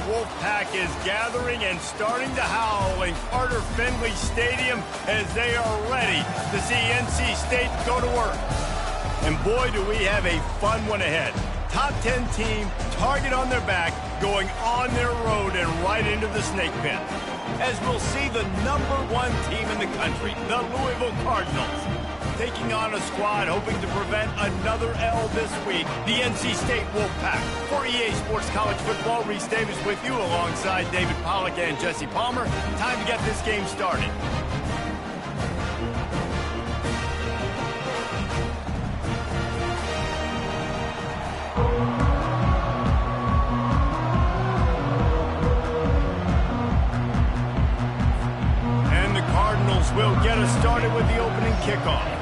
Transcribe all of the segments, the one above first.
Wolfpack is gathering and starting to howl in Carter Finley Stadium as they are ready to see NC State go to work. And boy, do we have a fun one ahead. Top 10 team, target on their back, going on their road and right into the snake pit. As we'll see the #1 team in the country, the Louisville Cardinals, taking on a squad hoping to prevent another L this week, the NC State Wolfpack. For EA Sports College Football, Reese Davis with you alongside David Pollack and Jesse Palmer. Time to get this game started. And the Cardinals will get us started with the opening kickoff.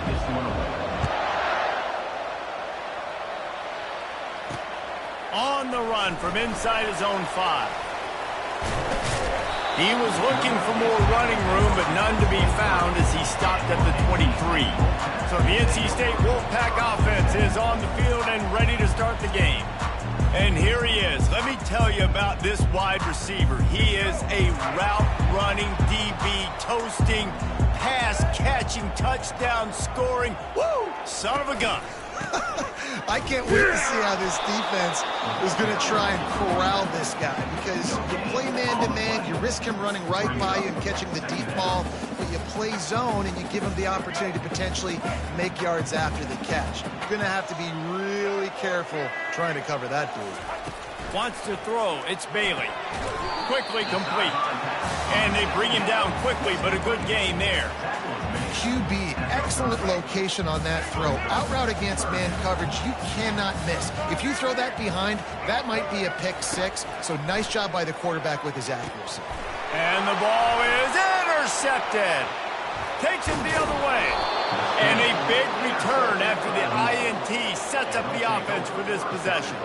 On the run from inside his own 5. He was looking for more running room, but none to be found as he stopped at the 23. So the NC State Wolfpack offense is on the field and ready to start the game. And here he is. Let me tell you about this wide receiver. He is a route-running DB, toasting, pass-catching, touchdown-scoring, woo, son of a gun. I can't wait to see how this defense is going to try and corral this guy, because you play man-to-man, you risk him running right by you and catching the deep ball, but you play zone and you give him the opportunity to potentially make yards after the catch. You're going to have to be really careful trying to cover that dude. Wants to throw. It's Bailey. Quickly complete. And they bring him down quickly, but a good gain there. QB, excellent location on that throw. Out route against man coverage, you cannot miss. If you throw that behind, that might be a pick 6. So nice job by the quarterback with his accuracy. And the ball is intercepted. Takes him the other way. And a big return after the INT sets up the offense for this possession.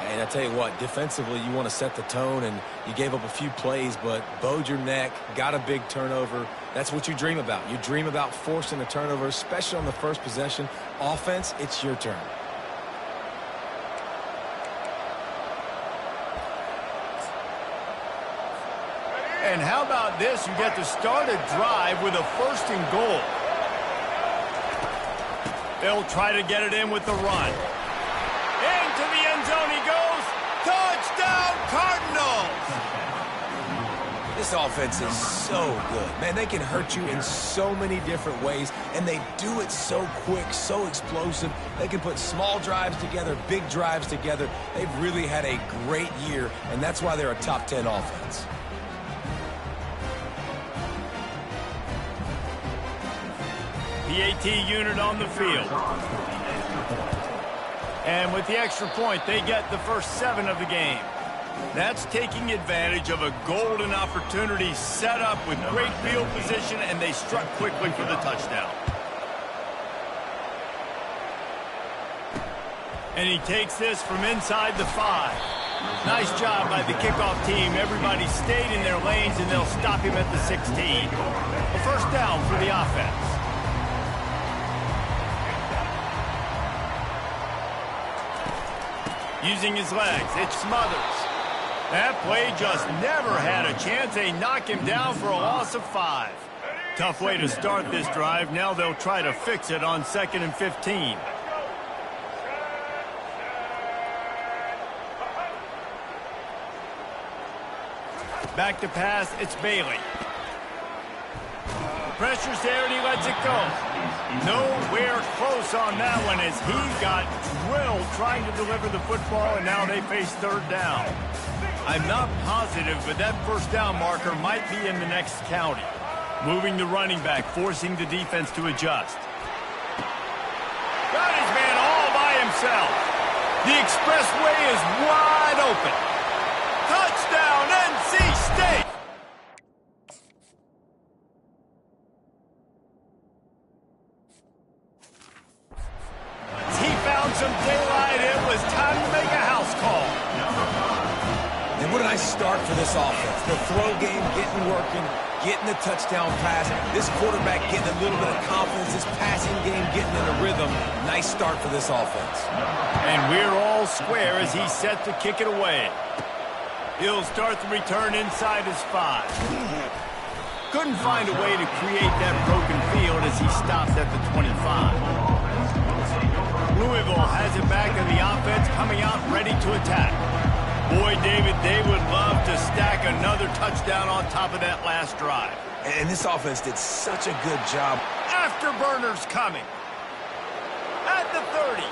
And I tell you what, defensively, you want to set the tone, and you gave up a few plays, but bowed your neck, got a big turnover. That's what you dream about. You dream about forcing a turnover, especially on the first possession. Offense, it's your turn. And how about this? You get to start a drive with a 1st and goal. They'll try to get it in with the run. Into the end zone he goes. Touchdown, Cardinals! This offense is so good. Man, they can hurt you in so many different ways, and they do it so quick, so explosive. They can put small drives together, big drives together. They've really had a great year, and that's why they're a top 10 offense. PAT unit on the field. And with the extra point, they get the first 7 of the game. That's taking advantage of a golden opportunity set up with great field position, and they struck quickly for the touchdown. And he takes this from inside the 5. Nice job by the kickoff team. Everybody stayed in their lanes, and they'll stop him at the 16. A first down for the offense. Using his legs, it's Smothers. That play just never had a chance. They knock him down for a loss of 5. Tough way to start this drive. Now they'll try to fix it on 2nd and 15. Back to pass, it's Bailey. Pressure's there and he lets it go. Nowhere close on that one as he got drilled trying to deliver the football, and now they face 3rd down. I'm not positive, but that first down marker might be in the next county. Moving the running back, forcing the defense to adjust. Got his man all by himself. The expressway is wide open. Touchdown, NC State! Some daylight, it was time to make a house call. And what a nice start for this offense. The throw game getting working, getting the touchdown pass. This quarterback getting a little bit of confidence. This passing game getting in a rhythm. Nice start for this offense. And we're all square as he's set to kick it away. He'll start the return inside his 5. Couldn't find a way to create that broken field as he stopped at the 25. Louisville has it back in the offense, coming out ready to attack. Boy, David, they would love to stack another touchdown on top of that last drive. And this offense did such a good job. Afterburners coming. At the 30.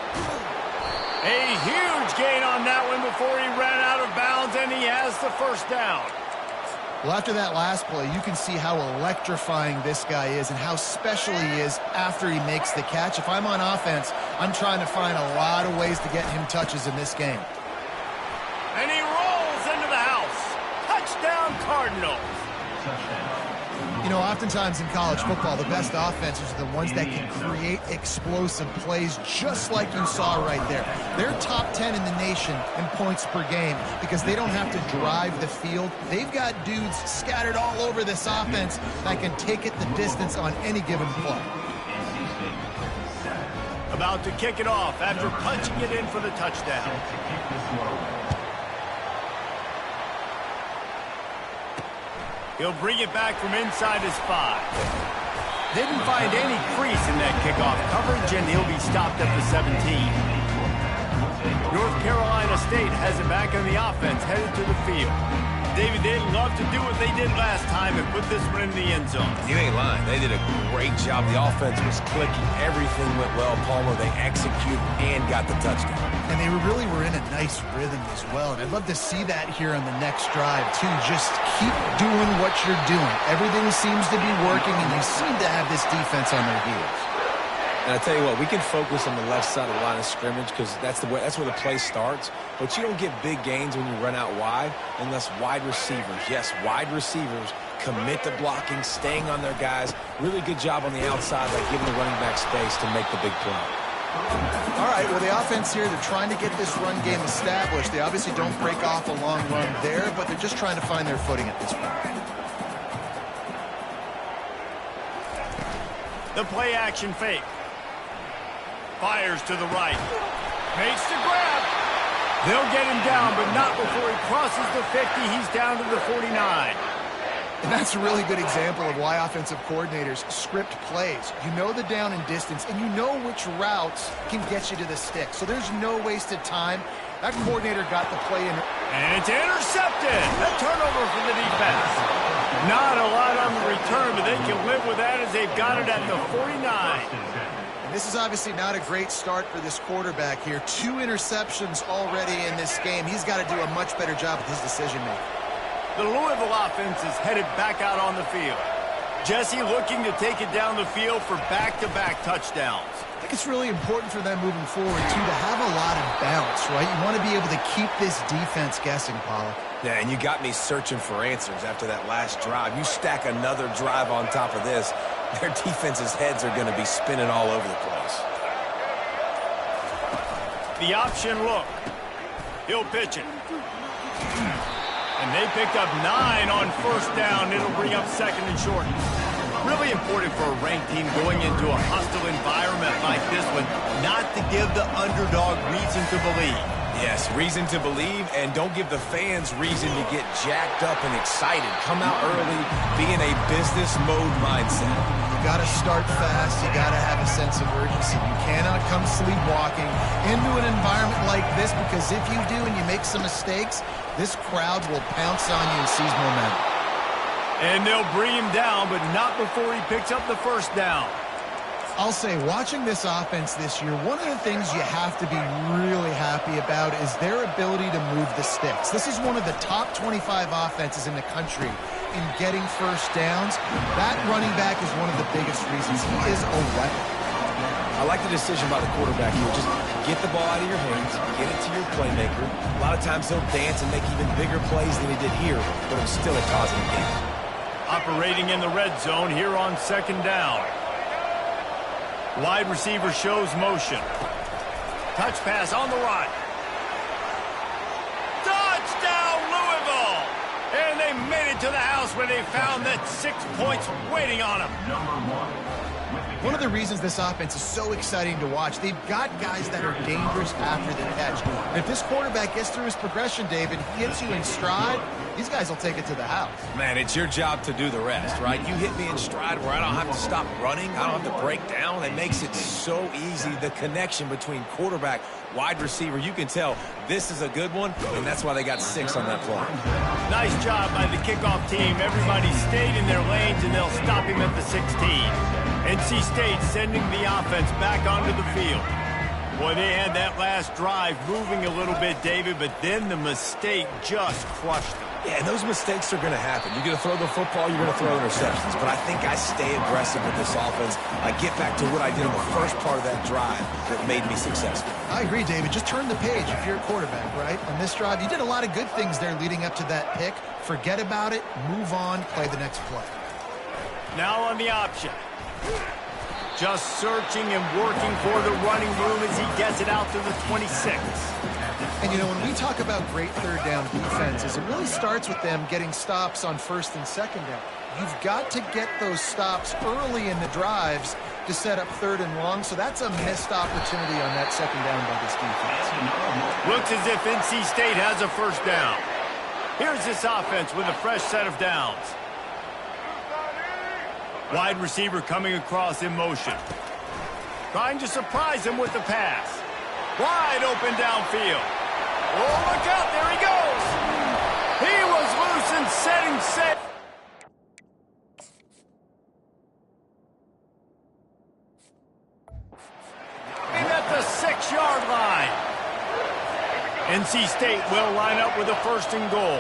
A huge gain on that one before he ran out of bounds, and he has the first down. Well, after that last play, you can see how electrifying this guy is and how special he is after he makes the catch. If I'm on offense, I'm trying to find a lot of ways to get him touches in this game. And he rolls into the house. Touchdown, Cardinals. You know, oftentimes in college football, the best offenses are the ones that can create explosive plays just like you saw right there. They're top 10 in the nation in points per game because they don't have to drive the field. They've got dudes scattered all over this offense that can take it the distance on any given play. About to kick it off after punching it in for the touchdown. He'll bring it back from inside his 5. Didn't find any crease in that kickoff coverage, and he'll be stopped at the 17. North Carolina State has it back in the offense, headed to the field. David, they'd love to do what they did last time and put this one in the end zone. You ain't lying. They did a great job. The offense was clicking. Everything went well, Palmer. They executed and got the touchdown. And they really were in a nice rhythm as well. And I'd love to see that here on the next drive, too. Just keep doing what you're doing. Everything seems to be working, and you seem to have this defense on their heels. And I tell you what, we can focus on the left side of the line of scrimmage because that's where the play starts. But you don't get big gains when you run out wide unless wide receivers, yes, wide receivers, commit to blocking, staying on their guys. Really good job on the outside, like giving the running back space to make the big play. All right, well, the offense here, they're trying to get this run game established. They obviously don't break off a long run there, but they're just trying to find their footing at this point. The play action fake. Fires to the right. Makes the grab. They'll get him down, but not before he crosses the 50. He's down to the 49. And that's a really good example of why offensive coordinators script plays. You know the down and distance, and you know which routes can get you to the stick. So there's no wasted time. That coordinator got the play in. And it's intercepted. A turnover for the defense. Not a lot on the return, but they can live with that as they've got it at the 49. This is obviously not a great start for this quarterback here. 2 interceptions already in this game. He's got to do a much better job with his decision-making. The Louisville offense is headed back out on the field. Jesse looking to take it down the field for back-to-back touchdowns. I think it's really important for them moving forward, too, to have a lot of bounce, right? You want to be able to keep this defense guessing, Pollock. Yeah, and you got me searching for answers after that last drive. You stack another drive on top of this, their defense's heads are going to be spinning all over the place. The option look. He'll pitch it. And they picked up 9 on first down. It'll bring up second and short. Really important for a ranked team going into a hostile environment like this one, not to give the underdog reason to believe. Yes, reason to believe, and don't give the fans reason to get jacked up and excited. Come out early, be in a business mode mindset. You got to start fast. You got to have a sense of urgency. You cannot come sleepwalking into an environment like this, because if you do and you make some mistakes, this crowd will pounce on you and seize momentum. And they'll bring him down, but not before he picks up the first down. I'll say, watching this offense this year, one of the things you have to be really happy about is their ability to move the sticks. This is one of the top 25 offenses in the country in getting first downs. That running back is one of the biggest reasons. He is a weapon. I like the decision by the quarterback here. Just get the ball out of your hands, get it to your playmaker. A lot of times he'll dance and make even bigger plays than he did here, but it's still a positive game. Operating in the red zone here on second down. Wide receiver shows motion. Touch pass on the right. Touchdown, Louisville! And they made it to the house where they found that 6 points waiting on them. One of the reasons this offense is so exciting to watch, they've got guys that are dangerous after the catch. And if this quarterback gets through his progression, David, hits you in stride, these guys will take it to the house. Man, it's your job to do the rest, right? You hit me in stride where I don't have to stop running. I don't have to break down. It makes it so easy, the connection between quarterback, wide receiver. You can tell this is a good one, and that's why they got 6 on that play. Nice job by the kickoff team. Everybody stayed in their lanes, and they'll stop him at the 16. NC State sending the offense back onto the field. Boy, they had that last drive moving a little bit, David, but then the mistake just crushed them. Yeah, and those mistakes are going to happen. You're going to throw the football, you're going to throw interceptions. But I think I stay aggressive with this offense. I get back to what I did in the first part of that drive that made me successful. I agree, David. Just turn the page if you're a quarterback, right? On this drive, you did a lot of good things there leading up to that pick. Forget about it, move on, play the next play. Now on the option. Just searching and working for the running room as he gets it out to the 26. And, you know, when we talk about great third down defenses, it really starts with them getting stops on first and second down. You've got to get those stops early in the drives to set up third and long, so that's a missed opportunity on that second down by this defense. Looks as if NC State has a first down. Here's this offense with a fresh set of downs. Wide receiver coming across in motion. Trying to surprise him with the pass. Wide open downfield. Oh, look out, there he goes. He was loose and setting safe. At the 6-yard line. NC State will line up with a first and goal.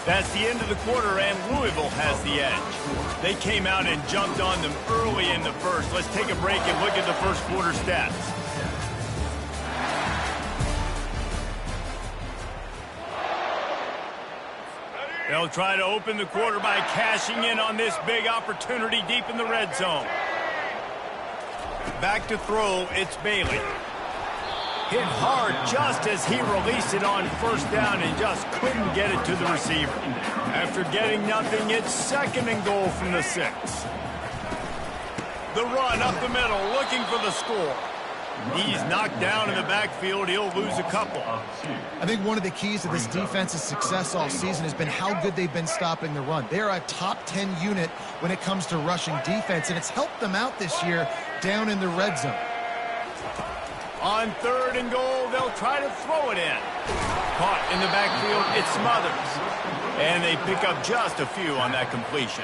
That's the end of the quarter, and Louisville has the edge. They came out and jumped on them early in the first. Let's take a break and look at the first quarter stats. They'll try to open the quarter by cashing in on this big opportunity deep in the red zone. Back to throw, it's Bailey. Hit hard just as he released it on first down and just couldn't get it to the receiver. After getting nothing, it's second and goal from the 6. The run up the middle, looking for the score. He's knocked down in the backfield. He'll lose a couple. I think one of the keys to this defense's success all season has been how good they've been stopping the run. They're a top 10 unit when it comes to rushing defense, and it's helped them out this year down in the red zone. On third and goal, they'll try to throw it in. Caught in the backfield, it's Smothers. And they pick up just a few on that completion.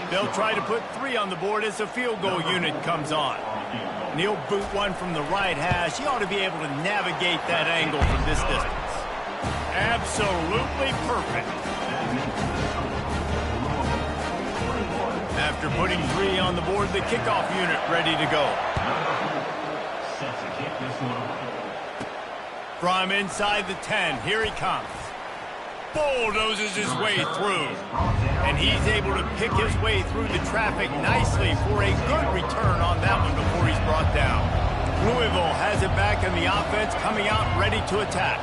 They'll try to put 3 on the board as the field goal unit comes on. And he'll boot one from the right hash. He ought to be able to navigate that angle from this distance. Absolutely perfect. After putting 3 on the board, the kickoff unit ready to go. From inside the 10, here he comes. Bulldozes his way through. And he's able to pick his way through the traffic nicely for a good return on that one before he's brought down. Louisville has it back in the offense, coming out ready to attack.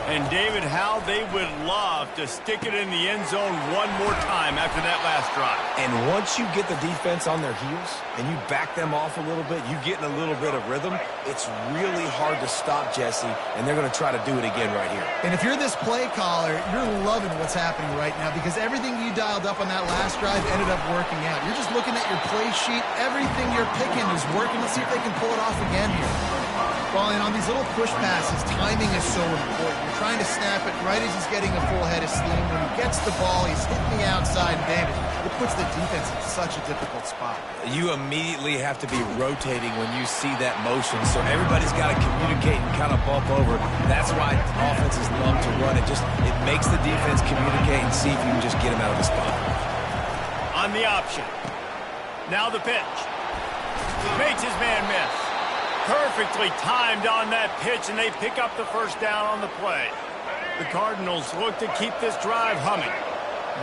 And David, how they would love to stick it in the end zone one more time after that last drive. And once you get the defense on their heels and you back them off a little bit, you get in a little bit of rhythm, it's really hard to stop Jesse, and they're going to try to do it again right here. And if you're this play caller, you're loving what's happening right now because everything you dialed up on that last drive ended up working out. You're just looking at your play sheet. Everything you're picking is working. Let's see if they can pull it off again here. Well, and on these little push passes, timing is so important. You're trying to snap it right as he's getting a full head of steam. When he gets the ball, he's hitting the outside, and David, it puts the defense in such a difficult spot. You immediately have to be rotating when you see that motion, so everybody's got to communicate and kind of bump over. That's why offenses love to run it. It makes the defense communicate and see if you can just get him out of the spot. On the option. Now the pitch. Makes his man miss. Perfectly timed on that pitch, and they pick up the first down on the play. The Cardinals look to keep this drive humming.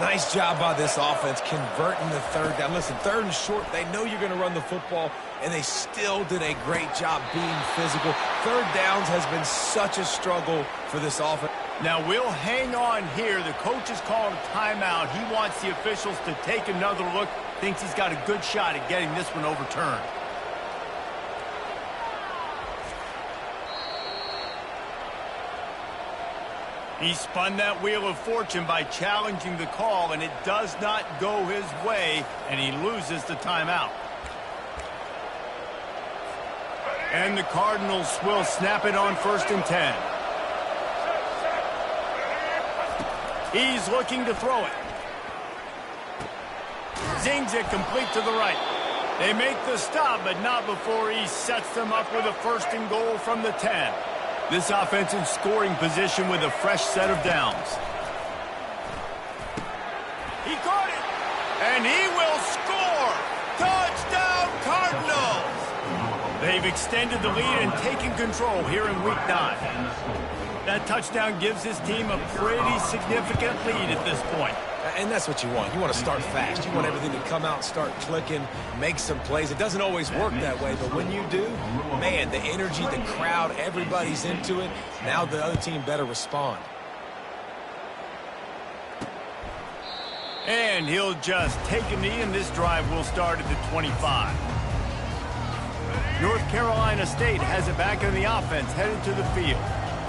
Nice job by this offense converting the third down. Listen, third and short, they know you're going to run the football, and they still did a great job being physical. Third downs has been such a struggle for this offense. Now, we'll hang on here. The coach is calling a timeout. He wants the officials to take another look. Thinks he's got a good shot at getting this one overturned. He spun that wheel of fortune by challenging the call, and it does not go his way, and he loses the timeout. And the Cardinals will snap it on 1st and 10. He's looking to throw it. Zings it complete to the right. They make the stop, but not before he sets them up with a 1st and goal from the 10. This offense in scoring position with a fresh set of downs. He caught it, and he will score! Touchdown, Cardinals! They've extended the lead and taken control here in Week 9. That touchdown gives his team a pretty significant lead at this point. And that's what you want. You want to start fast. You want everything to come out and start clicking, make some plays. It doesn't always work that way, but when you do, man, the energy, the crowd, everybody's into it. Now the other team better respond. And he'll just take a knee, and this drive will start at the 25. North Carolina State has it back in the offense, headed to the field.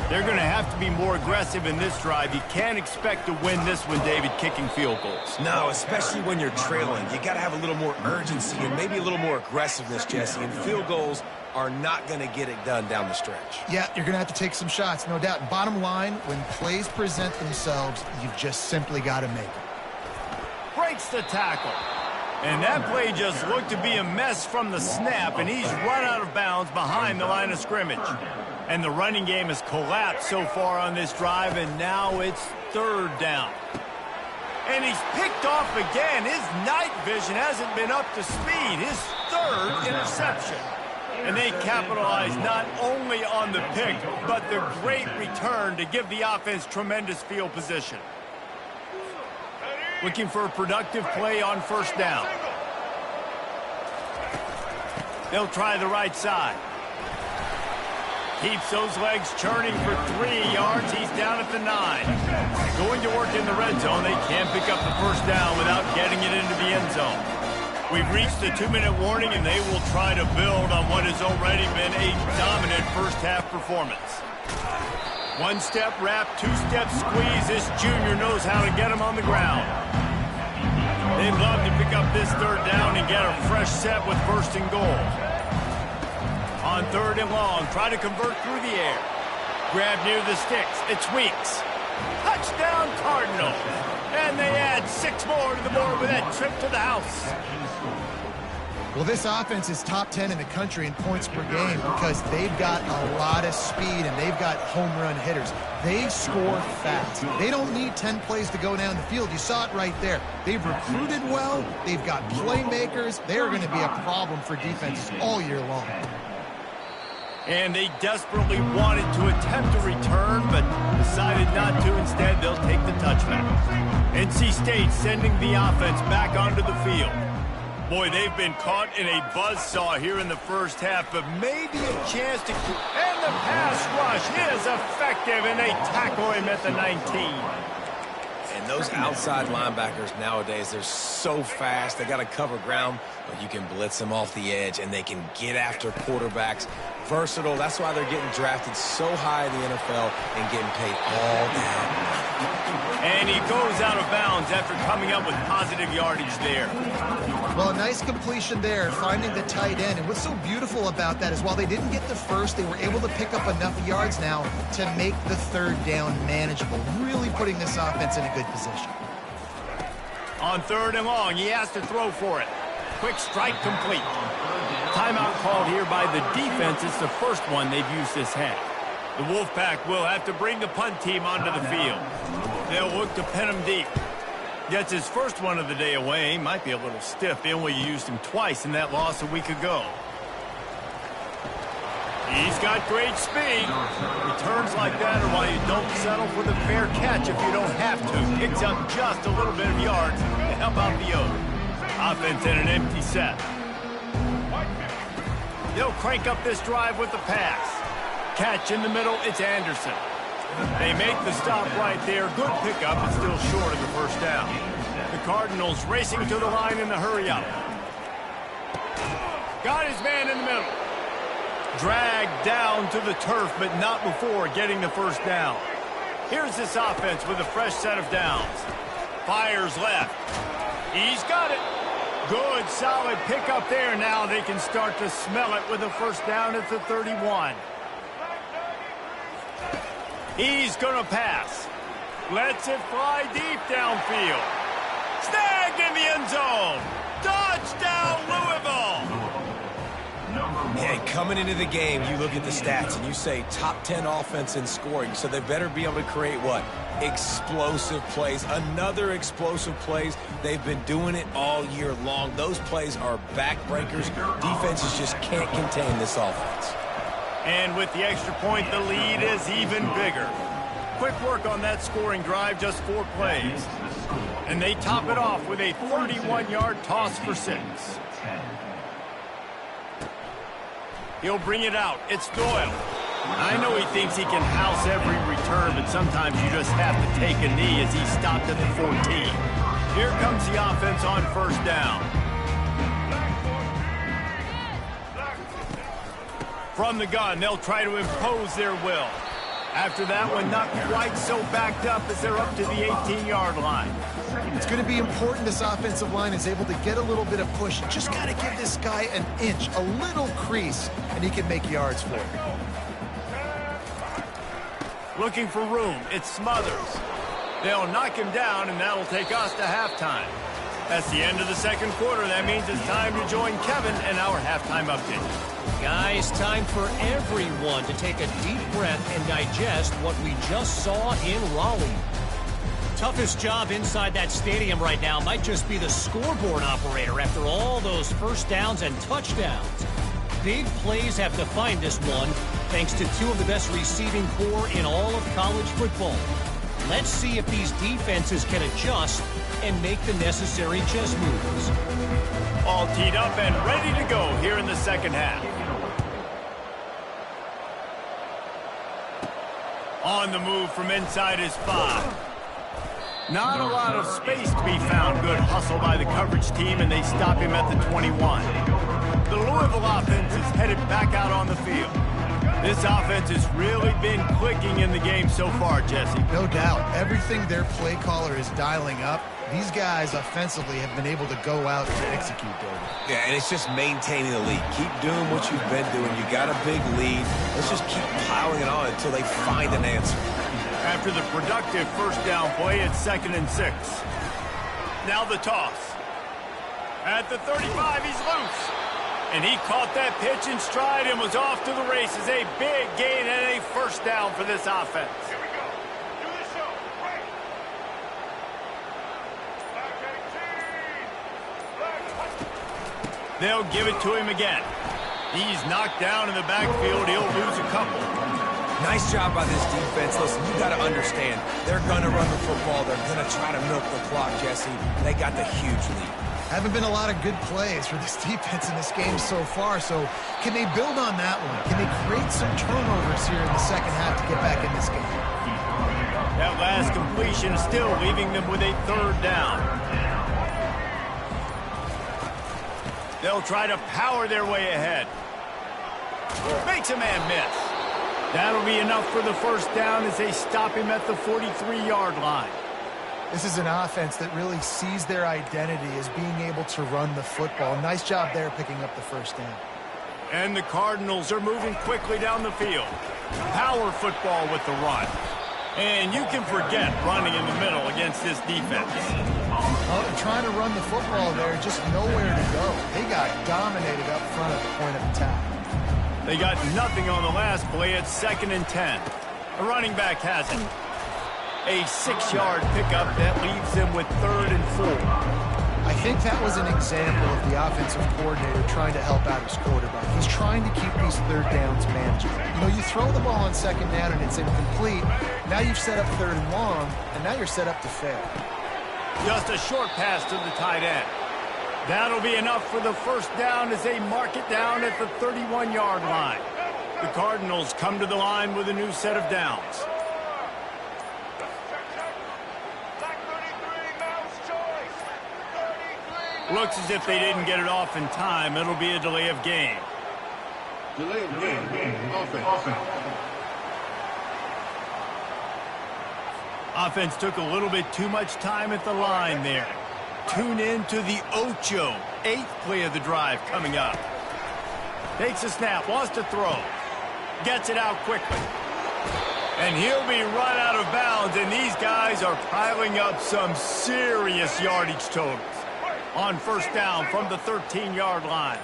They're going to have to be more aggressive in this drive. You can't expect to win this one, David, kicking field goals. No, especially when you're trailing. You got to have a little more urgency and maybe a little more aggressiveness, Jesse. And field goals are not going to get it done down the stretch. Yeah, you're going to have to take some shots, no doubt. Bottom line, when plays present themselves, you've just simply got to make them. Breaks the tackle. And that play just looked to be a mess from the snap, and he's run out of bounds behind the line of scrimmage. And the running game has collapsed so far on this drive, and now it's 3rd down. And he's picked off again. His night vision hasn't been up to speed. His 3rd interception. And they capitalize not only on the pick, but the great return to give the offense tremendous field position. Looking for a productive play on 1st down. They'll try the right side. Keeps those legs churning for 3 yards. He's down at the 9. Going to work in the red zone. They can't pick up the 1st down without getting it into the end zone. We've reached the 2-minute warning, and they will try to build on what has already been a dominant first-half performance. 1-step wrap, 2-step squeeze. This junior knows how to get him on the ground. They'd love to pick up this 3rd down and get a fresh set with 1st and goal. On 3rd and long, try to convert through the air. Grab near the sticks. It's Weeks. Touchdown, Cardinals. And they add 6 more to the board with that trip to the house. Well, this offense is top 10 in the country in points per game because they've got a lot of speed and they've got home run hitters. They score fast. They don't need 10 plays to go down the field. You saw it right there. They've recruited well. They've got playmakers. They're going to be a problem for defenses all year long. And they desperately wanted to attempt a return, but decided not to. Instead, they'll take the touchback. NC State sending the offense back onto the field. Boy, they've been caught in a buzzsaw here in the first half, but maybe a chance to... And the pass rush is effective, and they tackle him at the 19. And those outside linebackers nowadays, they're so fast. They got to cover ground, but you can blitz them off the edge, and they can get after quarterbacks. Versatile. That's why they're getting drafted so high in the NFL and getting paid all that. And he goes out of bounds after coming up with positive yardage there. Well, a nice completion there, finding the tight end. And what's so beautiful about that is while they didn't get the first, they were able to pick up enough yards now to make the 3rd down manageable, really putting this offense in a good position. On 3rd and long, he has to throw for it. Quick strike complete. Timeout called here by the defense. It's the first one they've used this half. The Wolfpack will have to bring the punt team onto the field. They'll look to pin him deep. Gets his first one of the day away. Might be a little stiff. They only used him twice in that loss a week ago. He's got great speed. Returns like that are why you don't settle for the fair catch if you don't have to. Picks up just a little bit of yards to help out the O. Offense in an empty set. They'll crank up this drive with the pass. Catch in the middle, it's Anderson. They make the stop right there. Good pickup, but still short of the first down. The Cardinals racing to the line in the hurry-up. Got his man in the middle. Dragged down to the turf, but not before getting the first down. Here's this offense with a fresh set of downs. Fires left. He's got it. Good, solid pickup there. Now they can start to smell it with a first down at the 31. He's going to pass. Lets it fly deep downfield. Snagged in the end zone. Touchdown, Louisville. Yeah, coming into the game, you look at the stats and you say top 10 offense in scoring, so they better be able to create what? Explosive plays. Another explosive plays. They've been doing it all year long. Those plays are backbreakers. Defenses just can't contain this offense. And with the extra point, the lead is even bigger. Quick work on that scoring drive, just 4 plays. And they top it off with a 31-yard toss for 6. He'll bring it out. It's Doyle. I know he thinks he can house every return, but sometimes you just have to take a knee as he stopped at the 14. Here comes the offense on first down. From the gun, they'll try to impose their will. After that one, not quite so backed up as they're up to the 18-yard line. It's going to be important this offensive line is able to get a little bit of push. Just got to give this guy an inch, a little crease, and he can make yards for it. Looking for room. It's Smothers. They'll knock him down, and that'll take us to halftime. That's the end of the second quarter. That means it's time to join Kevin and our halftime update. Guys, time for everyone to take a deep breath and digest what we just saw in Raleigh. Toughest job inside that stadium right now might just be the scoreboard operator after all those first downs and touchdowns. Big plays have defined this one, thanks to 2 of the best receiving corps in all of college football. Let's see if these defenses can adjust and make the necessary chess moves. All teed up and ready to go here in the second half. On the move from inside his 5. Not a lot of space to be found. Good hustle by the coverage team, and they stop him at the 21. The Louisville offense is headed back out on the field. This offense has really been clicking in the game so far, Jesse. No doubt. Everything their play caller is dialing up, these guys offensively have been able to go out and execute, David. Yeah, and it's just maintaining the lead. Keep doing what you've been doing. You got a big lead. Let's just keep piling it on until they find an answer. After the productive first down play, it's 2nd and 6. Now the toss. At the 35, he's loose. And he caught that pitch in stride and was off to the races. A big gain and a first down for this offense. Here we go. Do the show. Right. Back 18. They'll give it to him again. He's knocked down in the backfield. He'll lose a couple. Nice job by this defense. Listen, you got to understand, they're going to run the football. They're going to try to milk the clock, Jesse. They got the huge lead. Haven't been a lot of good plays for this defense in this game so far, so can they build on that one? Can they create some turnovers here in the second half to get back in this game? That last completion still leaving them with a 3rd down. They'll try to power their way ahead. Makes a man miss. That'll be enough for the first down as they stop him at the 43-yard line. This is an offense that really sees their identity as being able to run the football. Nice job there picking up the first down. And the Cardinals are moving quickly down the field. Power football with the run. And you can forget running in the middle against this defense. Well, they're trying to run the football there, just nowhere to go. They got dominated up front at the point of attack. They got nothing on the last play. It's 2nd and 10. The running back has it. A 6-yard pickup that leaves them with 3rd and 4. I think that was an example of the offensive coordinator trying to help out his quarterback. He's trying to keep these 3rd downs manageable. You know, you throw the ball on 2nd down and it's incomplete. Now you've set up 3rd and long, and now you're set up to fail. Just a short pass to the tight end. That'll be enough for the first down as they mark it down at the 31-yard line. The Cardinals come to the line with a new set of downs. Looks as if they didn't get it off in time. It'll be a delay of game. Delay of game. Offense. Offense took a little bit too much time at the line there. Tune in to the Ocho. 8th play of the drive coming up. Takes a snap, wants to throw. Gets it out quickly. And he'll be run out of bounds, and these guys are piling up some serious yardage totals. On first down from the 13-yard line.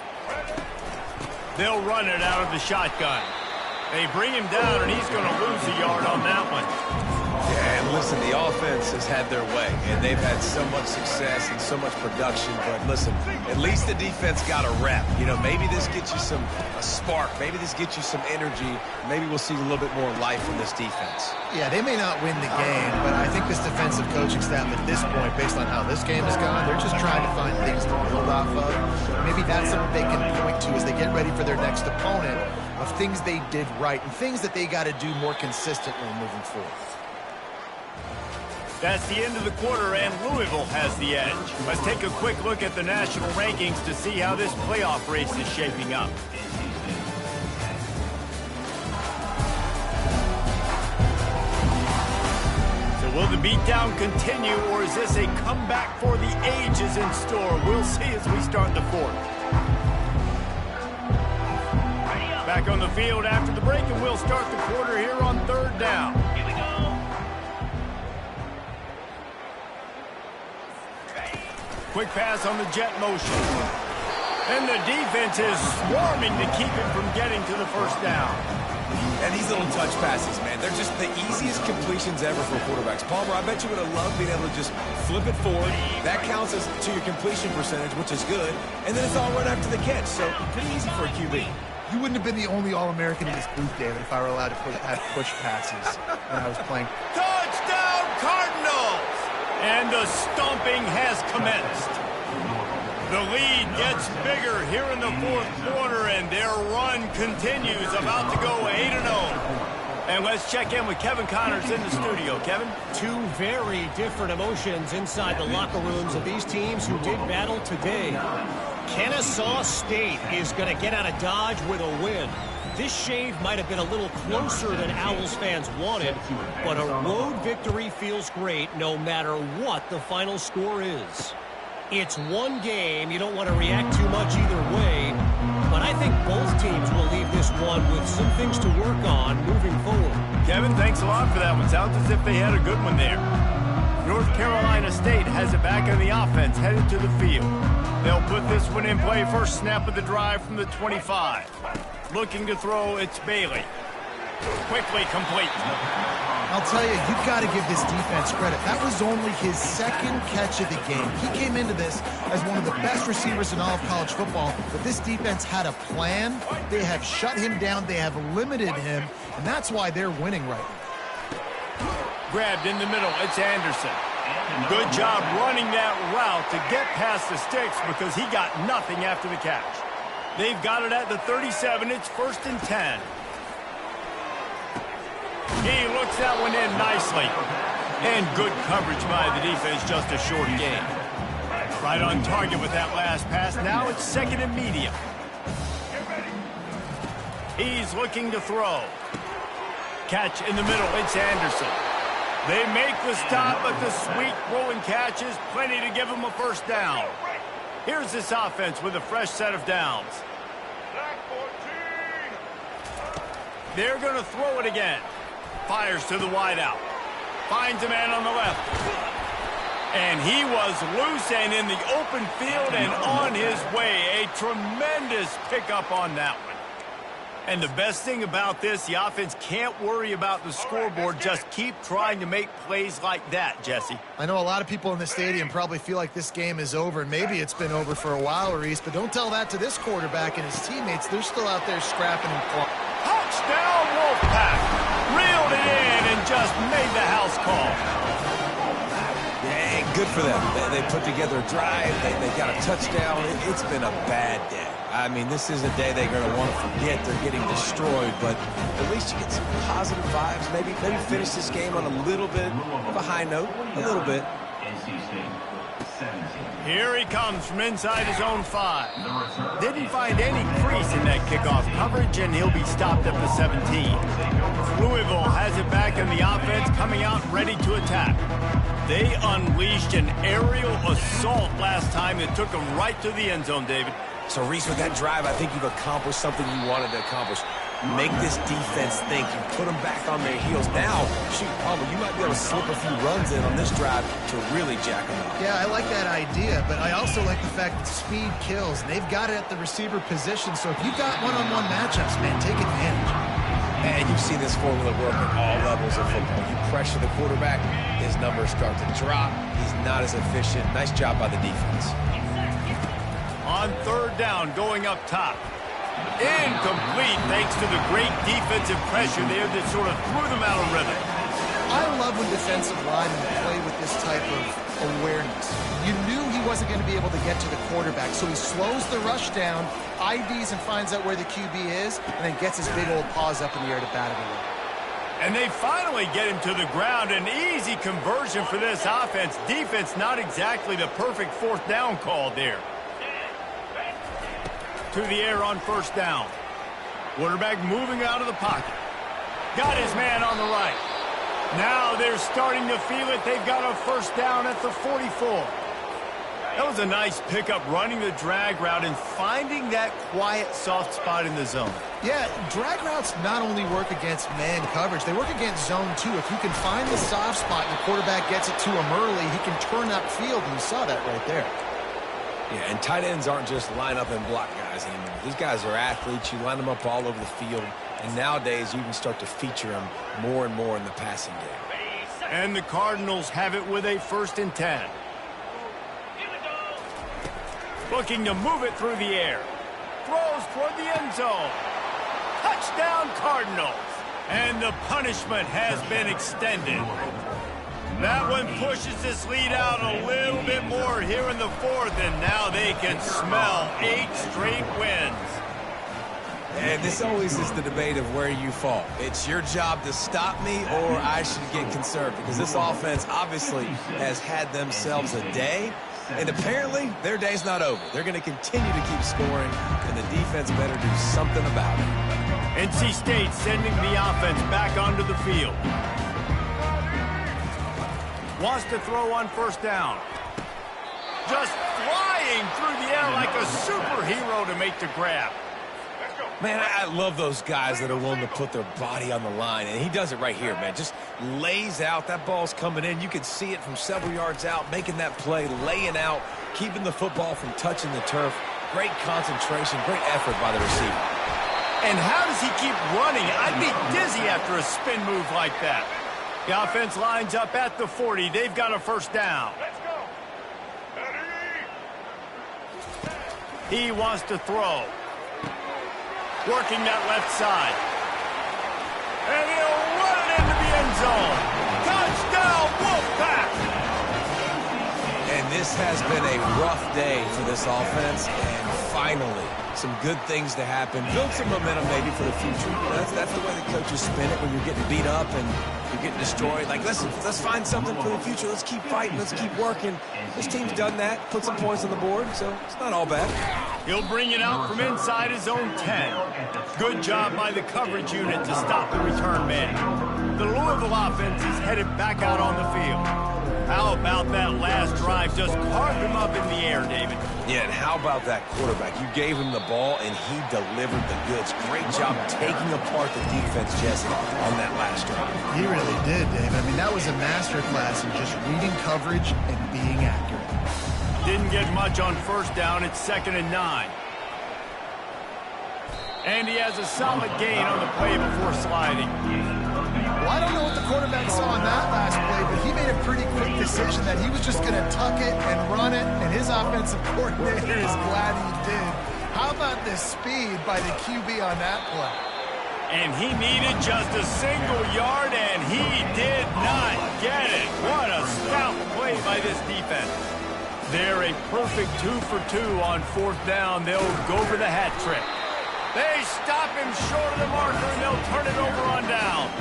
They'll run it out of the shotgun. They bring him down, and he's going to lose a yard on that one. Yeah, and listen, the offense has had their way, and they've had so much success and so much production. But listen, at least the defense got a rep. You know, maybe this gets you a spark. Maybe this gets you some energy. Maybe we'll see a little bit more life from this defense. Yeah, they may not win the game, but I think this defensive coaching staff at this point, based on how this game has gone, they're just trying to find things to build off of. Maybe that's something they can point to as they get ready for their next opponent, of things they did right and things that they got to do more consistently moving forward. That's the end of the quarter, and Louisville has the edge. Let's take a quick look at the national rankings to see how this playoff race is shaping up. So will the beatdown continue, or is this a comeback for the ages in store? We'll see as we start the fourth. Back on the field after the break, and we'll start the quarter here on third down. Quick pass on the jet motion. And the defense is swarming to keep him from getting to the first down. And these little touch passes, man, they're just the easiest completions ever for quarterbacks. Palmer, I bet you would have loved being able to just flip it forward. That counts as to your completion percentage, which is good. And then it's all run after the catch, so pretty easy for a QB. You wouldn't have been the only All-American in this booth, David, if I were allowed to have push passes when I was playing. Touchdown, Cardinals! And the stomping has commenced. The lead gets bigger here in the fourth quarter, and their run continues, about to go 8-0. And let's check in with Kevin Connors in the studio. Kevin? Two very different emotions inside the locker rooms of these teams who did battle today. Kennesaw State is going to get out of Dodge with a win. This shave might have been a little closer than Owls fans wanted, but a road victory feels great no matter what the final score is. It's one game. You don't want to react too much either way, but I think both teams will leave this one with some things to work on moving forward. Kevin, thanks a lot for that one. Sounds as if they had a good one there. North Carolina State has it back in the offense, headed to the field. They'll put this one in play. First snap of the drive from the 25. Looking to throw, it's Bailey. Quickly complete. I'll tell you, you've got to give this defense credit. That was only his second catch of the game. He came into this as one of the best receivers in all of college football, but this defense had a plan. They have shut him down. They have limited him, and that's why they're winning right now. Grabbed in the middle, it's Anderson. Good job running that route to get past the sticks because he got nothing after the catch. They've got it at the 37. It's 1st and 10. He looks that one in nicely. And good coverage by the defense, just a short gain. Right on target with that last pass. Now it's 2nd and medium. He's looking to throw. Catch in the middle, it's Anderson. They make the stop, but the sweet rolling catch is plenty to give him a first down. Here's this offense with a fresh set of downs. They're going to throw it again. Fires to the wideout. Finds a man on the left. And he was loose and in the open field and on his way. A tremendous pickup on that one. And the best thing about this, the offense can't worry about the scoreboard. Just keep trying to make plays like that, Jesse. I know a lot of people in the stadium probably feel like this game is over, and maybe it's been over for a while, Reese, but don't tell that to this quarterback and his teammates. They're still out there scrapping and clawing. Touchdown, Wolfpack! Reeled it in and just made the house call. Yeah, good for them. They put together a drive. They got a touchdown. It's been a bad day. I mean, this is a day they're going to want to forget. They're getting destroyed, but at least you get some positive vibes. Maybe finish this game on a little bit of a high note. A little bit. Here he comes from inside his own 5. Didn't find any crease in that kickoff coverage, and he'll be stopped at the 17. Louisville has it back in the offense, coming out ready to attack. They unleashed an aerial assault last time that took them right to the end zone, David. So, Reese, with that drive, I think you've accomplished something you wanted to accomplish. Make this defense think. You put them back on their heels. Now, shoot, Palmer, you might be able to slip a few runs in on this drive to really jack them up. Yeah, I like that idea, but I also like the fact that speed kills, and they've got it at the receiver position, so if you've got one-on-one matchups, man, take advantage. And you've seen this formula work at all levels of football. You pressure the quarterback, his numbers start to drop. He's not as efficient. Nice job by the defense. On third down, going up top. Incomplete thanks to the great defensive pressure there that sort of threw them out of rhythm. I love when defensive linemen play with this type of awareness. You knew he wasn't going to be able to get to the quarterback, so he slows the rush down, IDs and finds out where the QB is, and then gets his big old paws up in the air to bat it away. And they finally get him to the ground. An easy conversion for this offense. Defense not exactly the perfect fourth down call there. To the air on first down. Quarterback moving out of the pocket. Got his man on the right. Now they're starting to feel it. They've got a first down at the 44. That was a nice pickup, running the drag route and finding that quiet, soft spot in the zone. Yeah, drag routes not only work against man coverage, they work against zone too. If you can find the soft spot and the quarterback gets it to him early, he can turn upfield, and you saw that right there. Yeah, and tight ends aren't just line up and block guys anymore. These guys are athletes. You line them up all over the field. And nowadays, you can start to feature them more and more in the passing game. And the Cardinals have it with a 1st and 10. Looking to move it through the air. Throws toward the end zone. Touchdown, Cardinals. And the punishment has been extended. That one pushes this lead out a little bit more here in the 4th, and now they can smell 8 straight wins. And this always is the debate of where you fall. It's your job to stop me, or I should get concerned, because this offense obviously has had themselves a day, and apparently their day's not over. They're going to continue to keep scoring, and the defense better do something about it. NC State sending the offense back onto the field. Wants to throw on first down. Just flying through the air like a superhero to make the grab. Man, I love those guys that are willing to put their body on the line, and he does it right here, man. Just lays out. That ball's coming in. You can see it from several yards out, making that play, laying out, keeping the football from touching the turf. Great concentration, great effort by the receiver. And how does he keep running? I'd be dizzy after a spin move like that. The offense lines up at the 40. They've got a first down. Let's go. He wants to throw. Working that left side. And he'll run it into the end zone. Touchdown, Wolfpack! And this has been a rough day for this offense, and finally, some good things to happen. Build some momentum maybe for the future. That's the way the coaches spin it when you're getting beat up and you're getting destroyed. Like, listen, let's find something for the future. Let's keep fighting. Let's keep working. This team's done that. Put some points on the board, so it's not all bad. He'll bring it out from inside his own 10. Good job by the coverage unit to stop the return man. The Louisville offense is headed back out on the field. How about that last drive? Just carved him up in the air, David. Yeah, and how about that quarterback? You gave him the ball, and he delivered the goods. Great job taking apart the defense, Jesse, on that last drive. He really did, Dave. I mean, that was a masterclass in just reading coverage and being accurate. Didn't get much on first down. It's 2nd and 9. And he has a solid gain on the play before sliding. Well, I don't know what the quarterback saw on that last play, but he made a pretty quick decision that he was just going to tuck it and run it, and his offensive coordinator is glad he did. How about the speed by the QB on that play? And he needed just a single yard, and he did not get it. What a stout play by this defense. They're a perfect 2 for 2 on 4th down. They'll go for the hat trick. They stop him short of the marker, and they'll turn it over on down.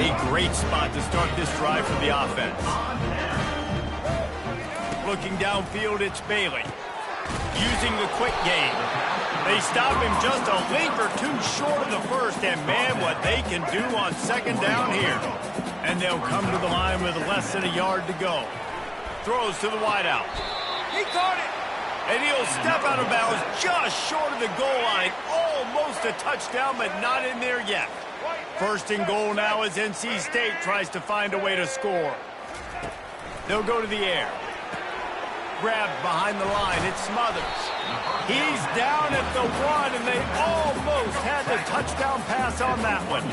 A great spot to start this drive for the offense. Looking downfield, it's Bailey. Using the quick game. They stop him just a link or two short of the first, and man, what they can do on second down here. And they'll come to the line with less than a yard to go. Throws to the wideout. He caught it! And he'll step out of bounds just short of the goal line. Almost a touchdown, but not in there yet. First and goal now as NC State tries to find a way to score. They'll go to the air. Grabbed behind the line. It's Smothers. He's down at the 1, and they almost had the touchdown pass on that one.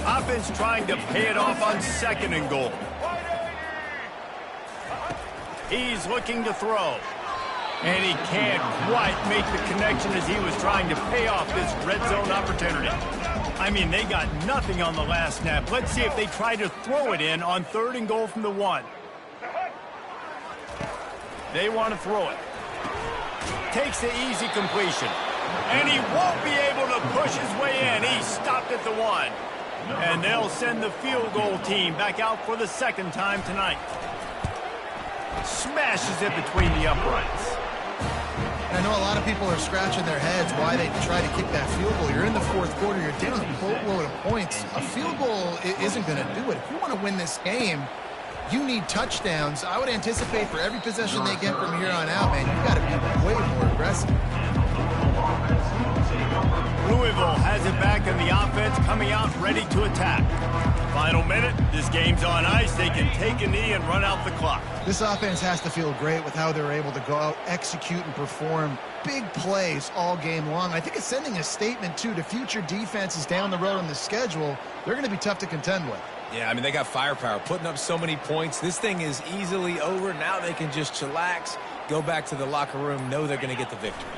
Offense trying to pay it off on second and goal. He's looking to throw. And he can't quite make the connection as he was trying to pay off this red zone opportunity. I mean, they got nothing on the last snap. Let's see if they try to throw it in on third and goal from the 1. They want to throw it. Takes the easy completion. And he won't be able to push his way in. He stopped at the 1. And they'll send the field goal team back out for the second time tonight. Smashes it between the uprights. I know a lot of people are scratching their heads why they try to kick that field goal. You're in the fourth quarter. You're down a boatload of points. A field goal isn't going to do it. If you want to win this game, you need touchdowns. I would anticipate for every possession they get from here on out, man, you got to be way more aggressive. Louisville has it back in the offense, coming out ready to attack. Final minute, this game's on ice. They can take a knee and run out the clock. This offense has to feel great with how they're able to go out, execute, and perform big plays all game long. I think it's sending a statement, too, to future defenses down the road on the schedule. They're going to be tough to contend with. Yeah, I mean, they got firepower, putting up so many points. This thing is easily over. Now they can just chillax, go back to the locker room, know they're going to get the victory.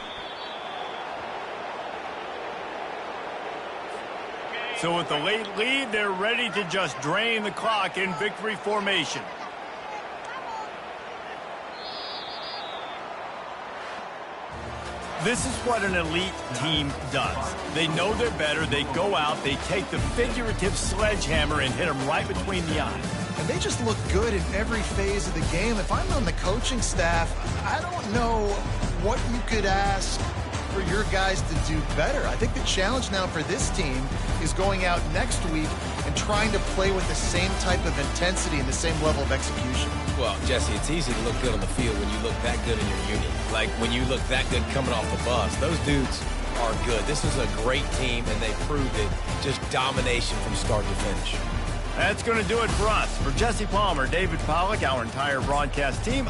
So with the late lead, they're ready to just drain the clock in victory formation. This is what an elite team does. They know they're better. They go out. They take the figurative sledgehammer and hit them right between the eyes. And they just look good in every phase of the game. If I'm on the coaching staff, I don't know what you could ask for your guys to do better. I think the challenge now for this team is going out next week and trying to play with the same type of intensity and the same level of execution. Well, Jesse, it's easy to look good on the field when you look that good in your unit. Like when you look that good coming off the bus. Those dudes are good. This is a great team, and they proved it. Just domination from start to finish. That's going to do it for us. For Jesse Palmer, David Pollack, our entire broadcast team,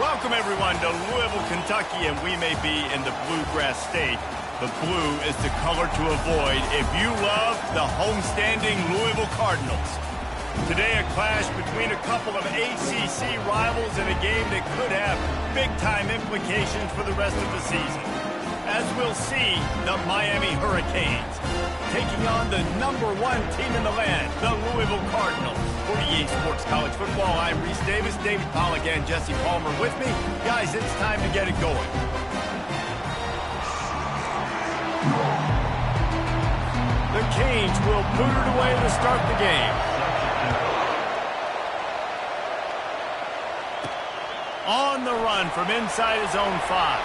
Welcome, everyone, to Louisville, Kentucky, and we may be in the Bluegrass State. The blue is the color to avoid if you love the homestanding Louisville Cardinals. Today, a clash between a couple of ACC rivals in a game that could have big-time implications for the rest of the season. As we'll see, the Miami Hurricanes taking on the #1 team in the land, the Louisville Cardinals. For EA Sports College Football, I'm Reese Davis, David Pollack, and Jesse Palmer with me. Guys, it's time to get it going. The Canes will boot it away to start the game. On the run from inside his own 5.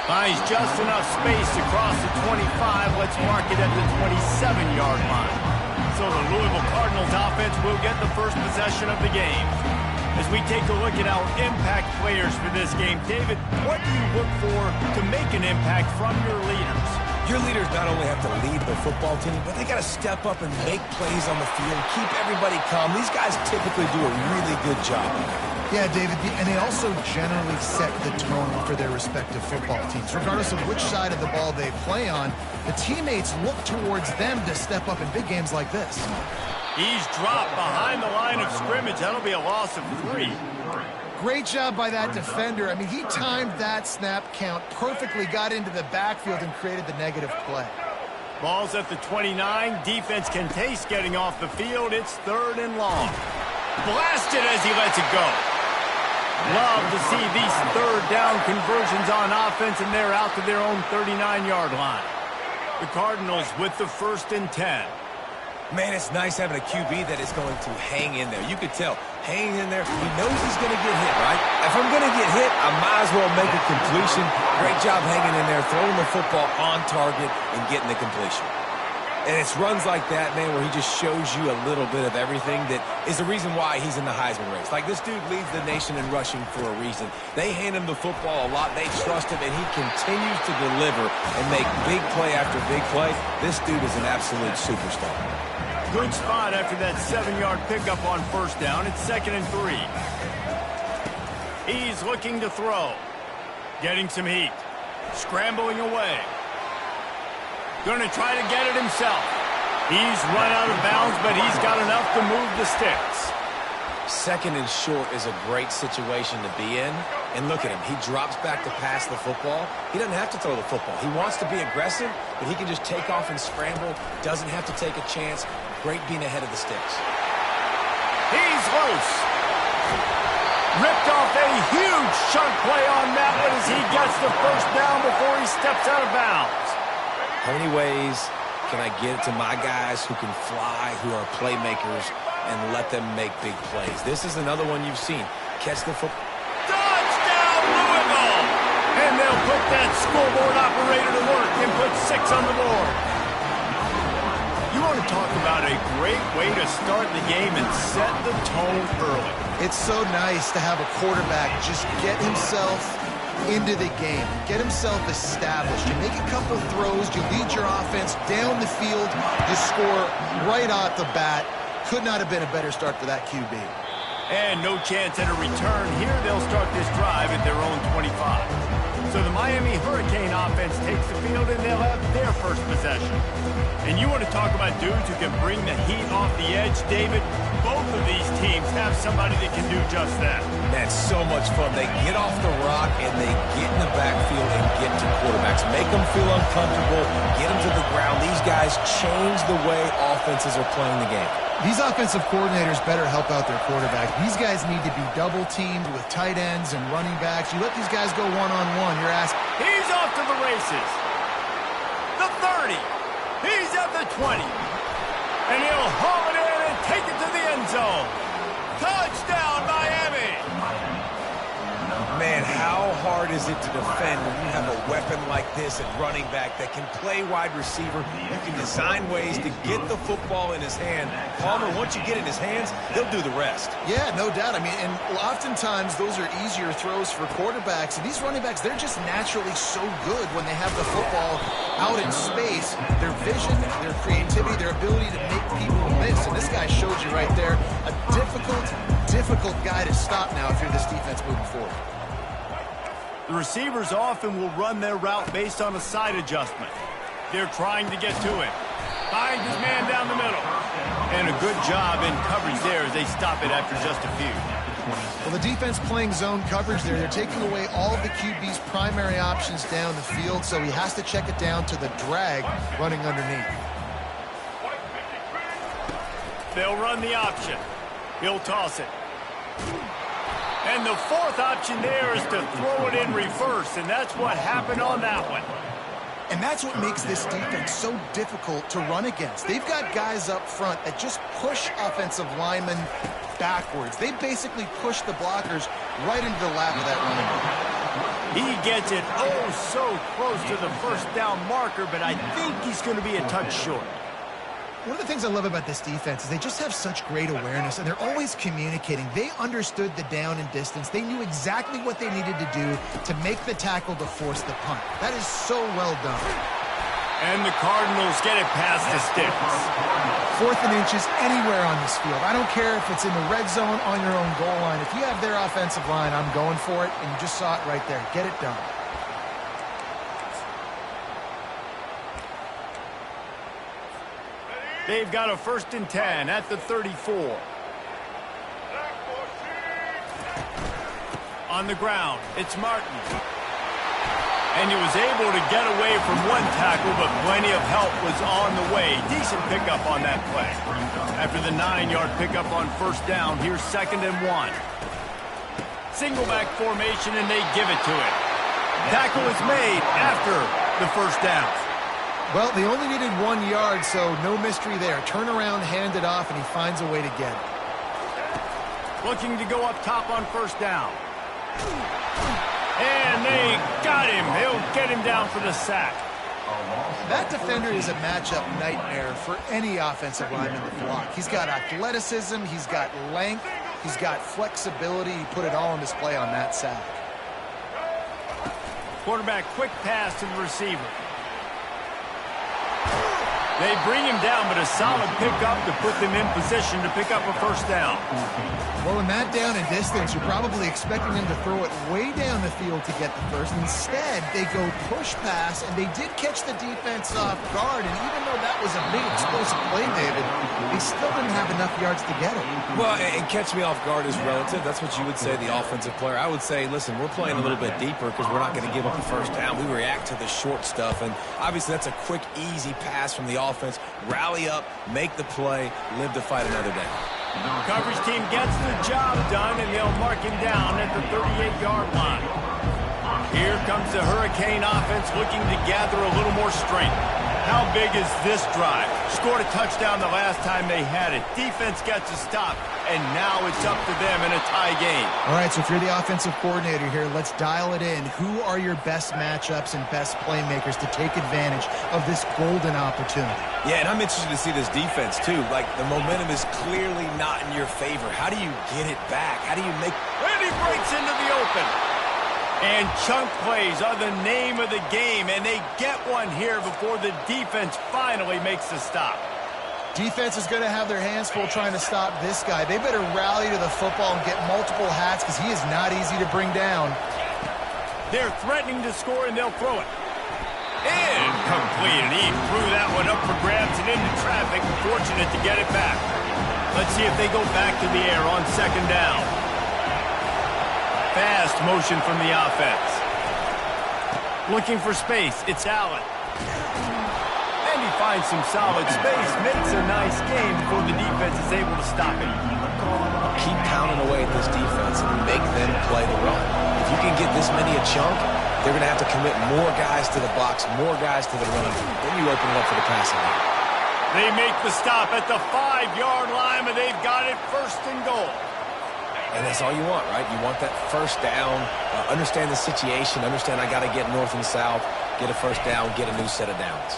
Finds just enough space across the 25. Let's mark it at the 27-yard line. So the Louisville Cardinals offense will get the first possession of the game. As we take a look at our impact players for this game, David, what do you look for to make an impact from your leaders? Your leaders not only have to lead the football team, but they got to step up and make plays on the field, keep everybody calm. These guys typically do a really good job. Yeah, David, and they also generally set the tone for their respective football teams. Regardless of which side of the ball they play on, the teammates look towards them to step up in big games like this. He's dropped behind the line of scrimmage. That'll be a loss of 3. Great job by that defender. I mean, he timed that snap count perfectly, got into the backfield, and created the negative play. Ball's at the 29. Defense can taste getting off the field. It's 3rd and long. Blasted as he lets it go. Love to see these 3rd down conversions on offense, and they're out to their own 39-yard line. The Cardinals with the 1st and 10. Man, it's nice having a QB that is going to hang in there. You could tell, hanging in there, he knows he's going to get hit, right? If I'm going to get hit, I might as well make a completion. Great job hanging in there, throwing the football on target and getting the completion. And it's runs like that, man, where he just shows you a little bit of everything that is the reason why he's in the Heisman race. Like, this dude leads the nation in rushing for a reason. They hand him the football a lot. They trust him, and he continues to deliver and make big play after big play. This dude is an absolute superstar. Good spot after that 7-yard pickup on 1st down. It's 2nd and 3. He's looking to throw. Getting some heat. Scrambling away. Going to try to get it himself. He's run out of bounds, but he's got enough to move the sticks. 2nd and short is a great situation to be in. And look at him. He drops back to pass the football. He doesn't have to throw the football. He wants to be aggressive, but he can just take off and scramble. Doesn't have to take a chance. Great being ahead of the sticks. He's loose. Ripped off a huge chunk play on that one as he gets the 1st down before he steps out of bounds. How many ways can I get to my guys who can fly, who are playmakers, and let them make big plays? This is another one you've seen. Catch the football. Touchdown, Louisville! And they'll put that scoreboard operator to work and put 6 on the board. You want to talk about a great way to start the game and set the tone early. It's so nice to have a quarterback just get himself into the game, get himself established. You make a couple throws, you lead your offense down the field, you score right off the bat. Could not have been a better start for that QB. And no chance at a return here. They'll start this drive at their own 25. So the Miami Hurricane offense takes the field, and they'll have their first possession. And you want to talk about dudes who can bring the heat off the edge, David? Both of these teams have somebody that can do just that. That's so much fun. They get off the rock, and they get in the backfield and get to quarterbacks. Make them feel uncomfortable, get them to the ground. These guys change the way offenses are playing the game. These offensive coordinators better help out their quarterback. These guys need to be double-teamed with tight ends and running backs. You let these guys go one-on-one, you're asking. He's off to the races. The 30. He's at the 20. And he'll haul it in and take it to the end zone. Touchdown, Miami! Man, how hard is it to defend when you have a weapon like this at running back that can play wide receiver? You can design ways to get the football in his hand. Palmer, once you get it in his hands, he'll do the rest. Yeah, no doubt. I mean, and oftentimes those are easier throws for quarterbacks. And these running backs, they're just naturally so good when they have the football out in space. Their vision, their creativity, their ability to make people miss. And this guy showed you right there a difficult difficult guy to stop now if you're this defense moving forward. The receivers often will run their route based on a side adjustment. They're trying to get to him. Finds his man down the middle. And a good job in coverage there as they stop it after just a few. Well, the defense playing zone coverage there. They're taking away all of the QB's primary options down the field, so he has to check it down to the drag running underneath. They'll run the option. He'll toss it. And the fourth option there is to throw it in reverse, and that's what happened on that one. And that's what makes this defense so difficult to run against. They've got guys up front that just push offensive linemen backwards. They basically push the blockers right into the lap of that running back. He gets it so close to the first down marker, but I think he's going to be a touch short. One of the things I love about this defense is they just have such great awareness, and they're always communicating. They understood the down and distance. They knew exactly what they needed to do to make the tackle to force the punt. That is so well done. And the Cardinals get it past the sticks. 4th and inches anywhere on this field. I don't care if it's in the red zone on your own goal line. If you have their offensive line, I'm going for it, and you just saw it right there. Get it done. They've got a 1st and 10 at the 34. On the ground, it's Martin. And he was able to get away from one tackle, but plenty of help was on the way. Decent pickup on that play. After the 9-yard pickup on 1st down, here's 2nd and 1. Single back formation, and they give it to him. Tackle is made after the 1st down. Well, they only needed 1 yard, so no mystery there. Turn around, hand it off, and he finds a way to get it. Looking to go up top on 1st down. And they got him. They'll get him down for the sack. That defender is a matchup nightmare for any offensive lineman to block. He's got athleticism, he's got length, he's got flexibility. He put it all on display on that sack. Quarterback quick pass to the receiver. They bring him down, but a solid pickup to put them in position to pick up a 1st down. Well, in that down and distance, you're probably expecting them to throw it way down the field to get the first. Instead, they go push pass, and they did catch the defense off guard. And even though that was a big explosive play, David, they still didn't have enough yards to get it. Well, and catch me off guard is relative. That's what you would say, the offensive player. I would say, listen, we're playing a little bit deeper because we're not going to give up a 1st down. We react to the short stuff, and obviously that's a quick, easy pass from the offense. Rally up, make the play, live to fight another day. Coverage team gets the job done, and they'll mark him down at the 38-yard line. Here comes the Hurricane offense looking to gather a little more strength. How big is this drive? Scored a touchdown the last time they had it. Defense gets a stop, and now it's up to them in a tie game. All right, so if you're the offensive coordinator here, let's dial it in. Who are your best matchups and best playmakers to take advantage of this golden opportunity? Yeah, and I'm interested to see this defense, too. Like, the momentum is clearly not in your favor. How do you get it back? How do you make... And he breaks into the open. And chunk plays are the name of the game, and they get one here before the defense finally makes the stop. Defense is going to have their hands full trying to stop this guy. They better rally to the football and get multiple hats because he is not easy to bring down. They're threatening to score, and they'll throw it. Incomplete, and he threw that one up for grabs and into traffic. Fortunate to get it back. Let's see if they go back to the air on 2nd down. Fast motion from the offense. Looking for space, it's Allen. And he finds some solid space, makes a nice game before the defense is able to stop him. Keep pounding away at this defense and make them play the run. If you can get this many a chunk, they're going to have to commit more guys to the box, more guys to the run. Then you open it up for the passing game. They make the stop at the 5-yard line, but they've got it 1st and goal. And that's all you want, right? You want that 1st down, understand the situation, understand I got to get north and south, get a 1st down, get a new set of downs.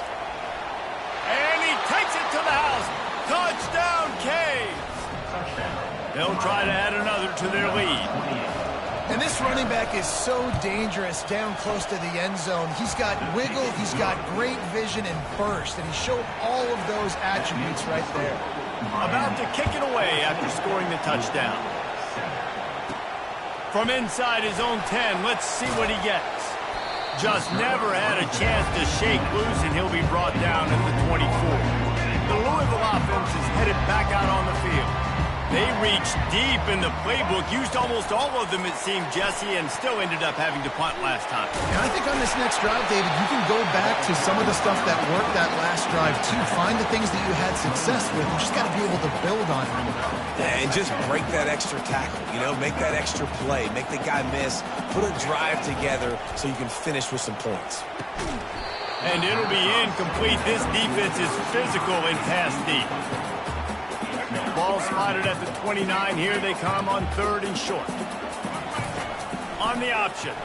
And he takes it to the house. Touchdown, Caves. They'll try to add another to their lead. And this running back is so dangerous down close to the end zone. He's got wiggle, he's got great vision and burst, and he showed all of those attributes right there. About to kick it away after scoring the touchdown. From inside his own 10, let's see what he gets. Just never had a chance to shake loose, and he'll be brought down at the 24. The Louisville offense is headed back out on the field. They reached deep in the playbook, used almost all of them, it seemed, Jesse, and still ended up having to punt last time. And I think on this next drive, David, you can go back to some of the stuff that worked that last drive, too. Find the things that you had success with. You just got to be able to build on them. And just break that extra tackle, you know, make that extra play, make the guy miss, put a drive together so you can finish with some points. And it'll be incomplete. This defense is physical and pass deep. Ball spotted at the 29. Here they come on 3rd and short. On the option.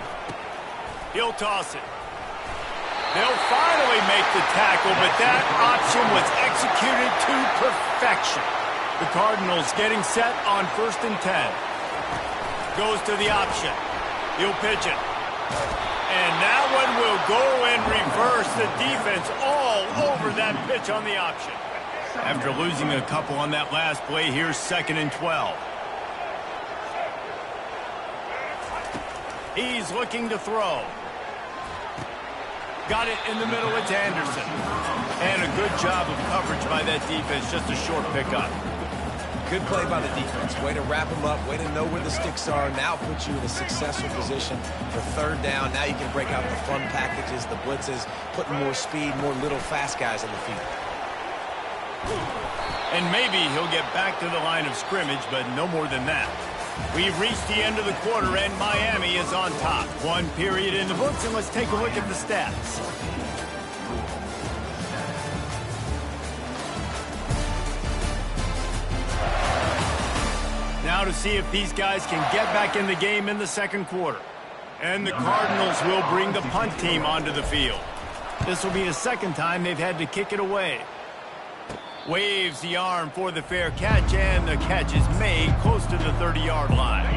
He'll toss it. They'll finally make the tackle, but that option was executed to perfection. The Cardinals getting set on 1st and 10. Goes to the option. He'll pitch it. And that one will go in reverse. The defense all over that pitch on the option. After losing a couple on that last play, here's 2nd and 12. He's looking to throw. Got it in the middle. It's Anderson. And a good job of coverage by that defense. Just a short pickup. Good play by the defense. Way to wrap them up. Way to know where the sticks are. Now put you in a successful position for 3rd down. Now you can break out the fun packages, the blitzes, putting more speed, more little fast guys in the field. And maybe he'll get back to the line of scrimmage, but no more than that. We've reached the end of the quarter, and Miami is on top. 1 period in the books, and let's take a look at the stats. Now to see if these guys can get back in the game in the 2nd quarter. And the Cardinals will bring the punt team onto the field. This will be the 2nd time they've had to kick it away. Waves the arm for the fair catch, and the catch is made close to the 30-yard line.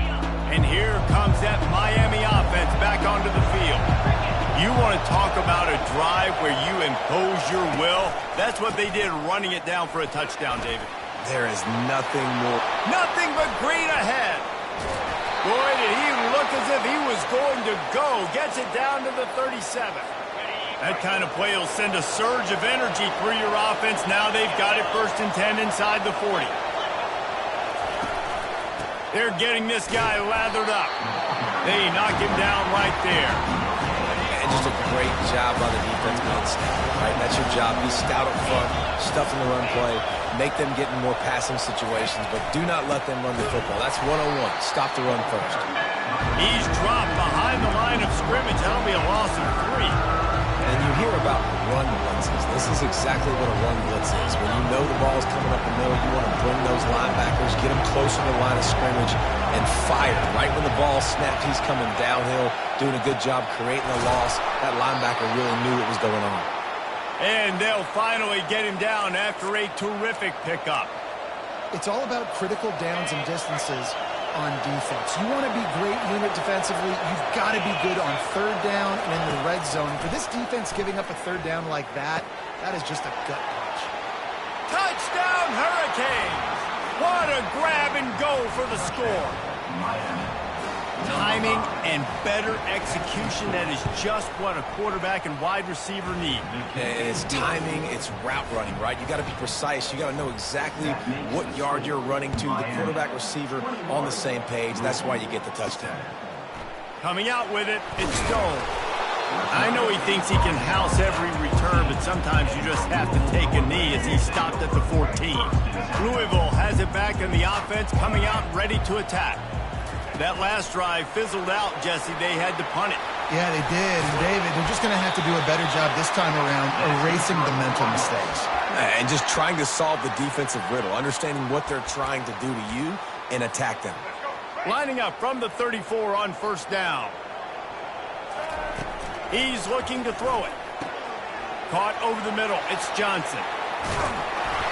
And here comes that Miami offense back onto the field. You want to talk about a drive where you impose your will? That's what they did, running it down for a touchdown, David. There is nothing more. Nothing but green ahead. Boy, did he look as if he was going to go. Gets it down to the 37. That kind of play will send a surge of energy through your offense. Now they've got it 1st and 10 inside the 40. They're getting this guy lathered up. They knock him down right there. And just a great job by the defense being stout, right? That's your job. Be stout up front, stuff in the run play, make them get in more passing situations, but do not let them run the football. That's 101. Stop the run first. He's dropped behind the line of scrimmage. That'll be a loss of 3. And you hear about run blitzes. This is exactly what a run blitz is. When you know the ball's coming up the middle, you want to bring those linebackers, get them closer to the line of scrimmage, and fire. Right when the ball snapped, he's coming downhill, doing a good job creating a loss. That linebacker really knew what was going on. And they'll finally get him down after a terrific pickup. It's all about critical downs and distances on defense. You want to be great unit defensively, you've got to be good on 3rd down and in the red zone. For this defense giving up a 3rd down like that, that is just a gut punch. Touchdown Hurricanes! What a grab and go for the score. Timing and better execution, that is just what a quarterback and wide receiver need. And it's timing, it's route running, right? You got to be precise. You got to know exactly what yard you're running to. The quarterback receiver on the same page. That's why you get the touchdown. Coming out with it, it's Stone. I know he thinks he can house every return, but sometimes you just have to take a knee as he stopped at the 14. Louisville has it back in the offense, coming out ready to attack. That last drive fizzled out, Jesse. They had to punt it. Yeah, they did. And David, they're just going to have to do a better job this time around erasing the mental mistakes. And just trying to solve the defensive riddle, understanding what they're trying to do to you and attack them. Lining up from the 34 on 1st down. He's looking to throw it. Caught over the middle. It's Johnson.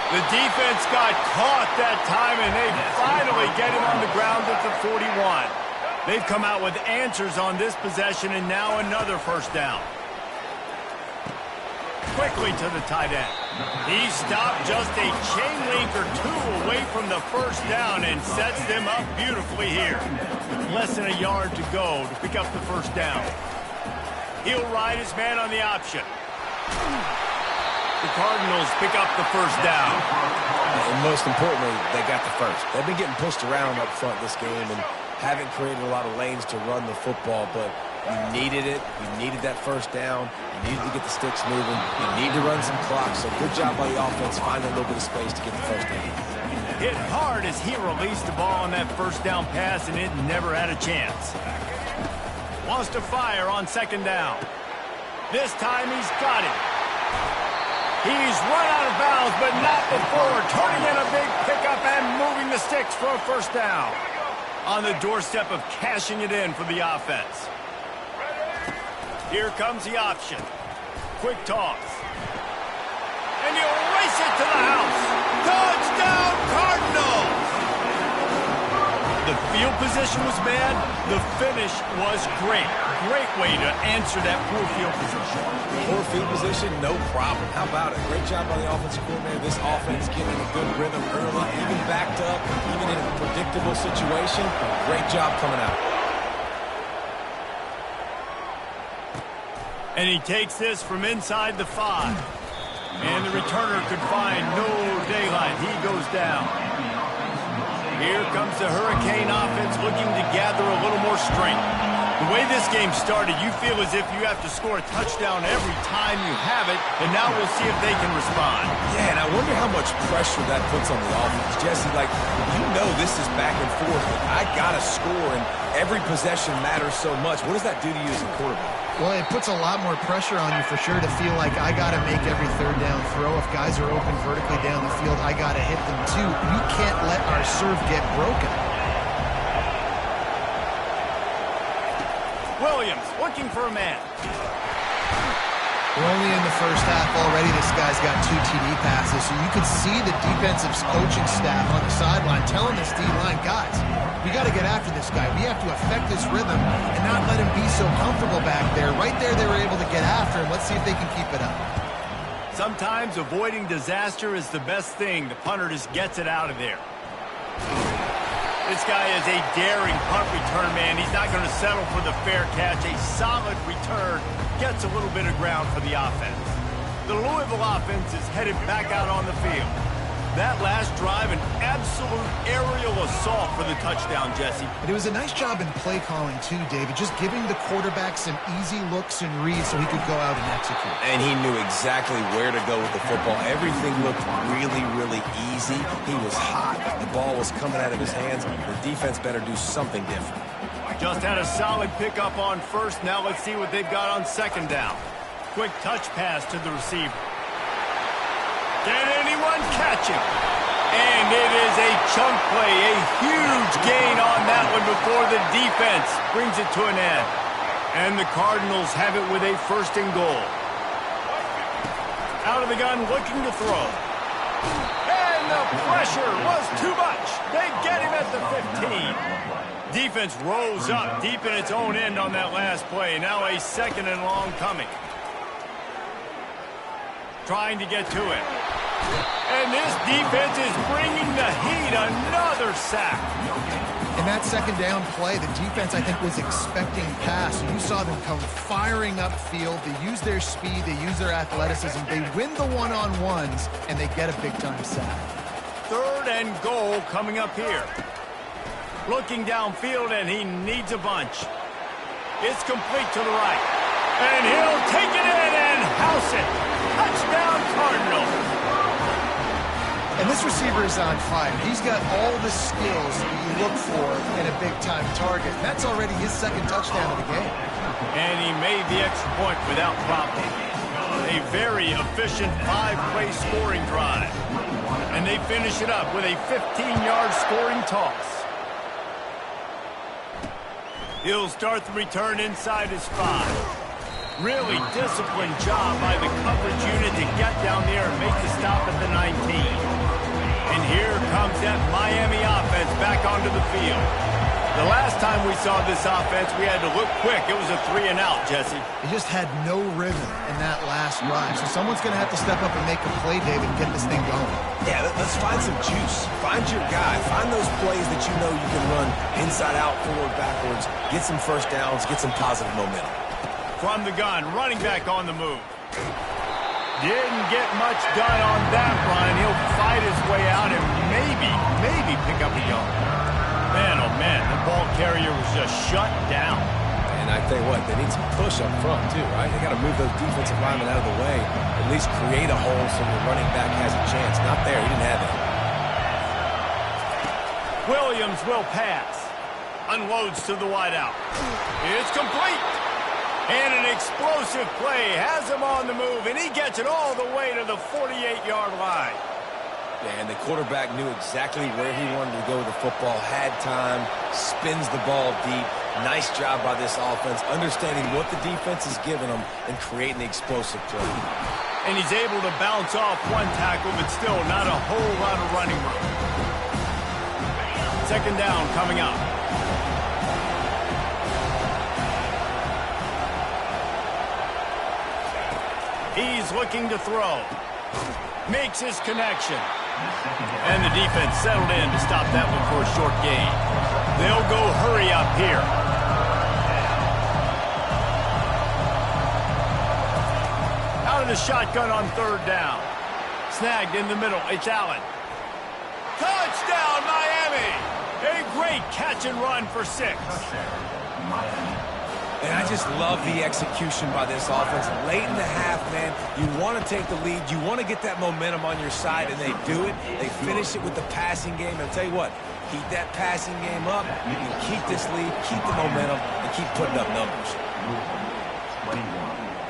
The defense got caught that time, and they finally get him on the ground at the 41. They've come out with answers on this possession, and now another 1st down. Quickly to the tight end. He stopped just a chain link or two away from the first down and sets them up beautifully here. Less than a yard to go to pick up the first down. He'll ride his man on the option. The Cardinals pick up the first down. And most importantly, they got the first. They've been getting pushed around up front this game and haven't created a lot of lanes to run the football, but you needed it. You needed that first down. You needed to get the sticks moving. You need to run some clock. So good job by the offense finding a little bit of space to get the first down. Hit hard as he released the ball on that first down pass, and it never had a chance. Wants to fire on second down. This time he's got it. He's run out of bounds, but not before turning in a big pickup and moving the sticks for a first down. On the doorstep of cashing it in for the offense. Here comes the option. Quick toss. And he'll race it to the house. Touchdown, Cardinals! The field position was bad. The finish was great. Great way to answer that poor field position. Poor field position, no problem. How about it? Great job by the offensive coordinator. This offense getting a good rhythm early, even backed up, even in a predictable situation. Great job coming out. And he takes this from inside the 5. And the returner could find no daylight. He goes down. Here comes the Hurricane offense looking to gather a little more strength. The way this game started, you feel as if you have to score a touchdown every time you have it, and now we'll see if they can respond. Yeah, and I wonder how much pressure that puts on the offense. Jesse, like, you know this is back and forth, but I got to score, and every possession matters so much. What does that do to you as a quarterback? Well, it puts a lot more pressure on you for sure to feel like I got to make every third down throw. If guys are open vertically down the field, I got to hit them too. We can't let our serve get broken. Williams looking for a man. We're only in the first half already. This guy's got 2 TD passes, so you could see the defensive coaching staff on the sideline telling this D-line, guys, we got to get after this guy. We have to affect his rhythm and not let him be so comfortable back there. Right there, they were able to get after him. Let's see if they can keep it up. Sometimes avoiding disaster is the best thing. The punter just gets it out of there. This guy is a daring punt return man. He's not going to settle for the fair catch. A solid return gets a little bit of ground for the offense. The Louisville offense is headed back out on the field. That last drive, an absolute aerial assault for the touchdown, Jesse. But it was a nice job in play calling too, David, just giving the quarterback some easy looks and reads so he could go out and execute. And he knew exactly where to go with the football. Everything looked really, really easy. He was hot. The ball was coming out of his hands. The defense better do something different. Just had a solid pickup on first. Now let's see what they've got on second down. Quick touch pass to the receiver. Can anyone catch him? And it is a chunk play, a huge gain on that one before the defense brings it to an end. And the Cardinals have it with a first and goal. Out of the gun, looking to throw. And the pressure was too much. They get him at the 15. Defense rolls up deep in its own end on that last play. Now a second and long coming. Trying to get to it. And this defense is bringing the heat. Another sack. In that second down play, the defense, I think, was expecting pass. You saw them come firing upfield. They use their speed. They use their athleticism. They win the one-on-ones, and they get a big-time sack. Third and goal coming up here. Looking downfield, and he needs a bunch. It's complete to the right. And he'll take it in and house it. Touchdown, Cardinals. And this receiver is on fire. He's got all the skills you look for in a big-time target. That's already his second touchdown of the game. And he made the extra point without problem. A very efficient 5-play scoring drive. And they finish it up with a 15-yard scoring toss. He'll start the return inside his 5. Really disciplined job by the coverage unit to get down there and make the stop at the 19. And here comes that Miami offense back onto the field. The last time we saw this offense, we had to look quick. It was a 3-and-out, Jesse. He just had no rhythm in that last drive. So someone's going to have to step up and make a play, David, and get this thing going. Yeah, let's find some juice. Find your guy. Find those plays that you know you can run inside out, forward, backwards. Get some first downs. Get some positive momentum. From the gun, running back on the move. Didn't get much done on that run. He'll fight his way out and maybe pick up a yard. Man, oh man, the ball carrier was just shut down. And I tell you what, they need some push up front too, right? They got to move those defensive linemen out of the way. At least create a hole so the running back has a chance. Not there. He didn't have it. Williams will pass. Unloads to the wideout. It's complete. And an explosive play has him on the move, and he gets it all the way to the 48-yard line. Yeah, and the quarterback knew exactly where he wanted to go with the football, had time, spins the ball deep. Nice job by this offense, understanding what the defense is giving them and creating the explosive play. And he's able to bounce off one tackle, but still not a whole lot of running room. Second down coming up. He's looking to throw. Makes his connection. And the defense settled in to stop that one for a short gain. They'll go hurry up here. Out of the shotgun on third down. Snagged in the middle. It's Allen. Touchdown, Miami! A great catch and run for 6. And I just love the execution by this offense. Late in the half, man, you want to take the lead. You want to get that momentum on your side, and they do it. They finish it with the passing game. And I'll tell you what, keep that passing game up. You can keep this lead, keep the momentum, and keep putting up numbers.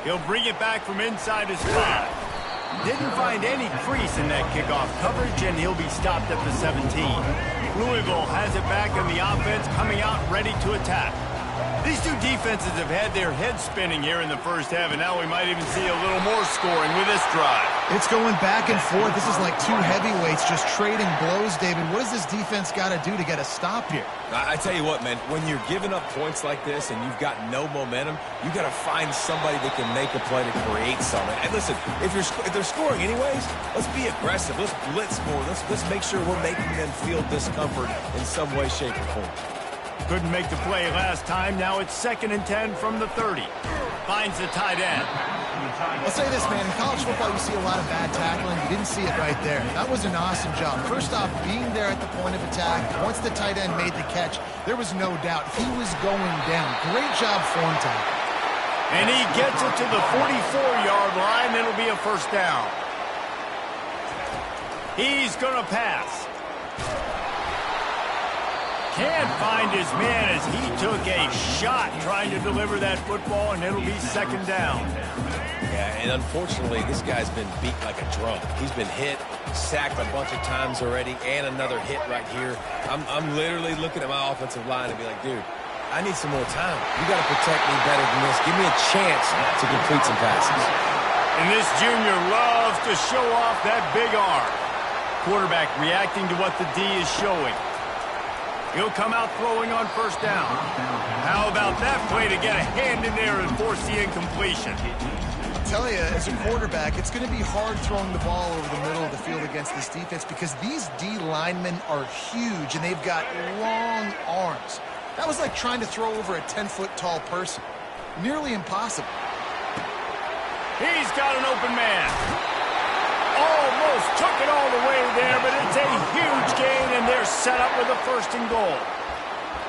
He'll bring it back from inside his 5. Didn't find any crease in that kickoff coverage, and he'll be stopped at the 17. Louisville has it back in the offense, coming out ready to attack. These two defenses have had their heads spinning here in the first half, and now we might even see a little more scoring with this drive. It's going back and forth. This is like two heavyweights just trading blows, David. What does this defense got to do to get a stop here? I tell you what, man, when you're giving up points like this and you've got no momentum, you got to find somebody that can make a play to create something. And listen, if they're scoring anyways, let's be aggressive. Let's blitz more. Let's make sure we're making them feel discomfort in some way, shape, or form. Couldn't make the play last time. Now it's 2nd and 10 from the 30. Finds the tight end. I'll say this, man. In college football, you see a lot of bad tackling. You didn't see it right there. That was an awesome job. First off, being there at the point of attack. Once the tight end made the catch, there was no doubt he was going down. Great job form tackle. And he gets it to the 44-yard line. It'll be a first down. He's going to pass. Can't find his man as he took a shot trying to deliver that football, and it'll be 2nd down. Yeah, and unfortunately, this guy's been beat like a drum. He's been hit, sacked a bunch of times already, and another hit right here. I'm literally looking at my offensive line and be like, dude, I need some more time. You got to protect me better than this. Give me a chance to complete some passes. And this junior loves to show off that big arm. Quarterback reacting to what the D is showing. He'll come out throwing on first down. How about that play to get a hand in there and force the incompletion? I tell you, as a quarterback, it's going to be hard throwing the ball over the middle of the field against this defense because these D linemen are huge and they've got long arms. That was like trying to throw over a 10-foot tall person. Nearly impossible. He's got an open man. Almost took it all the way there, but it's a huge gain, and they're set up with a 1st and goal.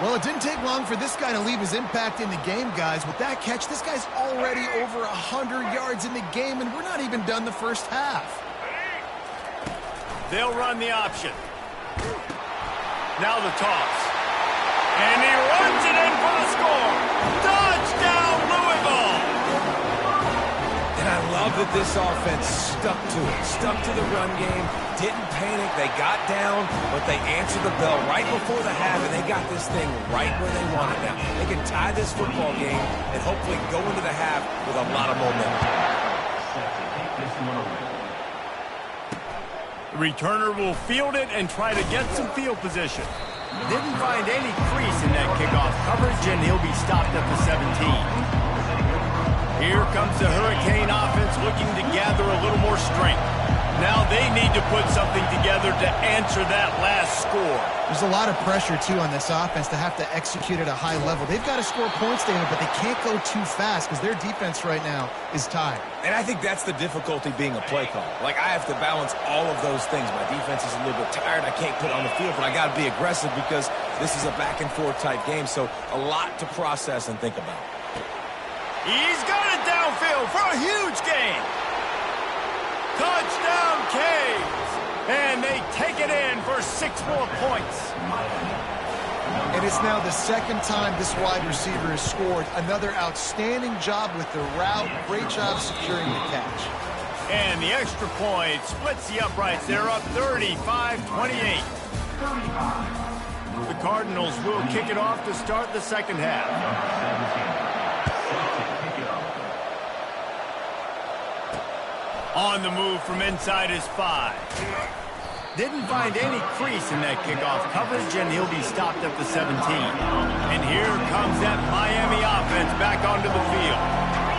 Well, it didn't take long for this guy to leave his impact in the game, guys. With that catch, this guy's already over 100 yards in the game, and we're not even done the first half. They'll run the option. Now the toss. And he runs it in for the score. Touchdown, Louisville! And I love that this offense stuck to it, stuck to the run game, didn't panic, they got down, but they answered the bell right before the half, and they got this thing right where they want it now. They can tie this football game and hopefully go into the half with a lot of momentum. The returner will field it and try to get some field position. Didn't find any crease in that kickoff coverage, and he'll be stopped at the 17. Here comes the Hurricane offense looking to gather a little more strength. Now they need to put something together to answer that last score. There's a lot of pressure, too, on this offense to have to execute at a high level. They've got to score points, David, but they can't go too fast because their defense right now is tired. And I think that's the difficulty being a play caller. Like, I have to balance all of those things. My defense is a little bit tired. I can't put it on the field, but I got to be aggressive because this is a back-and-forth type game, so a lot to process and think about. He's got it downfield for a huge gain. Touchdown, Canes! And they take it in for 6 more points. And it's now the second time this wide receiver has scored. Another outstanding job with the route. Great job securing the catch. And the extra point splits the uprights. They're up 35-28. The Cardinals will kick it off to start the second half. On the move from inside his 5. Didn't find any crease in that kickoff coverage, and he'll be stopped at the 17. And here comes that Miami offense back onto the field.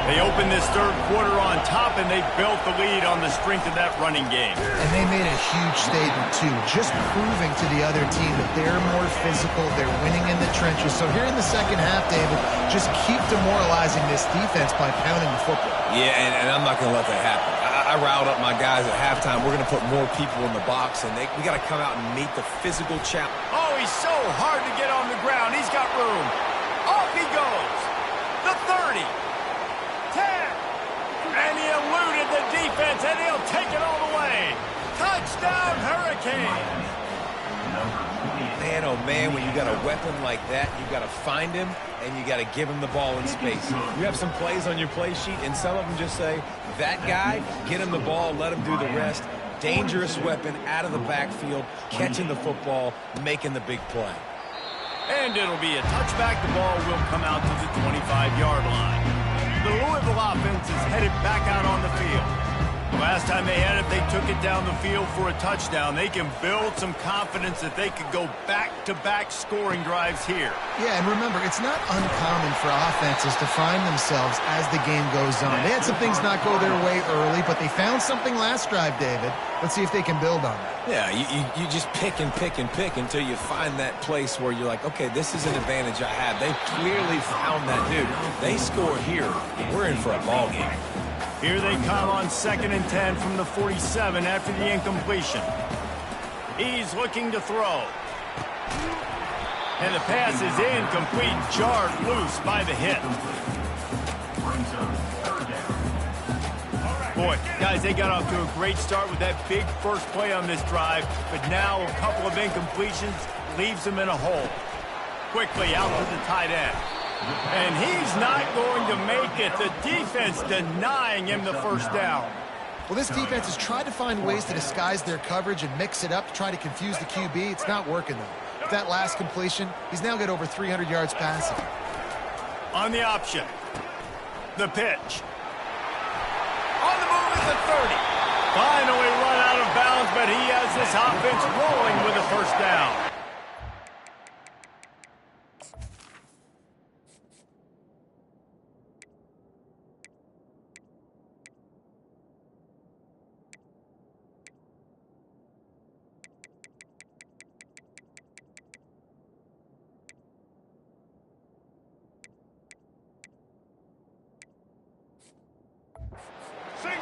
They open this third quarter on top, and they built the lead on the strength of that running game. And they made a huge statement, too, just proving to the other team that they're more physical, they're winning in the trenches. So here in the second half, David, just keep demoralizing this defense by pounding the football. Yeah, and I'm not going to let that happen. I riled up my guys at halftime. We're going to put more people in the box, and we got to come out and meet the physical challenge. Oh, he's so hard to get on the ground. He's got room. Off he goes. The 30. 10. And he eluded the defense, and he'll take it all the way. Touchdown, Hurricane. Man, oh man, when you got a weapon like that, you got to find him, and you got to give him the ball in space. You have some plays on your play sheet, and some of them just say, that guy, get him the ball, let him do the rest. Dangerous weapon out of the backfield, catching the football, making the big play. And it'll be a touchback. The ball will come out to the 25-yard line. The Louisville offense is headed back out on the field. Last time they had it, they took it down the field for a touchdown. They can build some confidence that they could go back-to-back scoring drives here. Yeah, and remember, it's not uncommon for offenses to find themselves as the game goes on. They had some things not go their way early, but they found something last drive, David. Let's see if they can build on that. Yeah, you just pick and pick and pick until you find that place where you're like, okay, this is an advantage I have. They clearly found that dude. They score here. We're in for a ball game. Here they come on 2nd and 10 from the 47 after the incompletion. He's looking to throw. And the pass is incomplete, jarred loose by the hit. Boy, guys, they got off to a great start with that big first play on this drive, but now a couple of incompletions leaves them in a hole. Quickly out to the tight end. And he's not going to make it. The defense denying him the first down. Well, this defense has tried to find ways to disguise their coverage and mix it up to try to confuse the QB. It's not working, though. With that last completion, he's now got over 300 yards passing. On the option. The pitch. On the move is the 30. Finally run out of bounds, but he has this offense rolling with a first down.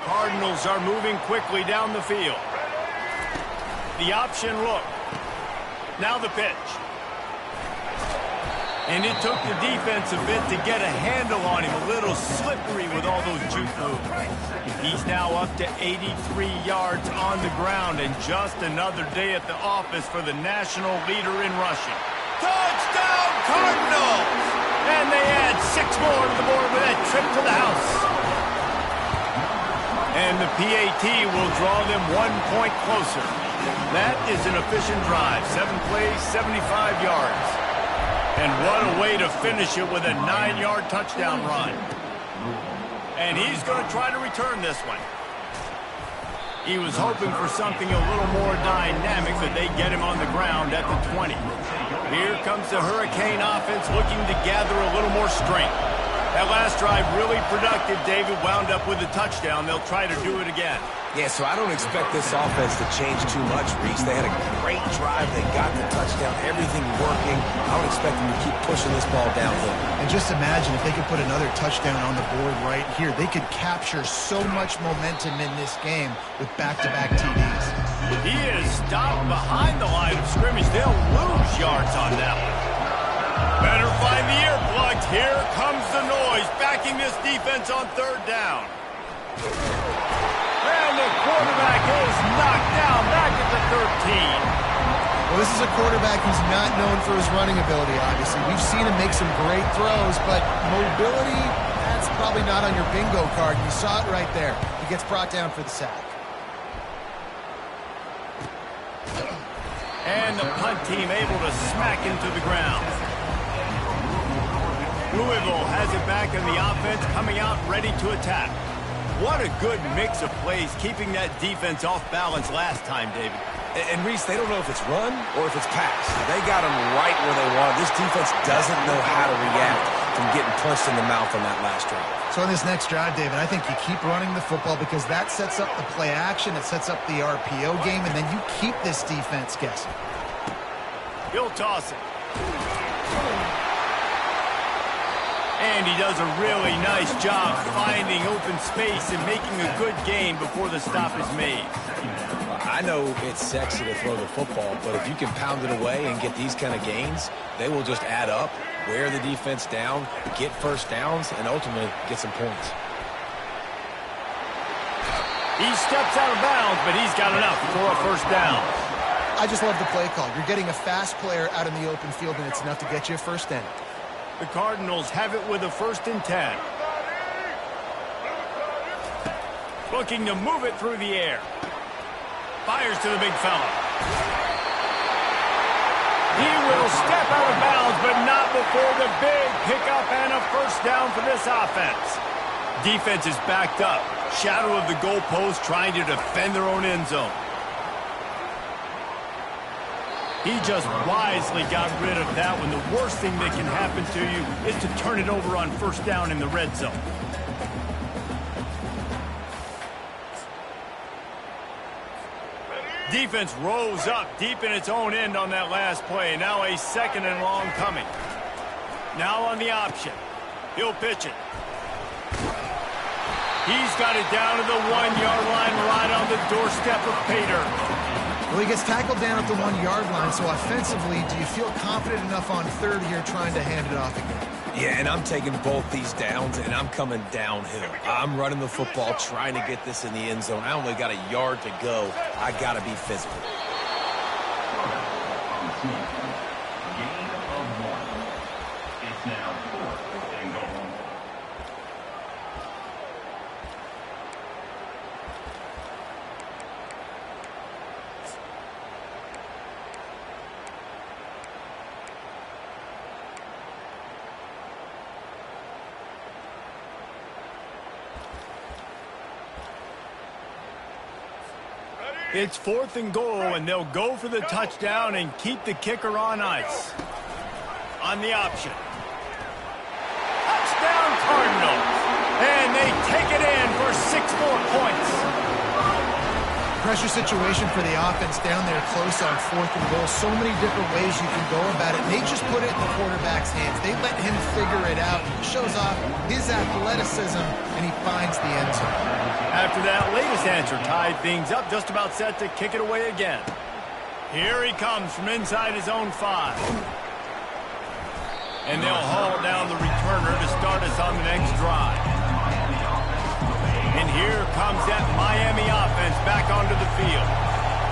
Cardinals are moving quickly down the field. The option look. Now the pitch. And it took the defense a bit to get a handle on him. A little slippery with all those juke moves. He's now up to 83 yards on the ground, and just another day at the office for the national leader in rushing. Touchdown, Cardinals! And they add 6 more to the board with that trip to the house. And the PAT will draw them 1 point closer. That is an efficient drive. 7 plays, 75 yards. And what a way to finish it with a 9-yard touchdown run. And he's going to try to return this one. He was hoping for something a little more dynamic, that they get him on the ground at the 20. Here comes the Hurricane offense looking to gather a little more strength. That last drive really productive. David wound up with a touchdown. They'll try to do it again. Yeah, so I don't expect this offense to change too much, Reese. They had a great drive. They got the touchdown, everything working. I would expect them to keep pushing this ball downhill. And just imagine if they could put another touchdown on the board right here. They could capture so much momentum in this game with back-to-back TDs. He is stopped behind the line of scrimmage. They'll lose yards on that one. Better find the earplugs. Here comes the noise, backing this defense on third down. And the quarterback is knocked down back at the 13. Well, this is a quarterback who's not known for his running ability, obviously. We've seen him make some great throws, but mobility, that's probably not on your bingo card. You saw it right there. He gets brought down for the sack. And the punt team able to smack him to the ground. Louisville has it back in the offense, coming out ready to attack. What a good mix of plays, keeping that defense off balance last time, David. And Reese, they don't know if it's run or if it's pass. They got them right where they want. This defense doesn't know how to react from getting punched in the mouth on that last drive. So in this next drive, David, I think you keep running the football because that sets up the play action, it sets up the RPO game, and then you keep this defense guessing. He'll toss it. And he does a really nice job finding open space and making a good gain before the stop is made. I know it's sexy to throw the football, but if you can pound it away and get these kind of gains, they will just add up, wear the defense down, get first downs, and ultimately get some points. He steps out of bounds, but he's got enough for a first down. I just love the play call. You're getting a fast player out in the open field, and it's enough to get you a first down. The Cardinals have it with a 1st and 10. Looking to move it through the air. Fires to the big fella. He will step out of bounds, but not before the big pickup and a first down for this offense. Defense is backed up. Shadow of the goalpost, trying to defend their own end zone. He just wisely got rid of that one. The worst thing that can happen to you is to turn it over on first down in the red zone. Defense rose up deep in its own end on that last play. Now a 2nd and long coming. Now on the option. He'll pitch it. He's got it down to the 1-yard line right on the doorstep of Pater. Well, he gets tackled down at the 1-yard line, so offensively, do you feel confident enough on third here trying to hand it off again? Yeah, and I'm taking both these downs, and I'm coming downhill. I'm running the football, trying to get this in the end zone. I only got a yard to go. I got to be physical. Gain of 1. It's now 4th and goal. It's 4th and goal, and they'll go for the touchdown and keep the kicker on ice. On the option. Touchdown Cardinals. And they take it in for 6 more points. Pressure situation for the offense down there close on 4th and goal. So many different ways you can go about it. And they just put it in the quarterback's hands. They let him figure it out. He shows off his athleticism, and he finds the end zone. After that latest answer tied things up, just about set to kick it away again. Here he comes from inside his own 5. And they'll haul down the returner to start us on the next drive. And here comes that Miami offense back onto the field.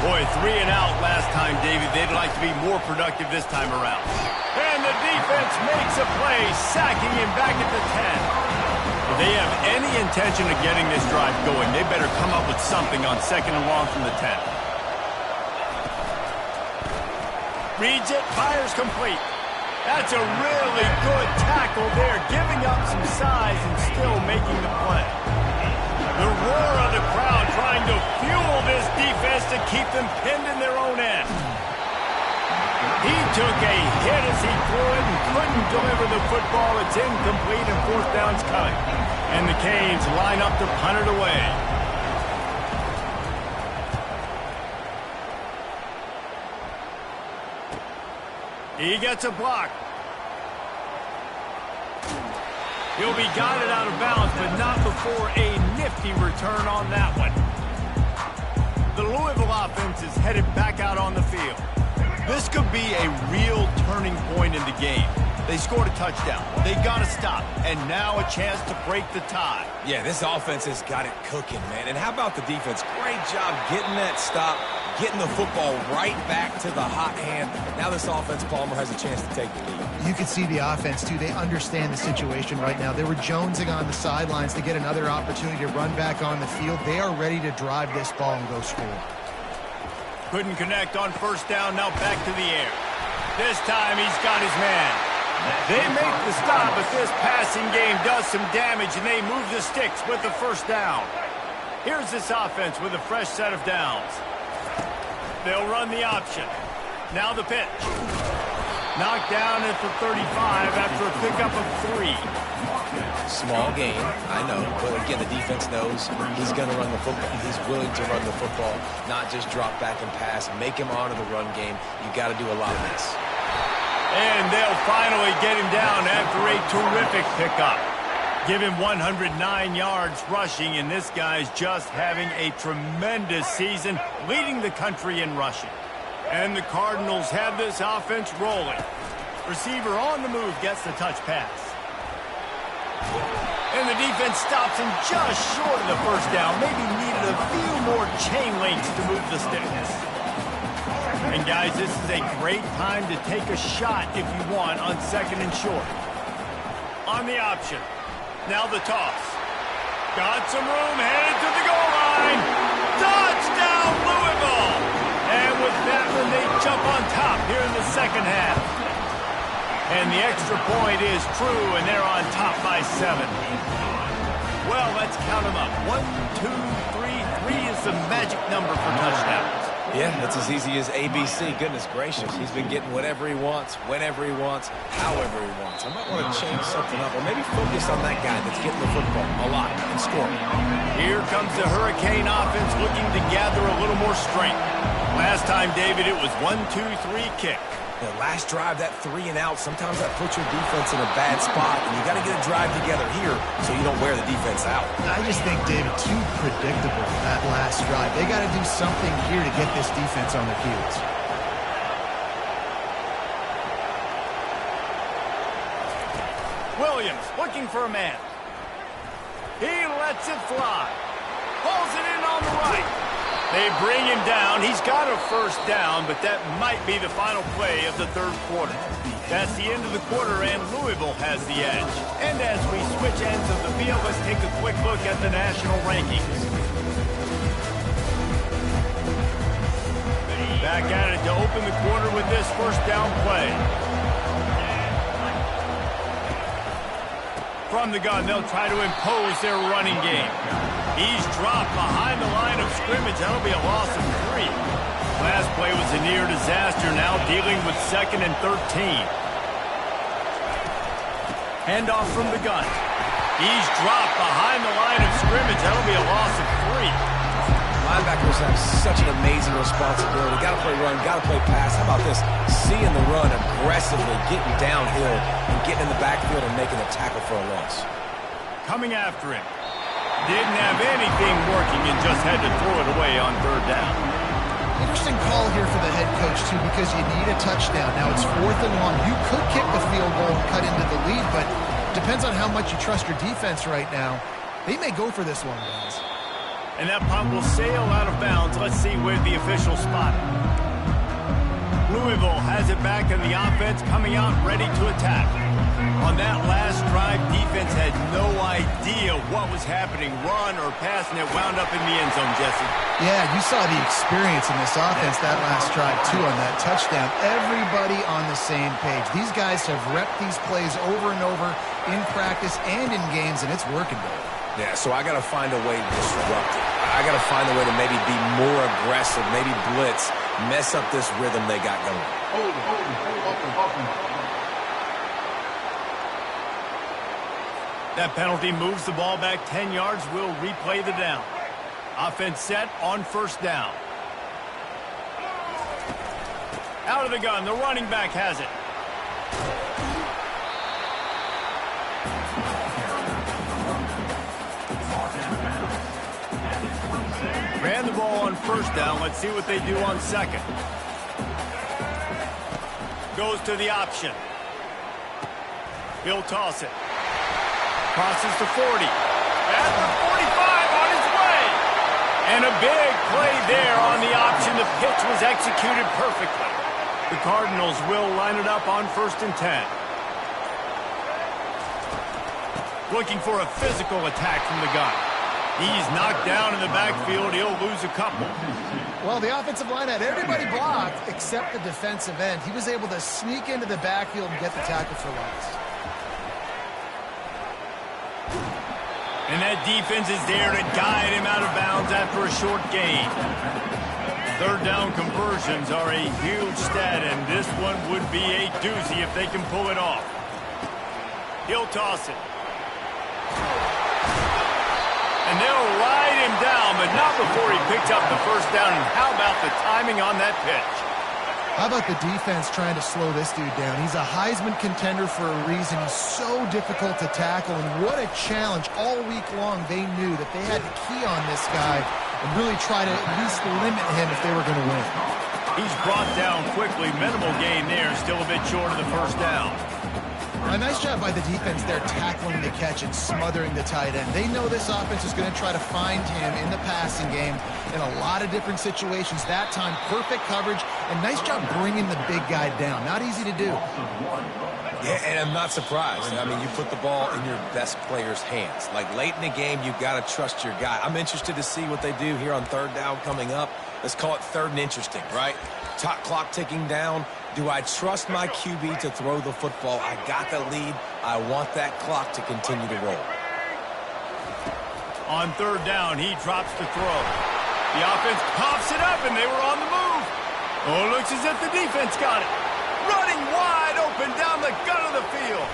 Boy, 3 and out last time, David. They'd like to be more productive this time around. And the defense makes a play, sacking him back at the 10. If they have any intention of getting this drive going, they better come up with something on 2nd and long from the 10. Reads it, fires complete. That's a really good tackle there, giving up some size and still making the play. The roar of the crowd trying to fuel this defense to keep them pinned in their own end. He took a hit as he threw it and couldn't deliver the football. It's incomplete and fourth down's coming. And the Canes line up to punt it away. He gets a block. He'll be guided out of bounds, but not before a nifty return on that one. The Louisville offense is headed back out on the field. This could be a real turning point in the game. They scored a touchdown. They got to stop. And now a chance to break the tie. Yeah, this offense has got it cooking, man. And how about the defense? Great job getting that stop, getting the football right back to the hot hand. Now this offense, Palmer, has a chance to take the lead. You can see the offense, too. They understand the situation right now. They were jonesing on the sidelines to get another opportunity to run back on the field. They are ready to drive this ball and go score. Couldn't connect on first down. Now back to the air. This time he's got his man. They make the stop, but this passing game does some damage, and they move the sticks with the first down. Here's this offense with a fresh set of downs. They'll run the option. Now the pitch. Knocked down at the 35 after a pickup of 3. Small game, I know, but again, the defense knows he's going to run the football. He's willing to run the football, not just drop back and pass, make him honor the run game. You got to do a lot of this. And they'll finally get him down after a terrific pickup. Give him 109 yards rushing, and this guy's just having a tremendous season, leading the country in rushing. And the Cardinals have this offense rolling. Receiver on the move gets the touch pass. And the defense stops him just short of the first down. Maybe needed a few more chain links to move the sticks. And guys, this is a great time to take a shot if you want on second and short. On the option. Now the toss. Got some room, headed to the goal line. Touchdown, Louisville! And with that one, they jump on top here in the second half. And the extra point is true, and they're on top by 7. Well, let's count them up. 1, 2, 3. 3 is the magic number for touchdowns. Yeah, that's as easy as ABC. Goodness gracious. He's been getting whatever he wants, whenever he wants, however he wants. I might want to change something up or maybe focus on that guy that's getting the football a lot and scoring. Here comes the Hurricane offense looking to gather a little more strength. Last time, David, it was 1, 2, 3 kick. The last drive, that 3 and out, sometimes that puts your defense in a bad spot, and you got to get a drive together here so you don't wear the defense out. I just think, David, too predictable, that last drive. They got to do something here to get this defense on their heels. Williams looking for a man. He lets it fly. Pulls it in on the right. They bring him down. He's got a first down, but that might be the final play of the third quarter. That's the end of the quarter, and Louisville has the edge. And as we switch ends of the field, let's take a quick look at the national rankings. Back at it to open the quarter with this first down play. From the gun, they'll try to impose their running game. He's dropped behind the line of scrimmage. That'll be a loss of 3. Last play was a near disaster. Now dealing with 2nd and 13. Handoff from the gun. He's dropped behind the line of scrimmage. That'll be a loss of 3. Linebackers have such an amazing responsibility. Got to play run, got to play pass. How about this? Seeing the run aggressively, getting downhill, and getting in the backfield and making a tackle for a loss. Coming after him. Didn't have anything working and just had to throw it away on third down. Interesting call here for the head coach, too, because you need a touchdown. Now it's 4th and long. You could kick the field goal and cut into the lead, but depends on how much you trust your defense right now. They may go for this one, guys. And that punt will sail out of bounds. Let's see where the official spot it. Louisville has it back in the offense, coming out ready to attack. On that last drive, defense had no idea what was happening, run or pass, and it wound up in the end zone, Jesse. Yeah, you saw the experience in this offense that last drive, too, on that touchdown. Everybody on the same page. These guys have repped these plays over and over in practice and in games, and it's working, Dave. Yeah, so I got to find a way to disrupt it. I got to find a way to maybe be more aggressive, maybe blitz, mess up this rhythm they got going. That penalty moves the ball back 10 yards. We'll replay the down. Offense set on first down. Out of the gun, the running back has it. Ran the ball on first down. Let's see what they do on second. Goes to the option. He'll toss it. Crosses to 40. At the 45 on his way. And a big play there on the option. The pitch was executed perfectly. The Cardinals will line it up on 1st and 10. Looking for a physical attack from the gun. He's knocked down in the backfield. He'll lose a couple. Well, the offensive line had everybody blocked except the defensive end. He was able to sneak into the backfield and get the tackle for loss. And that defense is there to guide him out of bounds after a short gain. Third down conversions are a huge stat, and this one would be a doozy if they can pull it off. He'll toss it. And they'll ride him down, but not before he picks up the first down. And how about the timing on that pitch? How about the defense trying to slow this dude down? He's a Heisman contender for a reason. He's so difficult to tackle, and what a challenge. All week long, they knew that they had to key on this guy and really try to at least limit him if they were going to win. He's brought down quickly. Minimal gain there. Still a bit short of the first down. A nice job by the defense there tackling the catch and smothering the tight end. They know this offense is going to try to find him in the passing game in a lot of different situations. That time, perfect coverage, and nice job bringing the big guy down. Not easy to do. Yeah, and I'm not surprised. I mean, you put the ball in your best player's hands. Like, late in the game, you've got to trust your guy. I'm interested to see what they do here on third down coming up. Let's call it third and interesting, right? Top clock ticking down. Do I trust my QB to throw the football? I got the lead. I want that clock to continue to roll. On third down, he drops to throw. The offense pops it up, and they were on the move. Oh, looks as if the defense got it. Running wide open down the gut of the field.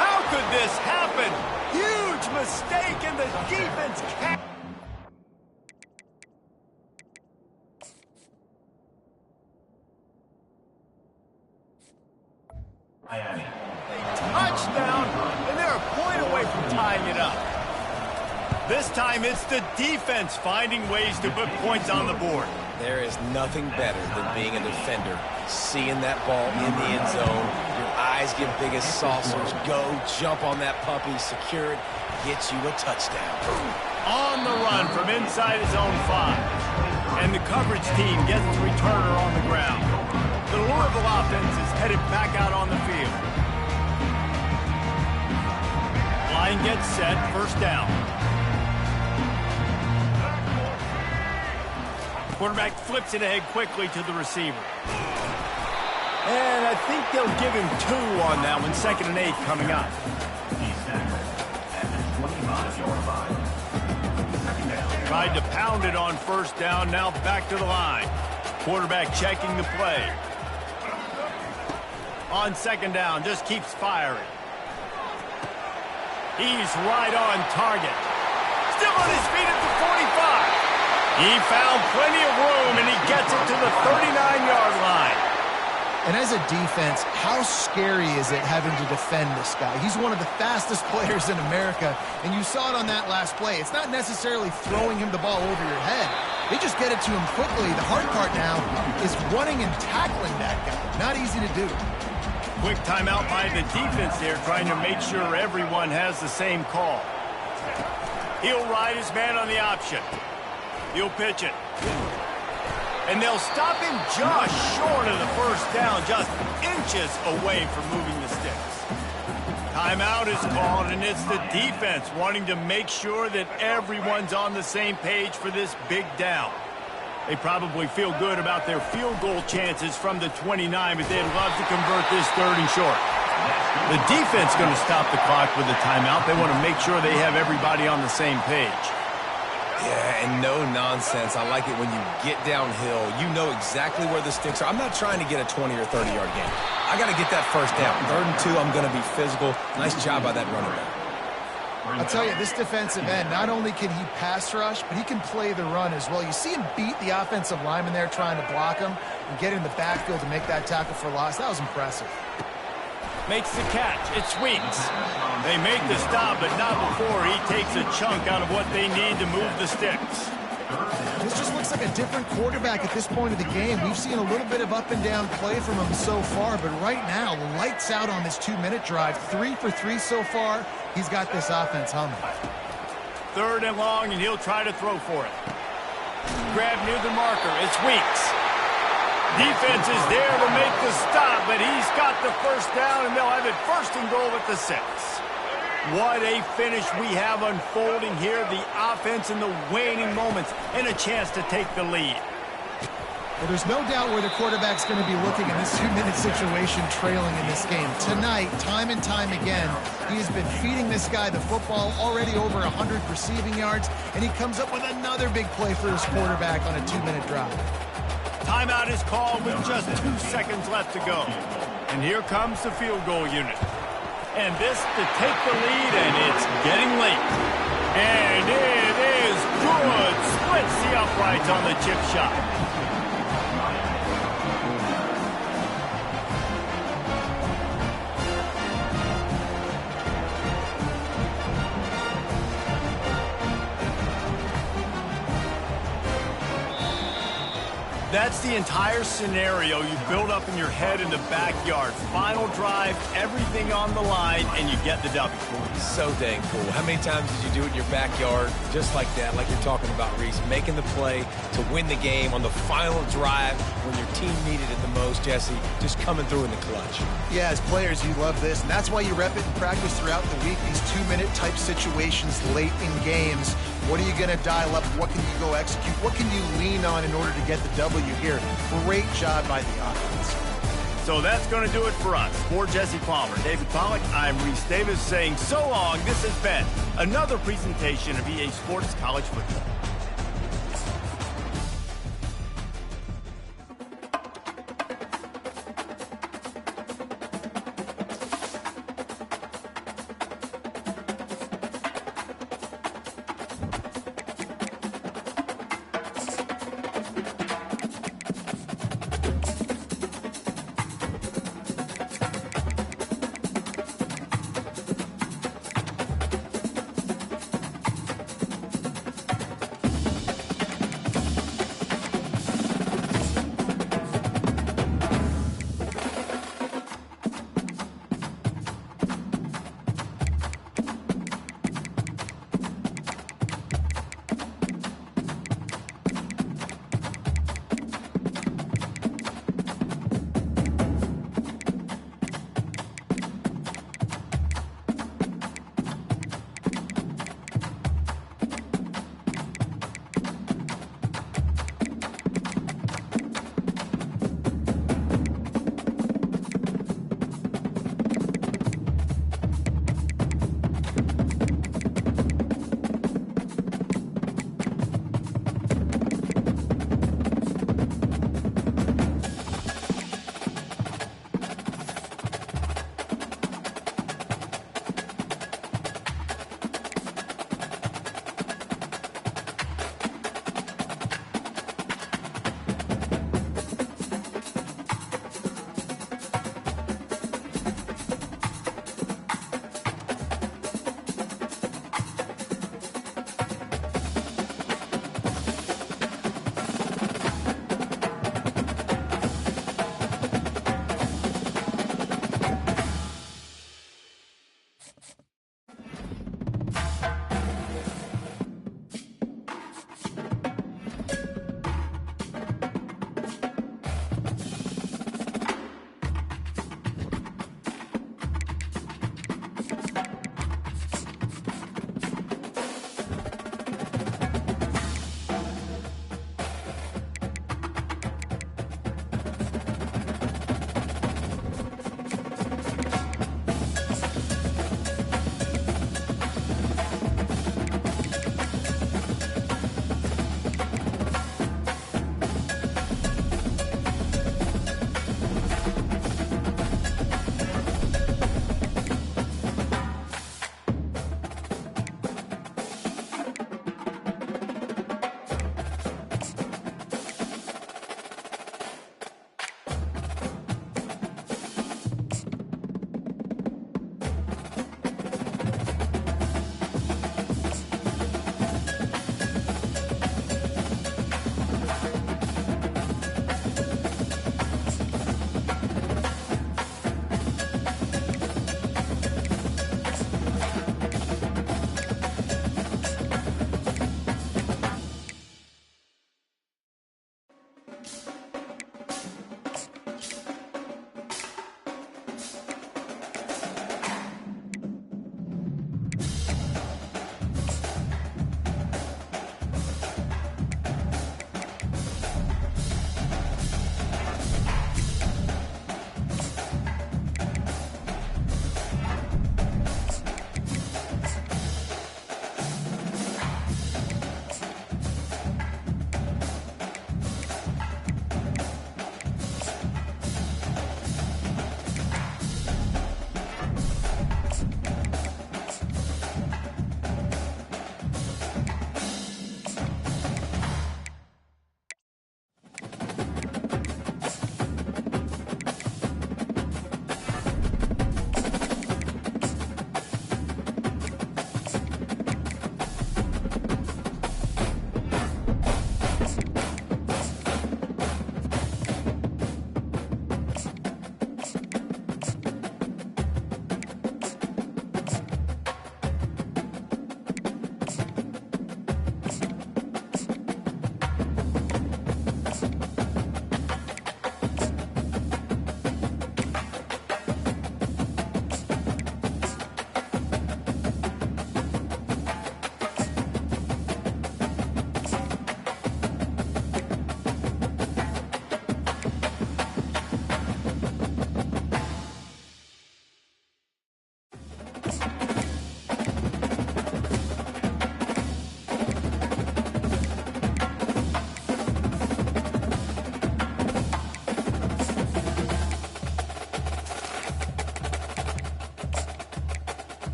How could this happen? Huge mistake, and the defense can't. Touchdown, and they're a point away from tying it up. This time it's the defense finding ways to put points on the board. There is nothing better than being a defender, seeing that ball in the end zone. Your eyes get big as saucers. Go, jump on that puppy, secure it, get you a touchdown. On the run from inside his own 5. And the coverage team gets the returner on the ground. The Louisville offense is headed back out on the field. Line gets set, first down. Quarterback flips it ahead quickly to the receiver. And I think they'll give him 2 on that one. 2nd and 8 coming up. Tried to pound it on first down, now back to the line. Quarterback checking the play. On 2nd down, just keeps firing. He's right on target. Still on his feet at the 45. He found plenty of room, and he gets it to the 39-yard line. And as a defense, how scary is it having to defend this guy? He's one of the fastest players in America, and you saw it on that last play. It's not necessarily throwing him the ball over your head. They just get it to him quickly. The hard part now is running and tackling that guy. Not easy to do. Quick timeout by the defense there, trying to make sure everyone has the same call. He'll ride his man on the option. He'll pitch it. And they'll stop him just short of the first down, just inches away from moving the sticks. Timeout is called, and it's the defense wanting to make sure that everyone's on the same page for this big down. They probably feel good about their field goal chances from the 29, but they'd love to convert this 3rd and short. The defense going to stop the clock with a timeout. They want to make sure they have everybody on the same page. Yeah, and no nonsense. I like it when you get downhill. You know exactly where the sticks are. I'm not trying to get a 20 or 30-yard gain. I got to get that first down. 3rd and 2, I'm going to be physical. Nice job by that running back. I'll tell you, this defensive end, not only can he pass rush, but he can play the run as well. You see him beat the offensive lineman there trying to block him and get in the backfield to make that tackle for loss. That was impressive. Makes the catch. It's Weeks. They make the stop, but not before he takes a chunk out of what they need to move the sticks. This just looks like a different quarterback at this point of the game. We've seen a little bit of up and down play from him so far, but right now, lights out on this 2-minute drive. 3 for 3 so far. He's got this offense humming. 3rd and long, and he'll try to throw for it. Grab near the marker. It's Weeks. Defense is there to make the stop, but he's got the first down, and they'll have it 1st and goal at the 6. What a finish we have unfolding here. The offense in the waning moments and a chance to take the lead. Well, there's no doubt where the quarterback's going to be looking in this 2-minute situation trailing in this game. Tonight, time and time again, he has been feeding this guy the football, already over 100 receiving yards, and he comes up with another big play for his quarterback on a 2-minute drive. Timeout is called with just 2 seconds left to go. And here comes the field goal unit. And this to take the lead, and it's getting late. And it is good. Splits the uprights on the chip shot. That's the entire scenario you build up in your head in the backyard. Final drive, everything on the line, and you get the W. So dang cool. How many times did you do it in your backyard just like that, like you're talking about, Reese, making the play to win the game on the final drive when your team needed it the most, Jesse, just coming through in the clutch. Yeah, as players, you love this, and that's why you rep it in practice throughout the week, these 2-minute type situations late in games. What are you going to dial up? What can you go execute? What can you lean on in order to get the W here? Great job by the offense. So that's going to do it for us. For Jesse Palmer, David Pollack, I'm Reese Davis saying so long. This has been another presentation of EA Sports College Football.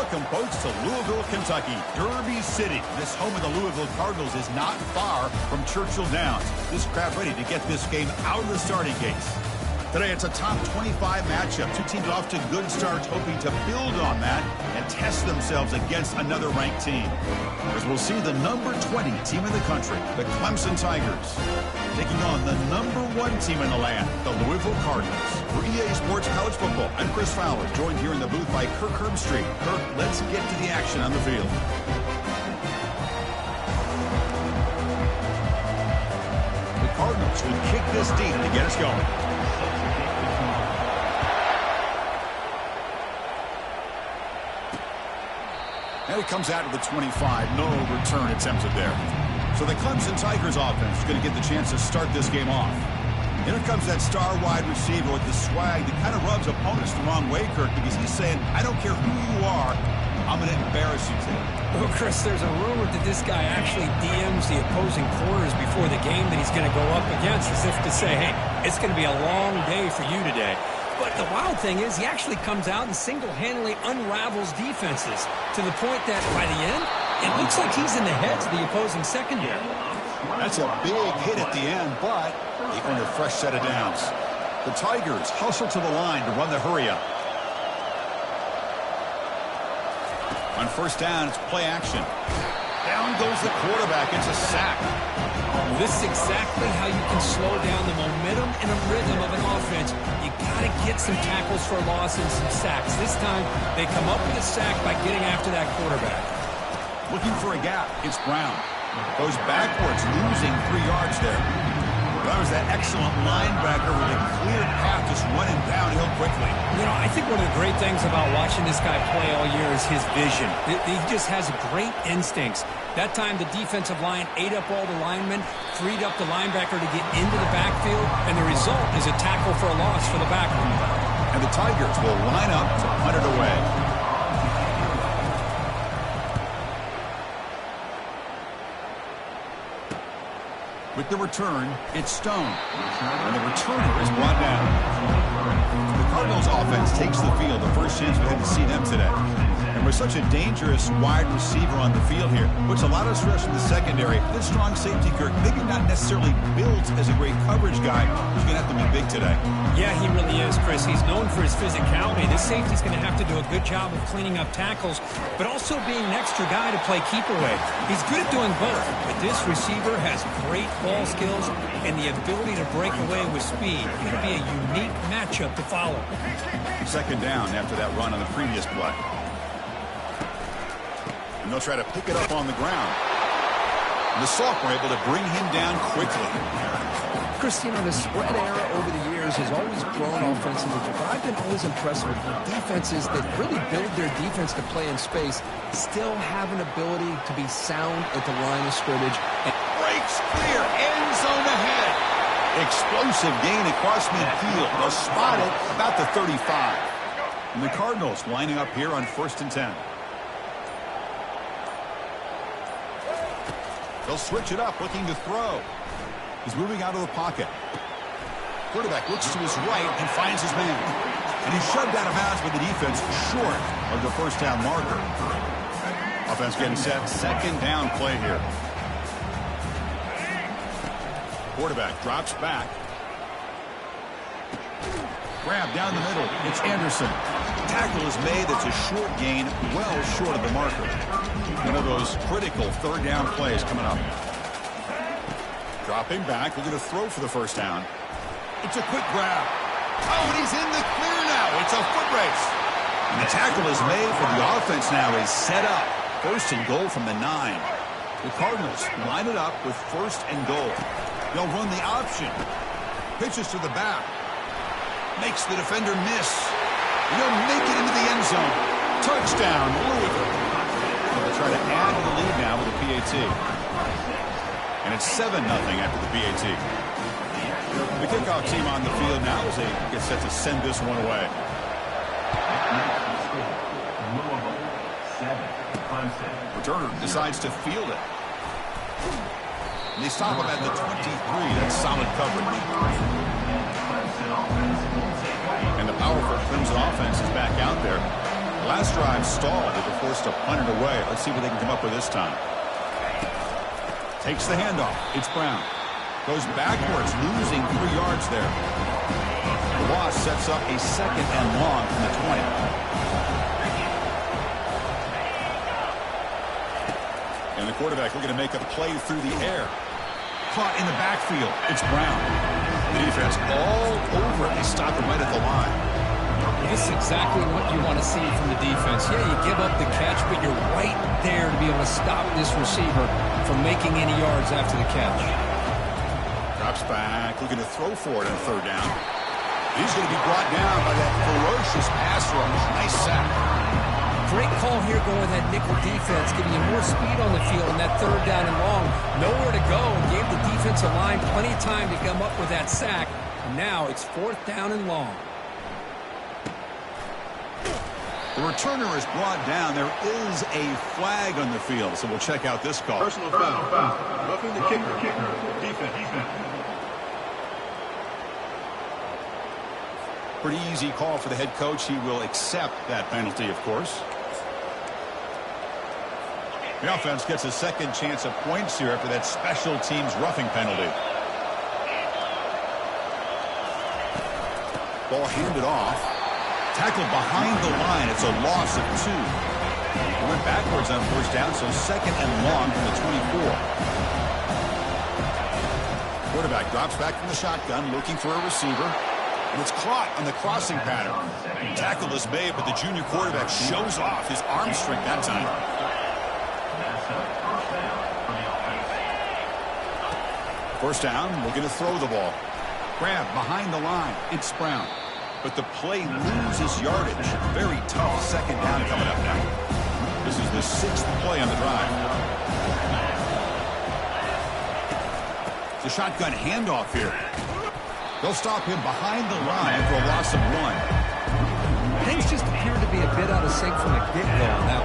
Welcome, folks, to Louisville, Kentucky, Derby City. This home of the Louisville Cardinals is not far from Churchill Downs. This crowd ready to get this game out of the starting gates. Today, it's a top 25 matchup. Two teams off to good starts, hoping to build on that and test themselves against another ranked team. As we'll see the number 20 team in the country, the Clemson Tigers, taking on the number 1 team in the land, the Louisville Cardinals. For EA Sports College Football, I'm Chris Fowler, joined here in the booth by Kirk Herbstreit. Kirk, let's get to the action on the field. The Cardinals will kick this deep to get us going. And it comes out of the 25. No return attempted there. So the Clemson Tigers offense is going to get the chance to start this game off. Here comes that star wide receiver with the swag that kind of rubs opponents the wrong way, Kirk, because he's saying, I don't care who you are, I'm going to embarrass you today. Well, Chris, there's a rumor that this guy actually DMs the opposing corners before the game that he's going to go up against, as if to say, hey, it's going to be a long day for you today. But the wild thing is he actually comes out and single-handedly unravels defenses to the point that by the end, it looks like he's in the heads of the opposing secondary. That's a big hit at the end, but they earned a fresh set of downs. The Tigers hustle to the line to run the hurry-up. On first down, it's play action. Down goes the quarterback. It's a sack. This is exactly how you can slow down the momentum and a rhythm of an offense. You got to get some tackles for loss and some sacks. This time, they come up with a sack by getting after that quarterback. Looking for a gap. It's Brown. Goes backwards, losing 3 yards there. That was that excellent linebacker with a clear path just running downhill quickly. You know, I think one of the great things about watching this guy play all year is his vision. He just has great instincts. That time, the defensive line ate up all the linemen, freed up the linebacker to get into the backfield, and the result is a tackle for a loss for the backer. And the Tigers will line up to punt it away. With the return, it's Stone. And the returner is brought down. The Cardinals offense takes the field, the first chance we had to see them today. And with such a dangerous wide receiver on the field here, puts a lot of stress in the secondary. This strong safety, Kirk, maybe not necessarily built as a great coverage guy. He's going to have to be big today. Yeah, he really is, Chris. He's known for his physicality. This safety's going to have to do a good job of cleaning up tackles, but also being an extra guy to play keep away. He's good at doing both, but this receiver has great ball skills and the ability to break away with speed. It's going to be a unique matchup to follow. Second down after that run on the previous play. And they'll try to pick it up on the ground. And the sophomore able to bring him down quickly. Christine, the spread era over the years has always grown offensively, but I've been always impressed with the defenses that really build their defense to play in space, still have an ability to be sound at the line of scrimmage. Breaks clear, end zone ahead. Explosive gain across midfield. They'll spot it about the 35. And the Cardinals lining up here on 1st and 10. They'll switch it up, looking to throw. He's moving out of the pocket. Quarterback looks to his right and finds his man. And he's shoved out of bounds with the defense short of the first down marker. Offense getting set. Second down play here. Quarterback drops back. Grab down the middle. It's Anderson. Tackle is made. It's a short gain, well short of the marker. One of those critical third down plays coming up. Dropping back, looking to throw for the first down. It's a quick grab. Oh, and he's in the clear now. It's a foot race. And the tackle is made for the offense now. Is set up. First and goal from the 9. The Cardinals line it up with first and goal. They'll run the option. Pitches to the back. Makes the defender miss. And he'll make it into the end zone. Touchdown, Louisville. They'll try to add to the lead now with a PAT. And it's 7-0 after the PAT. The kickoff team on the field now as they get set to send this one away. Returner decides to field it. And they stop him at the 23. That's solid coverage. And the powerful Clemson offense is back out there. The last drive stalled at the forced to punt it away. Let's see what they can come up with this time. Takes the handoff. It's Brown. Goes backwards, losing 3 yards there. The loss sets up a 2nd and long from the 20. And the quarterback looking to make a play through the air. Caught in the backfield. It's Brown. The defense all over it. They stop him right at the line. This is exactly what you want to see from the defense. Yeah, you give up the catch, but you're right there to be able to stop this receiver from making any yards after the catch. Drops back, looking to throw for it on 3rd down. He's going to be brought down by that ferocious pass rush. Nice sack. Great call here going with that nickel defense, giving you more speed on the field on that 3rd down and long. Nowhere to go, and gave the defensive line plenty of time to come up with that sack. Now it's 4th down and long. The returner is brought down. There is a flag on the field, so we'll check out this call. Personal foul. Roughing the kicker. Defense. Pretty easy call for the head coach. He will accept that penalty, of course. The offense gets a 2nd chance at points here after that special teams roughing penalty. Ball handed off. Tackled behind the line. It's a loss of 2. He went backwards on 1st down, so 2nd and long from the 24. Quarterback drops back from the shotgun, looking for a receiver. And it's caught on the crossing pattern. Tackle is made, but the junior quarterback shows off his arm strength that time. First down, looking to throw the ball. Grab behind the line. It's Brown. But the play loses yardage. Very tough 2nd down coming up now. This is the 6th play on the drive. The shotgun handoff here. They'll stop him behind the line for a loss of 1. Things just appear to be a bit out of sync from the get-go now.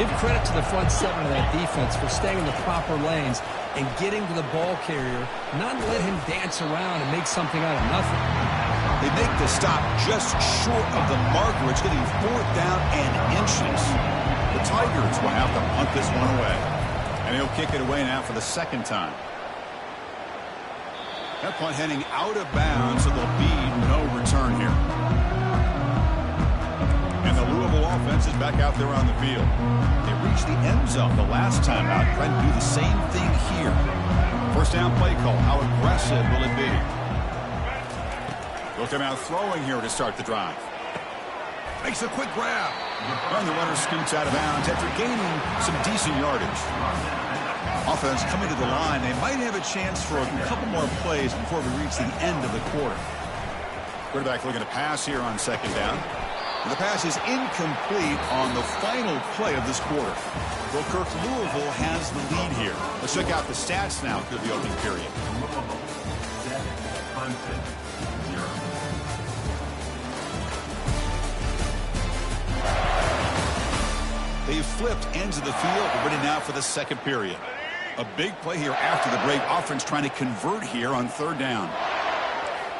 Give credit to the front 7 of that defense for staying in the proper lanes and getting to the ball carrier, not let him dance around and make something out of nothing. They make the stop just short of the marker. It's getting 4th down and inches. The Tigers will have to punt this one away. And he'll kick it away now for the 2nd time. That punt heading out of bounds, so there'll be no return here. And the Louisville offense is back out there on the field. They reached the end zone the last time out, trying to do the same thing here. 1st down play call. How aggressive will it be? They'll come out throwing here to start the drive. Makes a quick grab. And the runner scoots out of bounds after gaining some decent yardage. Offense coming to the line. They might have a chance for a couple more plays before we reach the end of the quarter. Quarterback looking to pass here on 2nd down. And the pass is incomplete on the final play of this quarter. Well, Kirk, Louisville has the lead here. Let's check out the stats now through the opening period. They've flipped ends of the field. We're ready now for the 2nd period. A big play here after the break. Offense trying to convert here on 3rd down.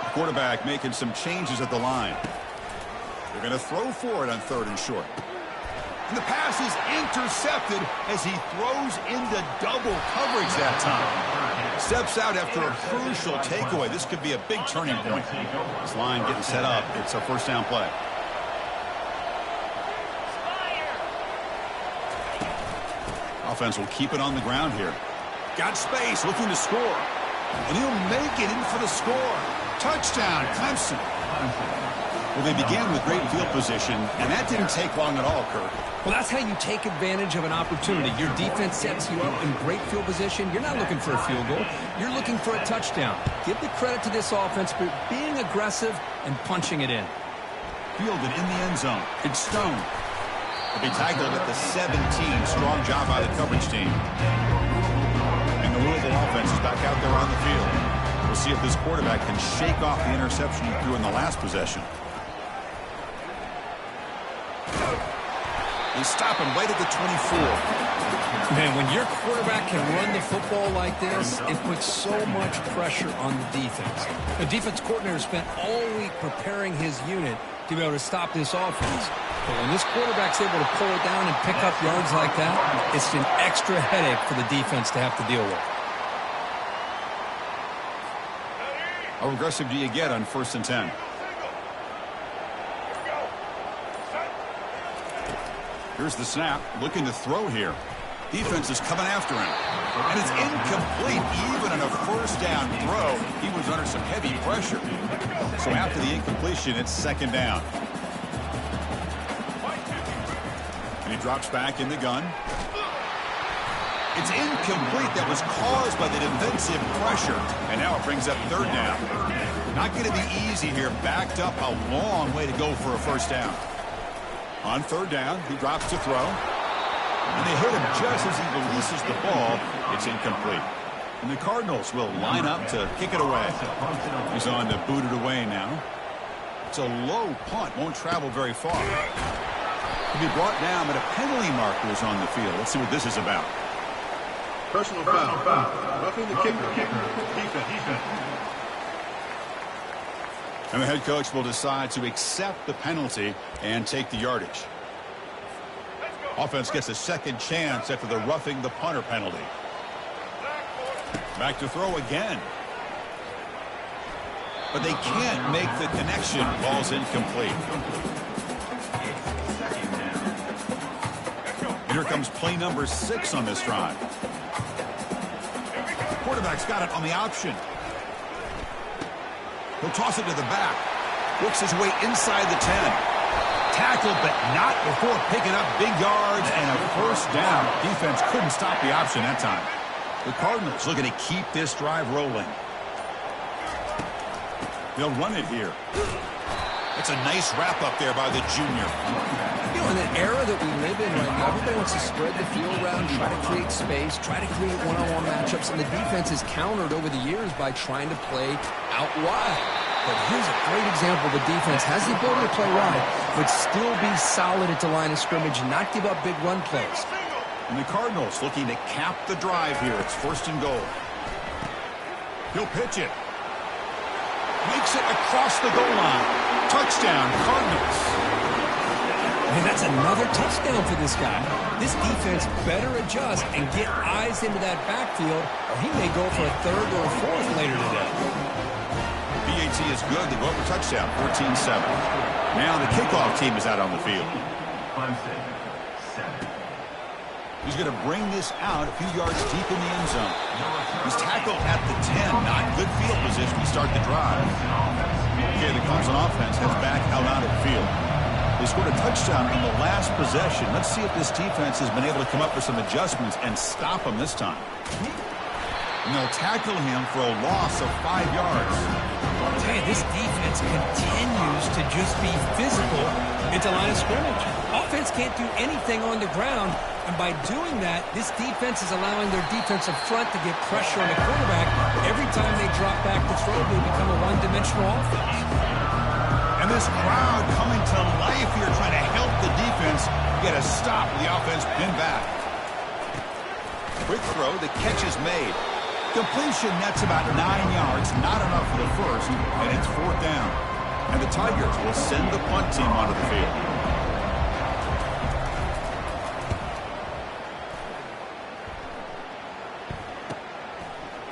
The quarterback making some changes at the line. They're going to throw for it on 3rd and short. And the pass is intercepted as he throws into double coverage that time. Steps out after a crucial takeaway. This could be a big turning point. This line getting set up. It's a 1st down play. Offense will keep it on the ground here. Got space, looking to score. And he'll make it in for the score. Touchdown, Clemson. Well, they began with great field position, and that didn't take long at all, Kirk. Well, that's how you take advantage of an opportunity. Your defense sets you up in great field position. You're not looking for a field goal. You're looking for a touchdown. Give the credit to this offense for being aggressive and punching it in. Fielded in the end zone. It's Stone. He'll be tackled at the 17. Strong job by the coverage team. And the Louisville offense is back out there on the field. We'll see if this quarterback can shake off the interception he threw in the last possession. They stop him right at the 24. Man, when your quarterback can run the football like this, it puts so much pressure on the defense. The defense coordinator spent all week preparing his unit to be able to stop this offense. But when this quarterback's able to pull it down and pick up yards like that, it's an extra headache for the defense to have to deal with. How aggressive do you get on 1st and 10? Here's the snap, looking to throw here. Defense is coming after him. And it's incomplete. Even on a 1st down throw, he was under some heavy pressure. So after the incompletion, it's 2nd down. And he drops back in the gun. It's incomplete. That was caused by the defensive pressure. And now it brings up 3rd down. Not going to be easy here. Backed up a long way to go for a 1st down. On 3rd down, he drops to throw. And they hit him just as he releases the ball. It's incomplete. And the Cardinals will line up to kick it away. He's on to boot it away now. It's a low punt. Won't travel very far. He'll be brought down, but a penalty marker is on the field. Let's see what this is about. Personal foul. Roughing the kicker. Defense. And the head coach will decide to accept the penalty and take the yardage. Offense gets a 2nd chance after the roughing the punter penalty. Back to throw again. But they can't make the connection. Ball's incomplete. And here comes play number 6 on this drive. Quarterback's got it on the option. He'll toss it to the back. Works his way inside the 10. Tackled, but not before picking up big yards and a 1st down. Defense couldn't stop the option that time. The Cardinals looking to keep this drive rolling. They'll run it here. It's a nice wrap up there by the junior. You know, in an era that we live in right now, everybody wants to spread the field around, try to create space, try to create one-on-one matchups, and the defense is countered over the years by trying to play out wide. But here's a great example. The defense has the ability to play wide, but still be solid at the line of scrimmage and not give up big run plays. And the Cardinals looking to cap the drive here. It's 1st and goal. He'll pitch it. Makes it across the goal line. Touchdown, Cardinals. And that's another touchdown for this guy. This defense better adjust and get eyes into that backfield, or he may go for a 3rd or a 4th later today. PAT is good. They go for touchdown, 14-7. Now the kickoff team is out on the field. He's going to bring this out a few yards deep in the end zone. He's tackled at the 10. Not good field position to start the drive. Okay, the Cardinals on offense heads back out on the field. They scored a touchdown on the last possession. Let's see if this defense has been able to come up with some adjustments and stop him this time. And they'll tackle him for a loss of 5 yards. Hey, this defense continues to just be physical at the line of scrimmage. Offense can't do anything on the ground, and by doing that, this defense is allowing their defensive front to get pressure on the quarterback. Every time they drop back to throw, they become a one-dimensional offense. And this crowd coming to life here, trying to help the defense get a stop. The offense pinned back. Quick throw, the catch is made. Completion nets about 9 yards, not enough for the 1st, and it's 4th down. And the Tigers will send the punt team onto the field.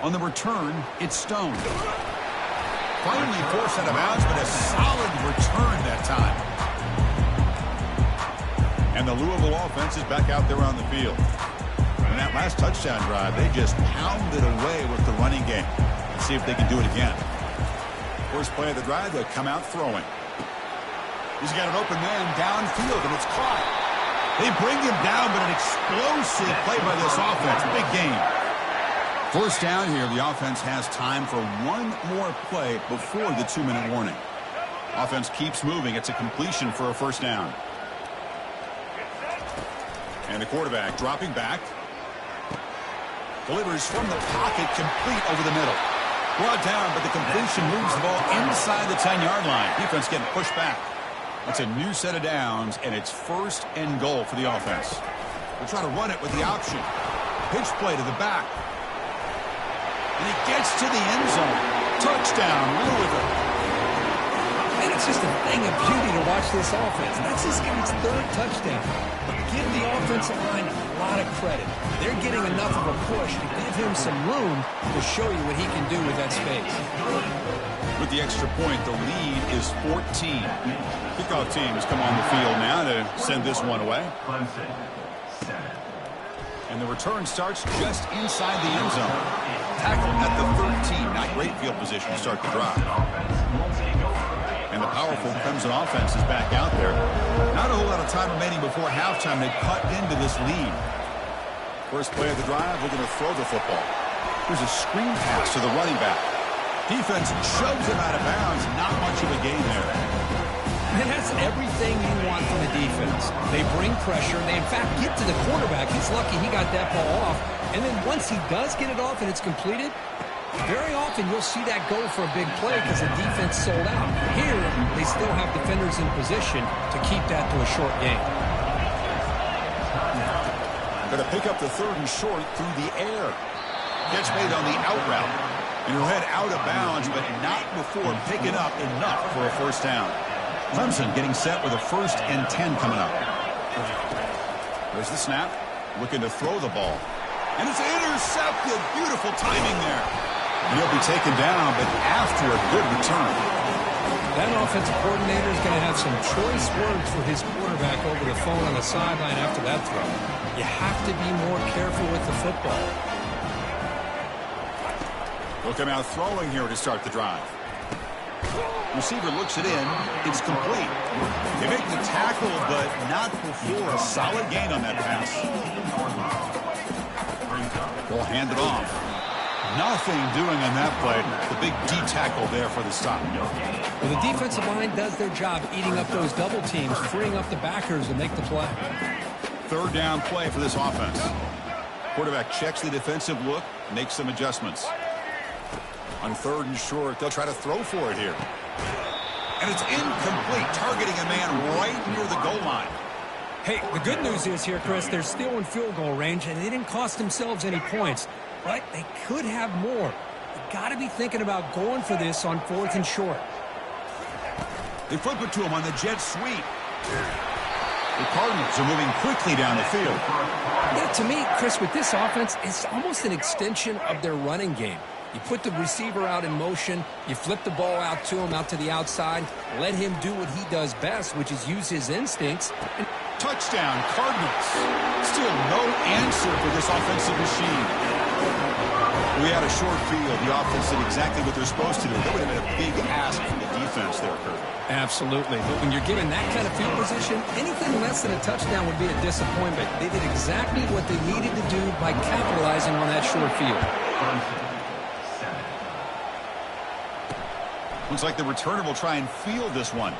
On the return, it's Stone. Finally forced out of bounds, but a solid return that time. And the Louisville offense is back out there on the field. In that last touchdown drive, they just pounded away with the running game. Let's see if they can do it again. First play of the drive, they'll come out throwing. He's got an open man downfield, and it's caught. They bring him down, but an explosive play by this offense. Big game. 1st down here, the offense has time for one more play before the 2-minute warning. Offense keeps moving. It's a completion for a 1st down. And the quarterback dropping back. Delivers from the pocket, complete over the middle. Brought down, but the completion moves the ball inside the 10-yard line. Defense getting pushed back. It's a new set of downs, and it's 1st and goal for the offense. They'll try to run it with the option. Pitch play to the back. And he gets to the end zone. Touchdown, Louisville. And it's just a thing of beauty to watch this offense. That's this guy's third touchdown. But give the offensive line a lot of credit. They're getting enough of a push to give him some room to show you what he can do with that space. With the extra point, the lead is 14. Kickoff teams come on the field now to send this one away. And the return starts just inside the end zone. Tackle at the 13. Not great field position to start the drive. And the powerful Clemson offense is back out there. Not a whole lot of time remaining before halftime to cut into this lead. First play of the drive, we're going to throw the football. Here's a screen pass to the running back. Defense shoves him out of bounds. Not much of a gain there. And that's everything you want from the defense. They bring pressure. They, in fact, get to the quarterback. He's lucky he got that ball off. And then once he does get it off and it's completed, very often you'll see that go for a big play because the defense sold out. Here, they still have defenders in position to keep that to a short game. Going to pick up the third and short through the air. Catch made on the out route. And he'll head out of bounds, but not before picking up enough for a first down. Clemson getting set with a 1st and 10 coming up. There's the snap. Looking to throw the ball. And it's intercepted. Beautiful timing there. And he'll be taken down, but after a good return. That offensive coordinator is going to have some choice words for his quarterback over the phone on the sideline after that throw. You have to be more careful with the football. He'll come out throwing here to start the drive. Receiver looks it in. It's complete. They make the tackle, but not before a solid gain on that pass. They'll hand it off. Nothing doing on that play. The big D tackle there for the stop. Well, the defensive line does their job eating up those double teams, freeing up the backers to make the play. Third down play for this offense. Quarterback checks the defensive look, makes some adjustments. On 3rd and short, they'll try to throw for it here. And it's incomplete, targeting a man right near the goal line. Hey, the good news is here, Chris, they're still in field goal range, and they didn't cost themselves any points. But they could have more. You got to be thinking about going for this on 4th and short. They flip it to him on the jet sweep. The Cardinals are moving quickly down the field. Yeah, to me, Chris, with this offense, it's almost an extension of their running game. You put the receiver out in motion, you flip the ball out to him, out to the outside, let him do what he does best, which is use his instincts. And touchdown, Cardinals. Still no answer for this offensive machine. We had a short field. The offense did exactly what they're supposed to do. That would have been a big ask from the defense there, Kurt. Absolutely. But when you're given that kind of field position, anything less than a touchdown would be a disappointment. They did exactly what they needed to do by capitalizing on that short field. Looks like the returner will try and field this one.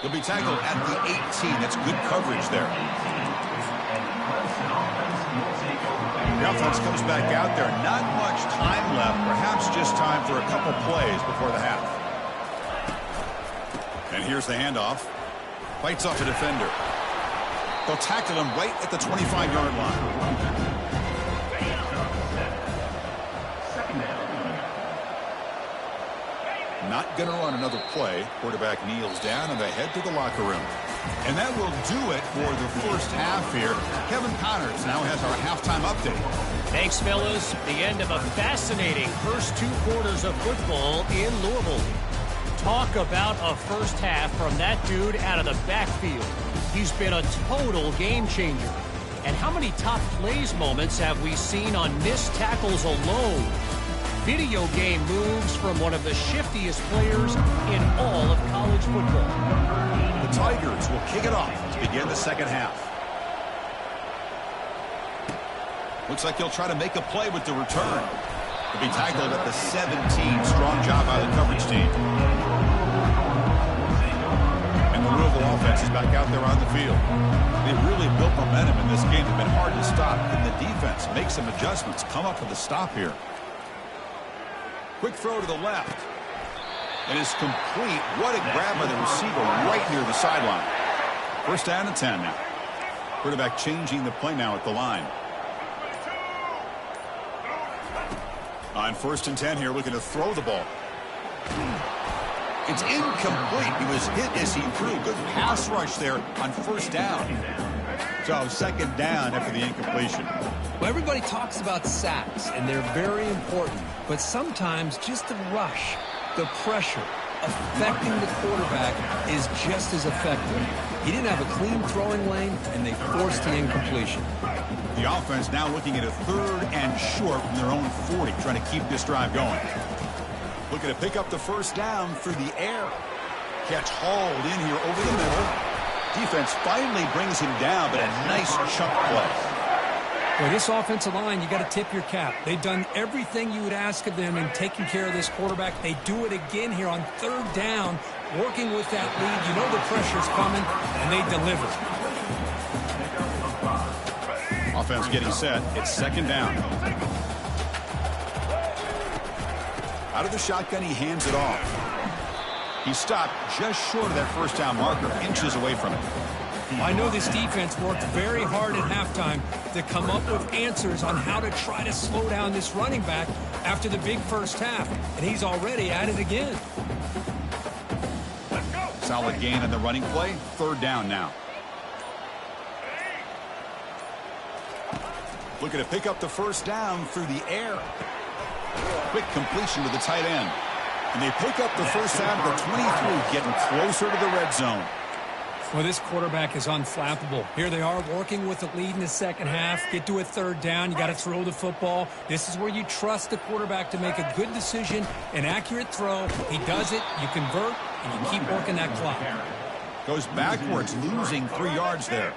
He'll be tackled at the 18. That's good coverage there. The offense comes back out there. Not much time left. Perhaps just time for a couple plays before the half. And here's the handoff. Fights off a defender. They'll tackle him right at the 25-yard line. Not going to run another play. Quarterback kneels down and they head to the locker room. And that will do it for the first half here. Kevin Connors now has our halftime update. Thanks, fellas. The end of a fascinating first 2 quarters of football in Louisville. Talk about a first half from that dude out of the backfield. He's been a total game changer. And how many top plays moments have we seen on missed tackles alone? Video game moves from one of the shiftiest players in all of college football. The Tigers will kick it off to begin the second half. Looks like he'll try to make a play with the return. He'll be tackled at the 17. Strong job by the coverage team. And the Louisville offense is back out there on the field. They've really built momentum in this game. It's been hard to stop. Can the defense make some adjustments? Come up with a stop here. Quick throw to the left. It is complete. What a grab by the receiver right near the sideline. First down and 10 now. Quarterback changing the play now at the line. On 1st and 10 here, looking to throw the ball. It's incomplete. He was hit as he threw. Good pass rush there on 1st down. So 2nd down after the incompletion. Well, everybody talks about sacks, and they're very important. But sometimes just the rush, the pressure, affecting the quarterback is just as effective. He didn't have a clean throwing lane, and they forced the incompletion. The offense now looking at a 3rd and short from their own 40, trying to keep this drive going. Looking to pick up the 1st down through the air. Catch hauled in here over the middle. Defense finally brings him down, but a nice chunk play. Well, this offensive line, you got to tip your cap. They've done everything you would ask of them in taking care of this quarterback. They do it again here on 3rd down, working with that lead. You know the pressure's coming, and they deliver. Offense getting set. It's 2nd down. Out of the shotgun, he hands it off. He stopped just short of that 1st down marker, inches away from it. I know this defense worked very hard at halftime to come up with answers on how to try to slow down this running back after the big 1st half, and he's already at it again. Solid gain on the running play. 3rd down now. Looking to pick up the 1st down through the air. Quick completion to the tight end. And they pick up the 1st down at the 23, getting closer to the red zone. Well, this quarterback is unflappable. Here they are working with the lead in the 2nd half. Get to a 3rd down. You got to throw the football. This is where you trust the quarterback to make a good decision, an accurate throw. He does it, you convert, and you keep working that clock. Goes backwards, losing 3 yards there.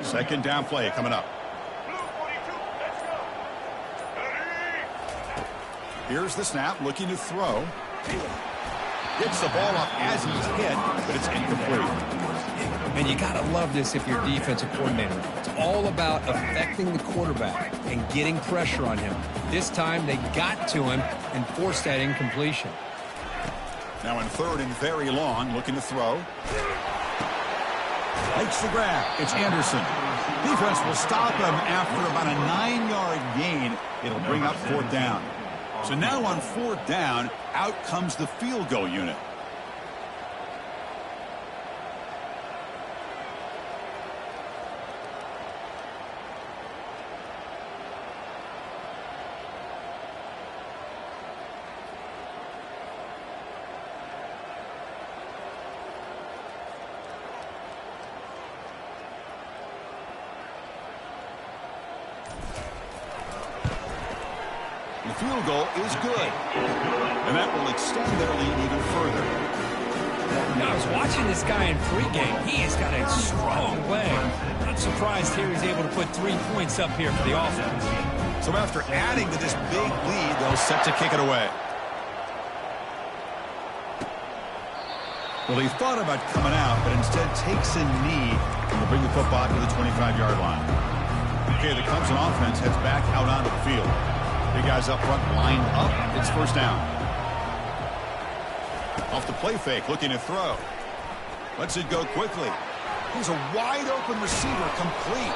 2nd down play coming up. Here's the snap, looking to throw. Gets the ball up as he's hit, but it's incomplete. And you got to love this if you're a defensive coordinator. It's all about affecting the quarterback and getting pressure on him. This time they got to him and forced that incompletion. Now in 3rd and very long, looking to throw. Makes the grab. It's Anderson. Defense will stop him after about a 9-yard gain. It'll bring up 4th down. So now on 4th down, out comes the field goal unit. The field goal is good. And that will extend their lead even further. Now, I was watching this guy in pregame. He has got a strong leg. Not surprised here he's able to put 3 points up here for the offense. So after adding to this big lead, they'll set to kick it away. Well, he thought about coming out, but instead takes a knee to bring the football to the 25-yard line. Okay, the Clemson offense heads back out onto the field. Big guys up front lined up. It's 1st down. Off the play fake, looking to throw. Lets it go quickly. Here's a wide-open receiver, complete.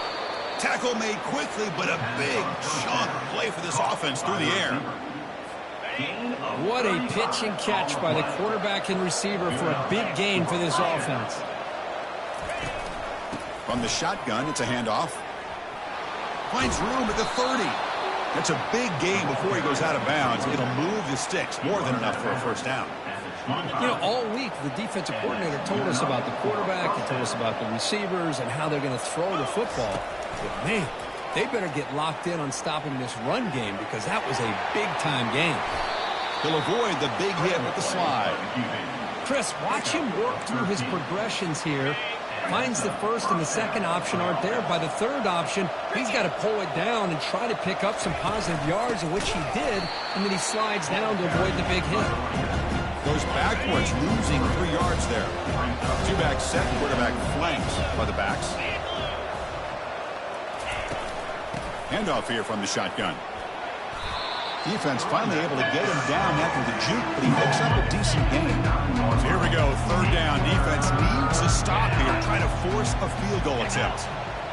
Tackle made quickly, but a big chunk play for this offense through the air. What a pitch and catch by the quarterback and receiver for a big gain for this offense. From the shotgun, it's a handoff. Finds room at the 30. That's a big gain before he goes out of bounds. It'll move the sticks, more than enough for a 1st down. You know, all week the defensive coordinator told us about the quarterback, he told us about the receivers and how they're going to throw the football. But man, they better get locked in on stopping this run game because that was a big-time game. He'll avoid the big hit with the slide. Chris, watch him work through his progressions here. Finds the 1st and the 2nd option aren't there. By the 3rd option, he's got to pull it down and try to pick up some positive yards, in which he did, and then he slides down to avoid the big hit. Goes backwards, losing 3 yards there. 2-back set, quarterback flanks by the backs. Handoff here from the shotgun. Defense finally able to get him down after the juke, but he picks up a decent gain. So here we go, 3rd down. Defense needs a stop here, trying to force a field goal attempt.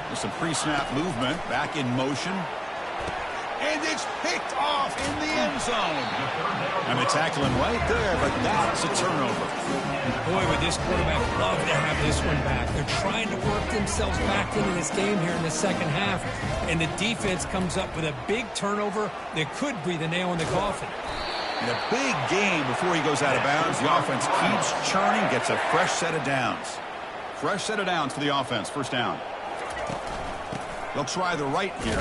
With some pre-snap movement, back in motion. And it's picked off in the end zone. And the tackling right there, but that's a turnover. Boy, would this quarterback love to have this one back. They're trying to work themselves back into this game here in the second half. And the defense comes up with a big turnover that could be the nail in the coffin. In a big game before he goes out of bounds, the offense keeps churning, gets a fresh set of downs. Fresh set of downs for the offense, first down. They'll try the right here.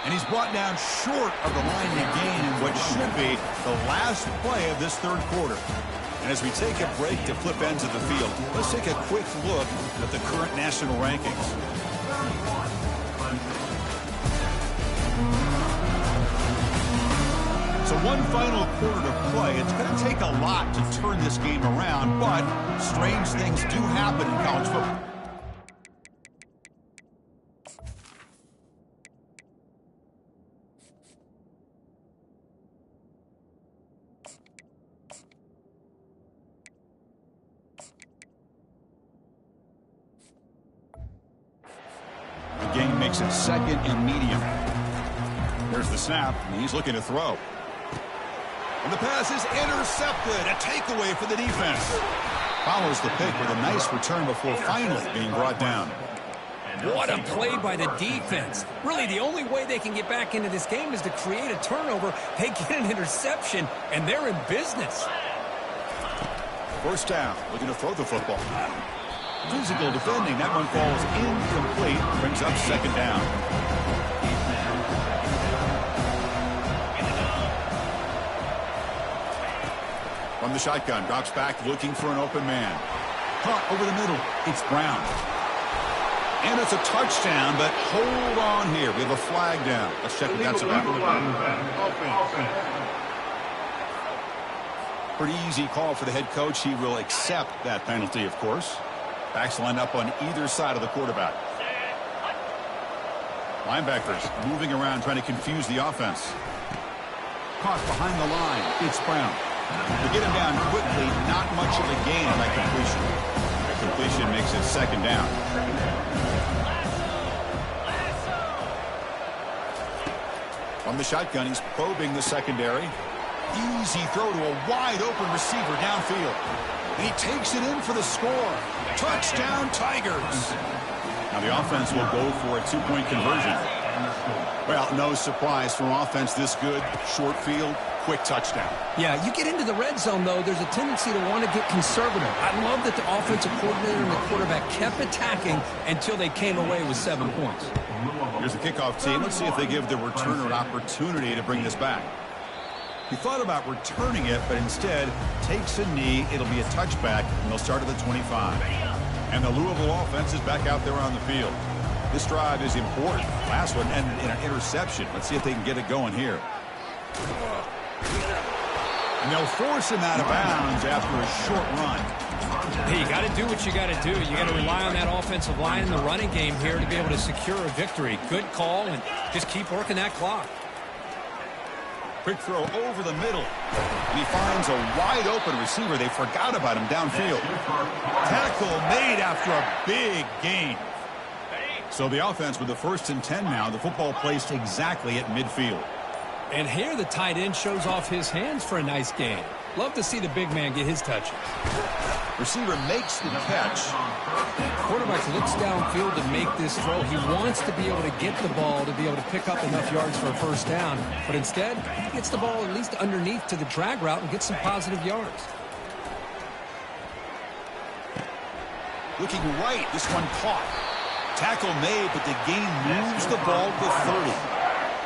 And he's brought down short of the line to gain in what should be the last play of this third quarter. And as we take a break to flip ends of the field, let's take a quick look at the current national rankings. So one final quarter to play. It's going to take a lot to turn this game around, but strange things do happen in college football. The game makes it second and medium. There's the snap, and he's looking to throw. And the pass is intercepted. A takeaway for the defense. Follows the pick with a nice return before finally being brought down. What a play by the defense. Really, the only way they can get back into this game is to create a turnover. They get an interception, and they're in business. First down, looking to throw the football. Physical defending. That one falls incomplete. Brings up second down. From the shotgun, drops back looking for an open man. Caught over the middle. It's Brown. And it's a touchdown, but hold on here. We have a flag down. Let's check what that's about. Pretty easy call for the head coach. He will accept that penalty, of course. Backs lined up on either side of the quarterback. Linebackers moving around, trying to confuse the offense. Caught behind the line. It's Brown. To get him down quickly, not much of a gain on that completion. That completion makes it second down. From the shotgun, he's probing the secondary. Easy throw to a wide-open receiver downfield. And he takes it in for the score. Touchdown, Tigers. Now the offense will go for a two-point conversion. Well, no surprise for an offense this good. Short field, quick touchdown. Yeah, you get into the red zone, though, there's a tendency to want to get conservative. I love that the offensive coordinator and the quarterback kept attacking until they came away with 7 points. Here's the kickoff team. Let's see if they give the returner an opportunity to bring this back. He thought about returning it, but instead takes a knee. It'll be a touchback, and they'll start at the 25. And the Louisville offense is back out there on the field. This drive is important. Last one ended in an interception. Let's see if they can get it going here. And they'll force him out of bounds after a short run. Hey, you got to do what you got to do. You got to rely on that offensive line in the running game here to be able to secure a victory. Good call, and just keep working that clock. Quick throw over the middle. And he finds a wide-open receiver. They forgot about him downfield. Tackle made after a big gain. So the offense with the 1st and 10 now. The football placed exactly at midfield. And here the tight end shows off his hands for a nice gain. Love to see the big man get his touches. Receiver makes the catch. Quarterback looks downfield to make this throw. He wants to be able to get the ball to be able to pick up enough yards for a first down. But instead, he gets the ball at least underneath to the drag route and gets some positive yards. Looking right, this one caught. Tackle made, but the gain moves the ball to 30.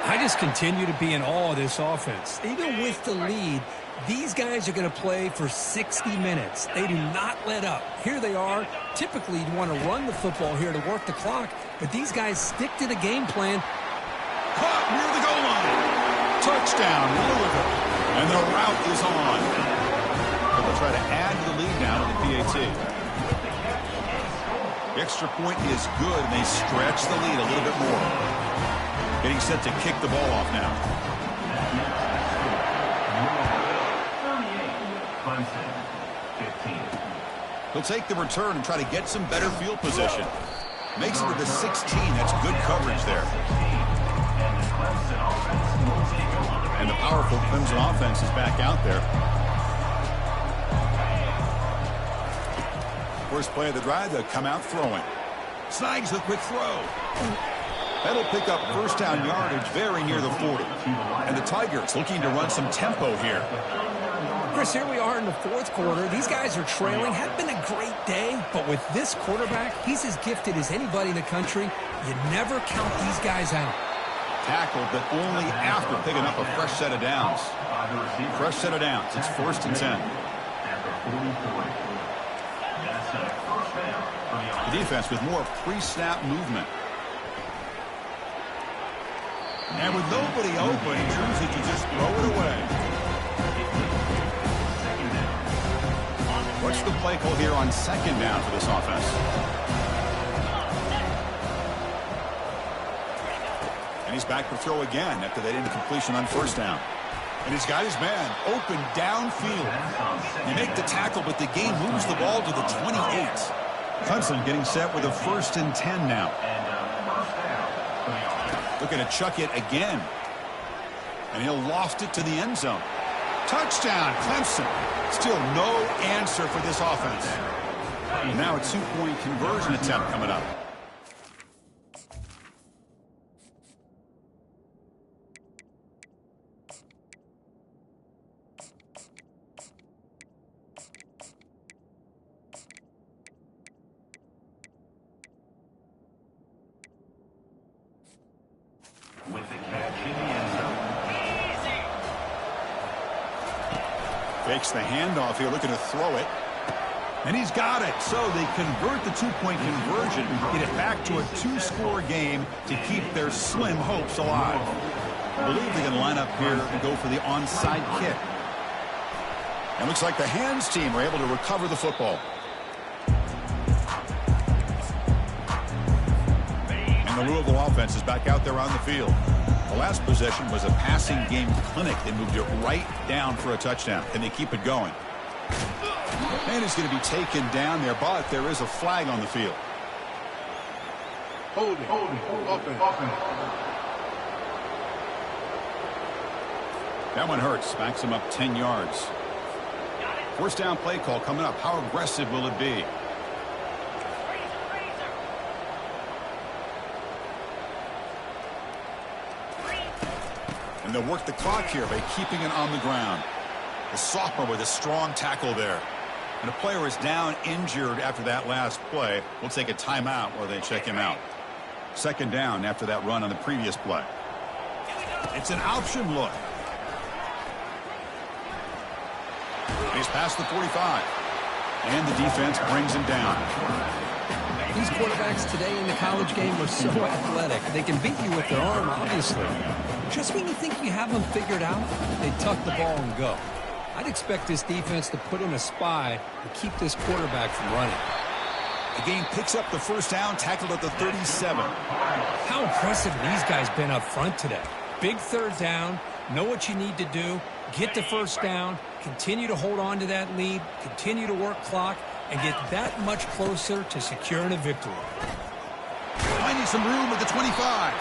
I just continue to be in awe of this offense. Even with the lead, these guys are going to play for 60 minutes. They do not let up. Here they are. Typically, you'd want to run the football here to work the clock, but these guys stick to the game plan. Caught near the goal line. Touchdown, Louisville. And the route is on. They'll try to add to the lead now to the PAT. The extra point is good, and they stretch the lead a little bit more. Getting set to kick the ball off now. 15. He'll take the return and try to get some better field position. Makes it to the 16. That's good coverage there. And the powerful Clemson offense is back out there. First play of the drive, they'll come out throwing. Snags the quick throw. That'll pick up first down yardage very near the 40. And the Tigers looking to run some tempo here. Chris, here we are in the fourth quarter. These guys are trailing. Had been a great day, but with this quarterback, he's as gifted as anybody in the country. You never count these guys out. Tackled, but only after picking up a fresh set of downs. Fresh set of downs. It's 1st and 10. The defense with more pre-snap movement. And with nobody open, he chooses to just throw it away. What's the play call here on 2nd down for this offense? And he's back to throw again after that incompletion on 1st down. And he's got his man open downfield. They make the tackle, but the game moves the ball to the 28. Clemson getting set with a 1st and 10 now. Looking to chuck it again. And he'll loft it to the end zone. Touchdown, Clemson. Still no answer for this offense. And now a 2-point conversion attempt coming up. Fakes the handoff here, looking to throw it. And he's got it. So they convert the 2-point conversion, get it back to a 2-score game to keep their slim hopes alive. I believe they're going to line up here and go for the onside kick. And looks like the hands team are able to recover the football. And the Louisville offense is back out there on the field. The last possession was a passing game clinic. They moved it right down for a touchdown. Can they keep it going? And it's going to be taken down there, but there is a flag on the field. Hold it. That one hurts. Backs him up 10 yards. 1st down play call coming up. How aggressive will it be? And they'll work the clock here by keeping it on the ground. The sophomore with a strong tackle there. And a player is down injured after that last play. We'll take a timeout while they check him out. 2nd down after that run on the previous play. It's an option look. He's past the 45. And the defense brings him down. These quarterbacks today in the college game are so athletic. They can beat you with their arm, obviously. Just when you think you have them figured out, they tuck the ball and go. I'd expect this defense to put in a spy to keep this quarterback from running. The game picks up the 1st down, tackled at the 37. How impressive these guys been up front today. Big 3rd down, know what you need to do, get the 1st down, continue to hold on to that lead, continue to work clock, and get that much closer to securing a victory. Finding some room at the 25.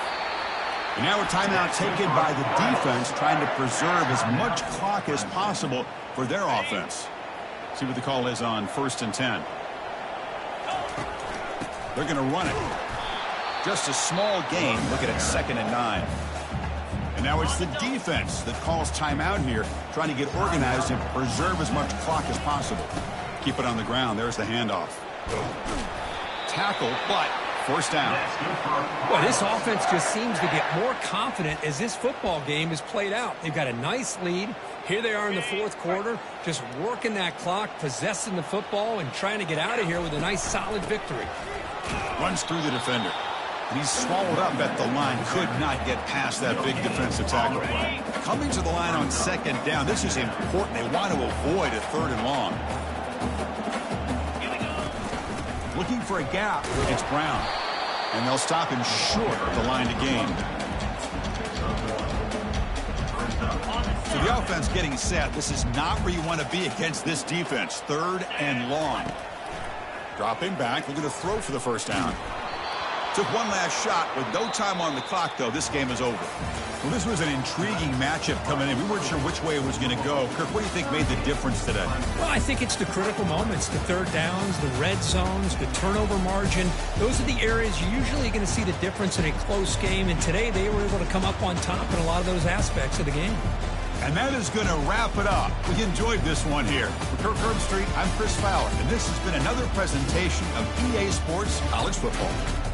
And now a timeout taken by the defense, trying to preserve as much clock as possible for their offense. See what the call is on 1st and 10. They're going to run it. Just a small gain. Looking at 2nd and 9. And now it's the defense that calls timeout here, trying to get organized and preserve as much clock as possible. Keep it on the ground. There's the handoff. Tackle, but 1st down. Well, this offense just seems to get more confident as this football game is played out. They've got a nice lead. Here they are in the 4th quarter, just working that clock, possessing the football, and trying to get out of here with a nice, solid victory. Runs through the defender. And he's swallowed up at the line. Could not get past that big defensive tackle. Coming to the line on 2nd down. This is important. They want to avoid a 3rd and long. Looking for a gap. It's Brown. And they'll stop him short of the line to gain. So the offense getting set. This is not where you want to be against this defense. 3rd and long. Dropping back. Looking to throw for the 1st down. Took one last shot. With no time on the clock, though, this game is over. Well, this was an intriguing matchup coming in. We weren't sure which way it was going to go. Kirk, what do you think made the difference today? Well, I think it's the critical moments, the third downs, the red zones, the turnover margin. Those are the areas you're usually going to see the difference in a close game, and today they were able to come up on top in a lot of those aspects of the game. And that is going to wrap it up. We enjoyed this one here. For Kirk Herbstreit, I'm Chris Fowler, and this has been another presentation of EA Sports College Football.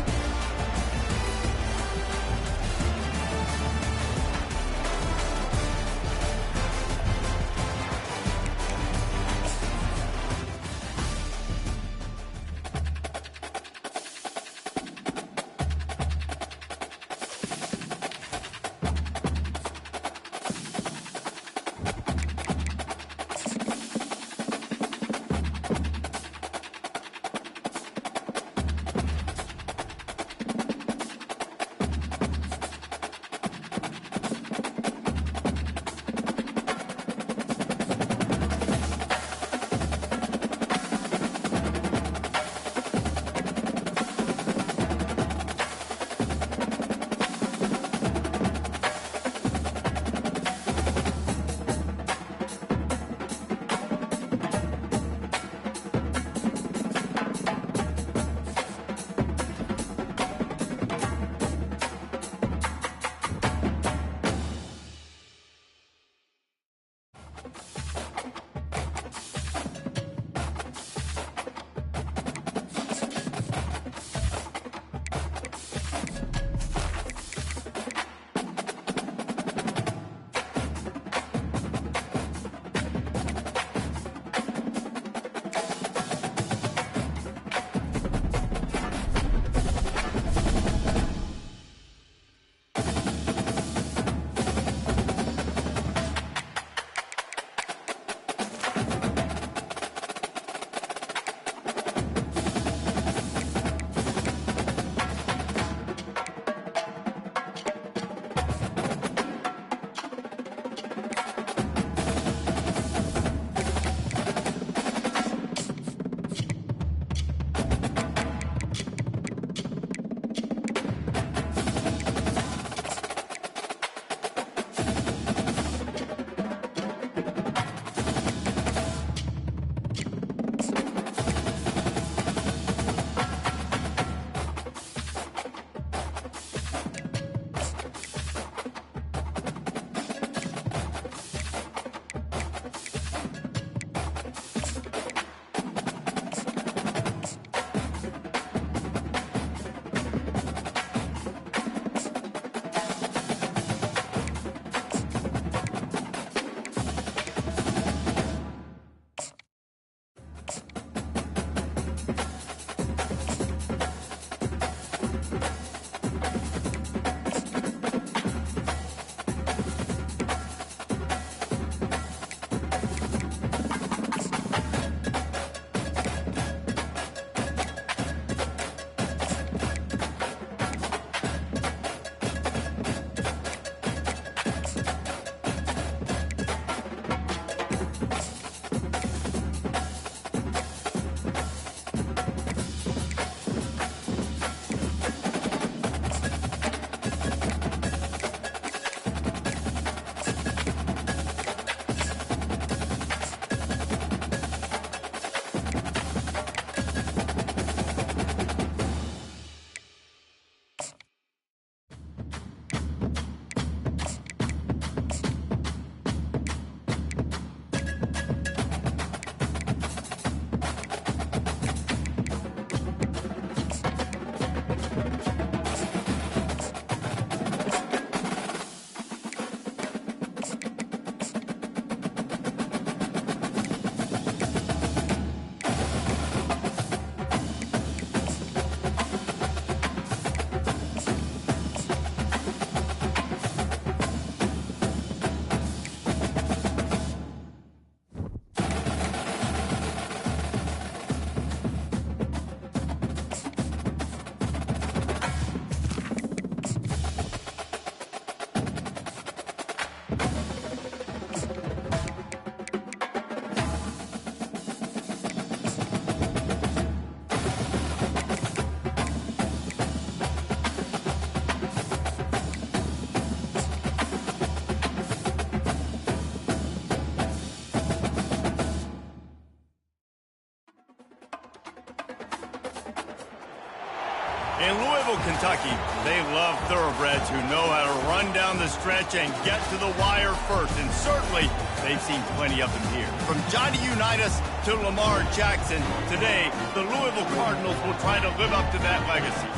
In Louisville, Kentucky, they love thoroughbreds who know how to run down the stretch and get to the wire first. And certainly, they've seen plenty of them here. From Johnny Unitas to Lamar Jackson, today, the Louisville Cardinals will try to live up to that legacy.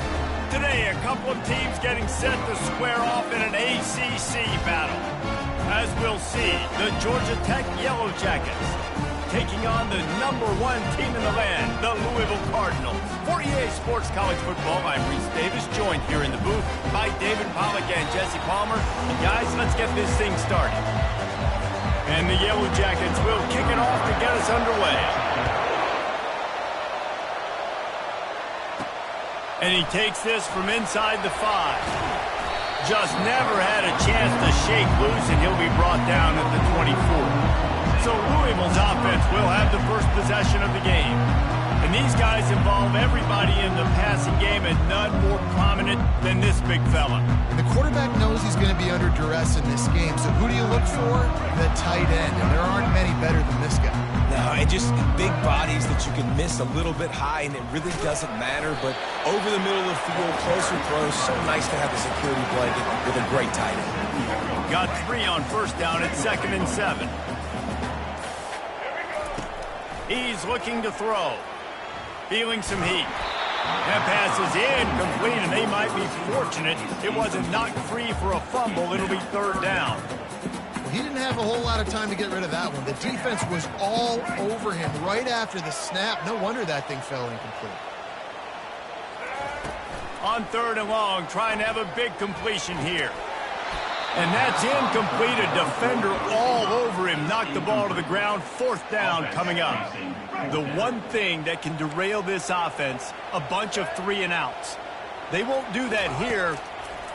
Today, a couple of teams getting set to square off in an ACC battle. As we'll see, the Georgia Tech Yellow Jackets taking on the #1 team in the land, the Louisville Cardinals. For EA Sports College Football, I'm Reese Davis, joined here in the booth by David Pollack and Jesse Palmer. And guys, let's get this thing started. And the Yellow Jackets will kick it off to get us underway. And he takes this from inside the 5. Just never had a chance to shake loose, and he'll be brought down at the 24. So Louisville's offense will have the first possession of the game. And these guys involve everybody in the passing game, and none more prominent than this big fella. And the quarterback knows he's going to be under duress in this game. So who do you look for? The tight end. And there aren't many better than this guy. No, and just big bodies that you can miss a little bit high, and it really doesn't matter. But over the middle of the field, closer throws, so nice to have the security blanket with a great tight end. Got 3 on first down at 2nd and 7. He's looking to throw. Feeling some heat. That pass is incomplete, and they might be fortunate it wasn't knocked free for a fumble. It'll be 3rd down. Well, he didn't have a whole lot of time to get rid of that one. The defense was all over him right after the snap. No wonder that thing fell incomplete. On 3rd and long, trying to have a big completion here. And that's incomplete. A defender all over him. Knocked the ball to the ground. 4th down coming up. The one thing that can derail this offense, a bunch of 3-and-outs. They won't do that here,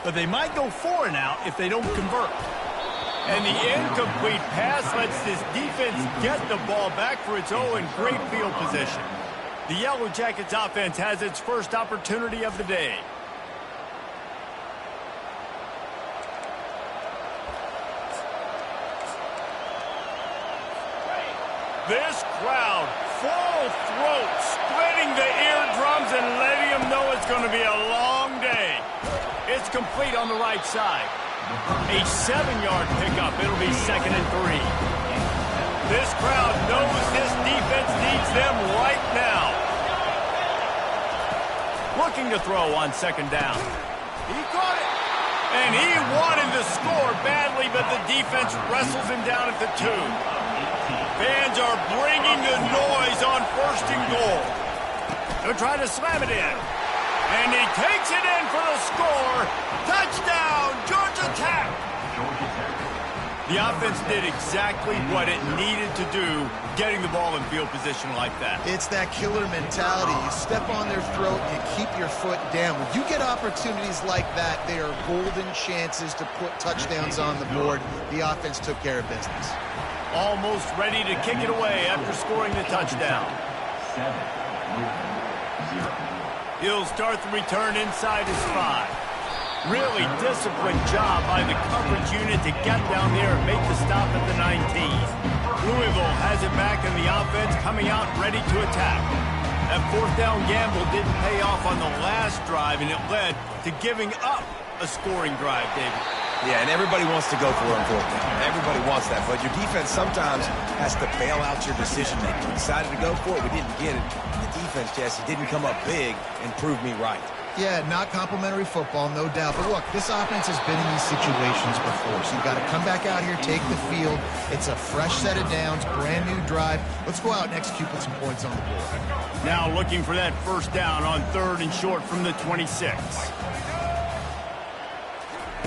but they might go 4-and-out if they don't convert. And the incomplete pass lets this defense get the ball back for its own great field position. The Yellow Jackets offense has its first opportunity of the day. This crowd, full throat, splitting the eardrums and letting them know it's going to be a long day. It's complete on the right side. A 7-yard pickup. It'll be 2nd and 3. This crowd knows this defense needs them right now. Looking to throw on 2nd down. He caught it. And he wanted to score badly, but the defense wrestles him down at the 2. Fans are bringing the noise on 1st and goal. They'll try to slam it in. And he takes it in for the score. Touchdown, Georgia Tech. The offense did exactly what it needed to do, getting the ball in field position like that. It's that killer mentality. You step on their throat, you keep your foot down. When you get opportunities like that, they are golden chances to put touchdowns on the board. The offense took care of business. Almost ready to kick it away after scoring the touchdown. 7-0. He'll start the return inside his 5. Really disciplined job by the coverage unit to get down there and make the stop at the 19. Louisville has it back in the offense, coming out ready to attack. That 4th down gamble didn't pay off on the last drive, and it led to giving up a scoring drive, David. Yeah, and everybody wants to go for it on 4th down. Everybody wants that, but your defense sometimes has to bail out your decision-making. We decided to go for it, we didn't get it. And the defense, Jesse, didn't come up big and prove me right. Yeah, not complimentary football, no doubt. But look, this offense has been in these situations before, so you've got to come back out here, take the field. It's a fresh set of downs, brand new drive. Let's go out and execute with some points on the board. Now looking for that 1st down on 3rd and short from the 26.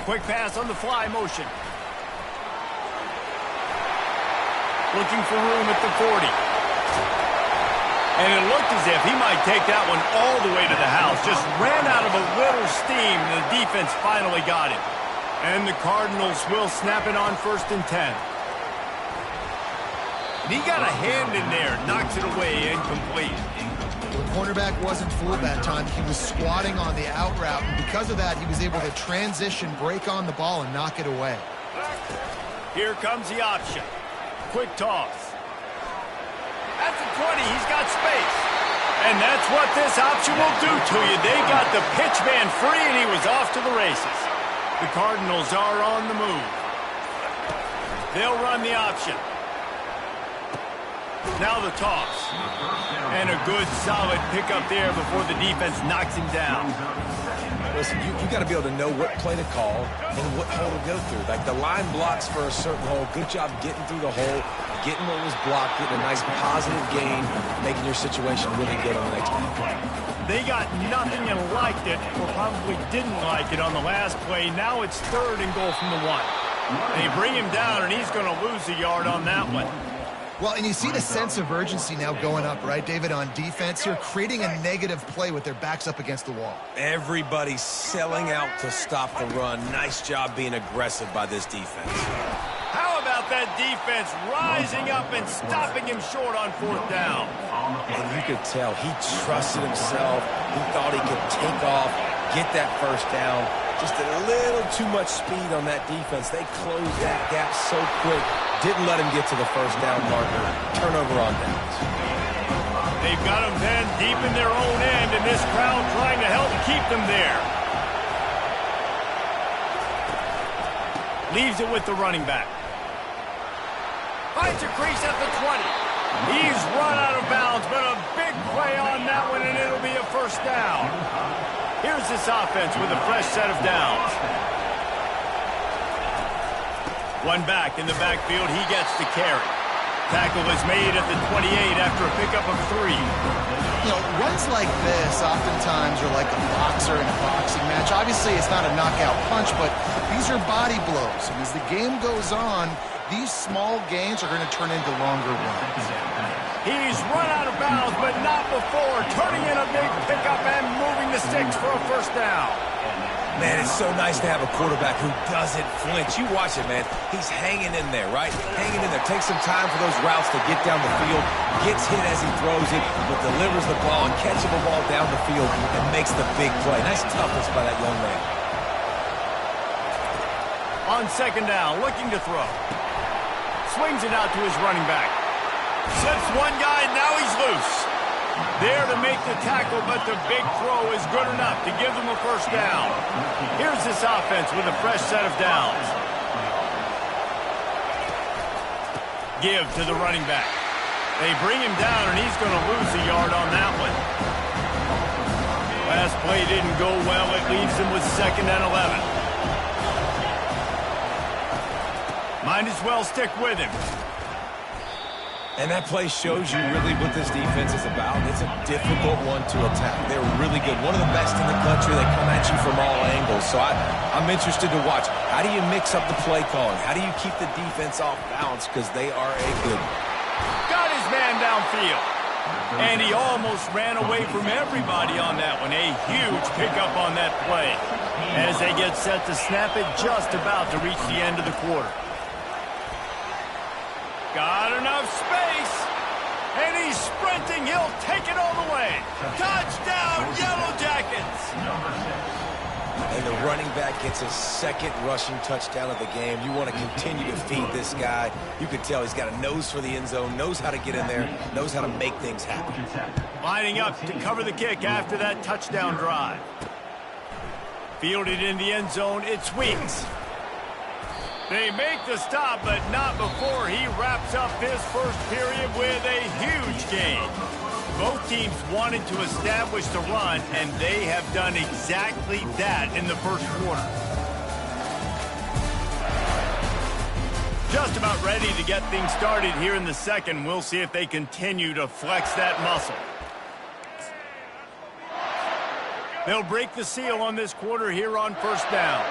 Quick pass on the fly motion. Looking for room at the 40. And it looked as if he might take that one all the way to the house. Just ran out of a little steam. The defense finally got it. And the Cardinals will snap it on 1st and 10. And he got a hand in there. Knocks it away, incomplete. The cornerback wasn't fooled that time. He was squatting on the out route, and because of that, he was able to transition, break on the ball, and knock it away. Here comes the option. Quick toss. At the 20, he's got space. And that's what this option will do to you. They got the pitch man free, and he was off to the races. The Cardinals are on the move. They'll run the option. Now the toss. And a good, solid pickup there before the defense knocks him down. Listen, you got to be able to know what play to call and what hole to go through. Like the line blocks for a certain hole. Good job getting through the hole, getting what was blocked, getting a nice positive gain, making your situation really good on the next play. They got nothing and liked it, or probably didn't like it on the last play. Now it's 3rd and goal from the 1. They bring him down, and he's going to lose a yard on that one. Well, and you see the sense of urgency now going up, right, David, on defense here, creating a negative play with their backs up against the wall. Everybody's selling out to stop the run. Nice job being aggressive by this defense. How about that defense rising up and stopping him short on 4th down? And you could tell he trusted himself. He thought he could take off, get that 1st down. Just a little too much speed on that defense. They closed that gap so quick. Didn't let him get to the 1st down marker. Turnover on downs. They've got them then deep in their own end, and this crowd trying to help keep them there. Leaves it with the running back. Finds a crease at the 20. He's run out of bounds, but a big play on that one, and it'll be a 1st down. Here's this offense with a fresh set of downs. One back in the backfield, he gets to carry. Tackle is made at the 28 after a pickup of 3. You know, runs like this oftentimes are like a boxer in a boxing match. Obviously, it's not a knockout punch, but these are body blows. And as the game goes on, these small gains are going to turn into longer runs. He's run out of bounds, but not before. Turning in a big pickup and moving the sticks for a 1st down. Man, it's so nice to have a quarterback who doesn't flinch. You watch it, man. He's hanging in there, right? Hanging in there. Takes some time for those routes to get down the field. Gets hit as he throws it, but delivers the ball and catches the ball down the field and makes the big play. Nice toughness by that young man. On 2nd down, looking to throw. Swings it out to his running back. Slips one guy, now he's loose. There to make the tackle, but the big throw is good enough to give them a 1st down. Here's this offense with a fresh set of downs. Give to the running back. They bring him down, and he's going to lose a yard on that one. Last play didn't go well. It leaves him with 2nd and 11. Might as well stick with him. And that play shows you really what this defense is about. It's a difficult one to attack. They're really good. One of the best in the country. They come at you from all angles. So I'm interested to watch. How do you mix up the play calling? How do you keep the defense off balance? Because they are a good one. Got his man downfield. And he almost ran away from everybody on that one. A huge pickup on that play. As they get set to snap it, just about to reach the end of the quarter. Got enough space, and he's sprinting. He'll take it all the way. Touchdown, Yellow Jackets! And the running back gets his 2nd rushing touchdown of the game. You want to continue to feed this guy. You can tell he's got a nose for the end zone, knows how to get in there, knows how to make things happen. Lining up to cover the kick after that touchdown drive. Fielded in the end zone, it's Weeks. They make the stop, but not before he wraps up this 1st period with a huge gain. Both teams wanted to establish the run, and they have done exactly that in the 1st quarter. Just about ready to get things started here in the 2nd. We'll see if they continue to flex that muscle. They'll break the seal on this quarter here on 1st down.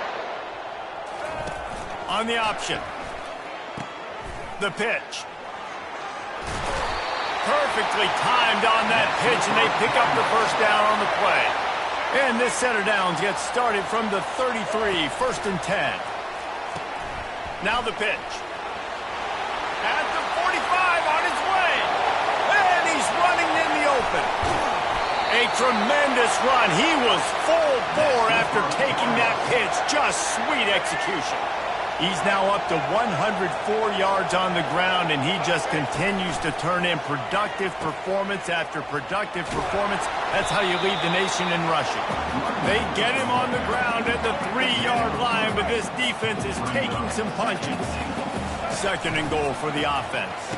On the option. The pitch. Perfectly timed on that pitch, and they pick up the 1st down on the play. And this set of downs gets started from the 33, 1st and 10. Now the pitch. At the 45, on his way. And he's running in the open. A tremendous run. He was full bore after taking that pitch. Just sweet execution. He's now up to 104 yards on the ground, and he just continues to turn in productive performance after productive performance. That's how you lead the nation in rushing. They get him on the ground at the 3-yard line, but this defense is taking some punches. 2nd and goal for the offense.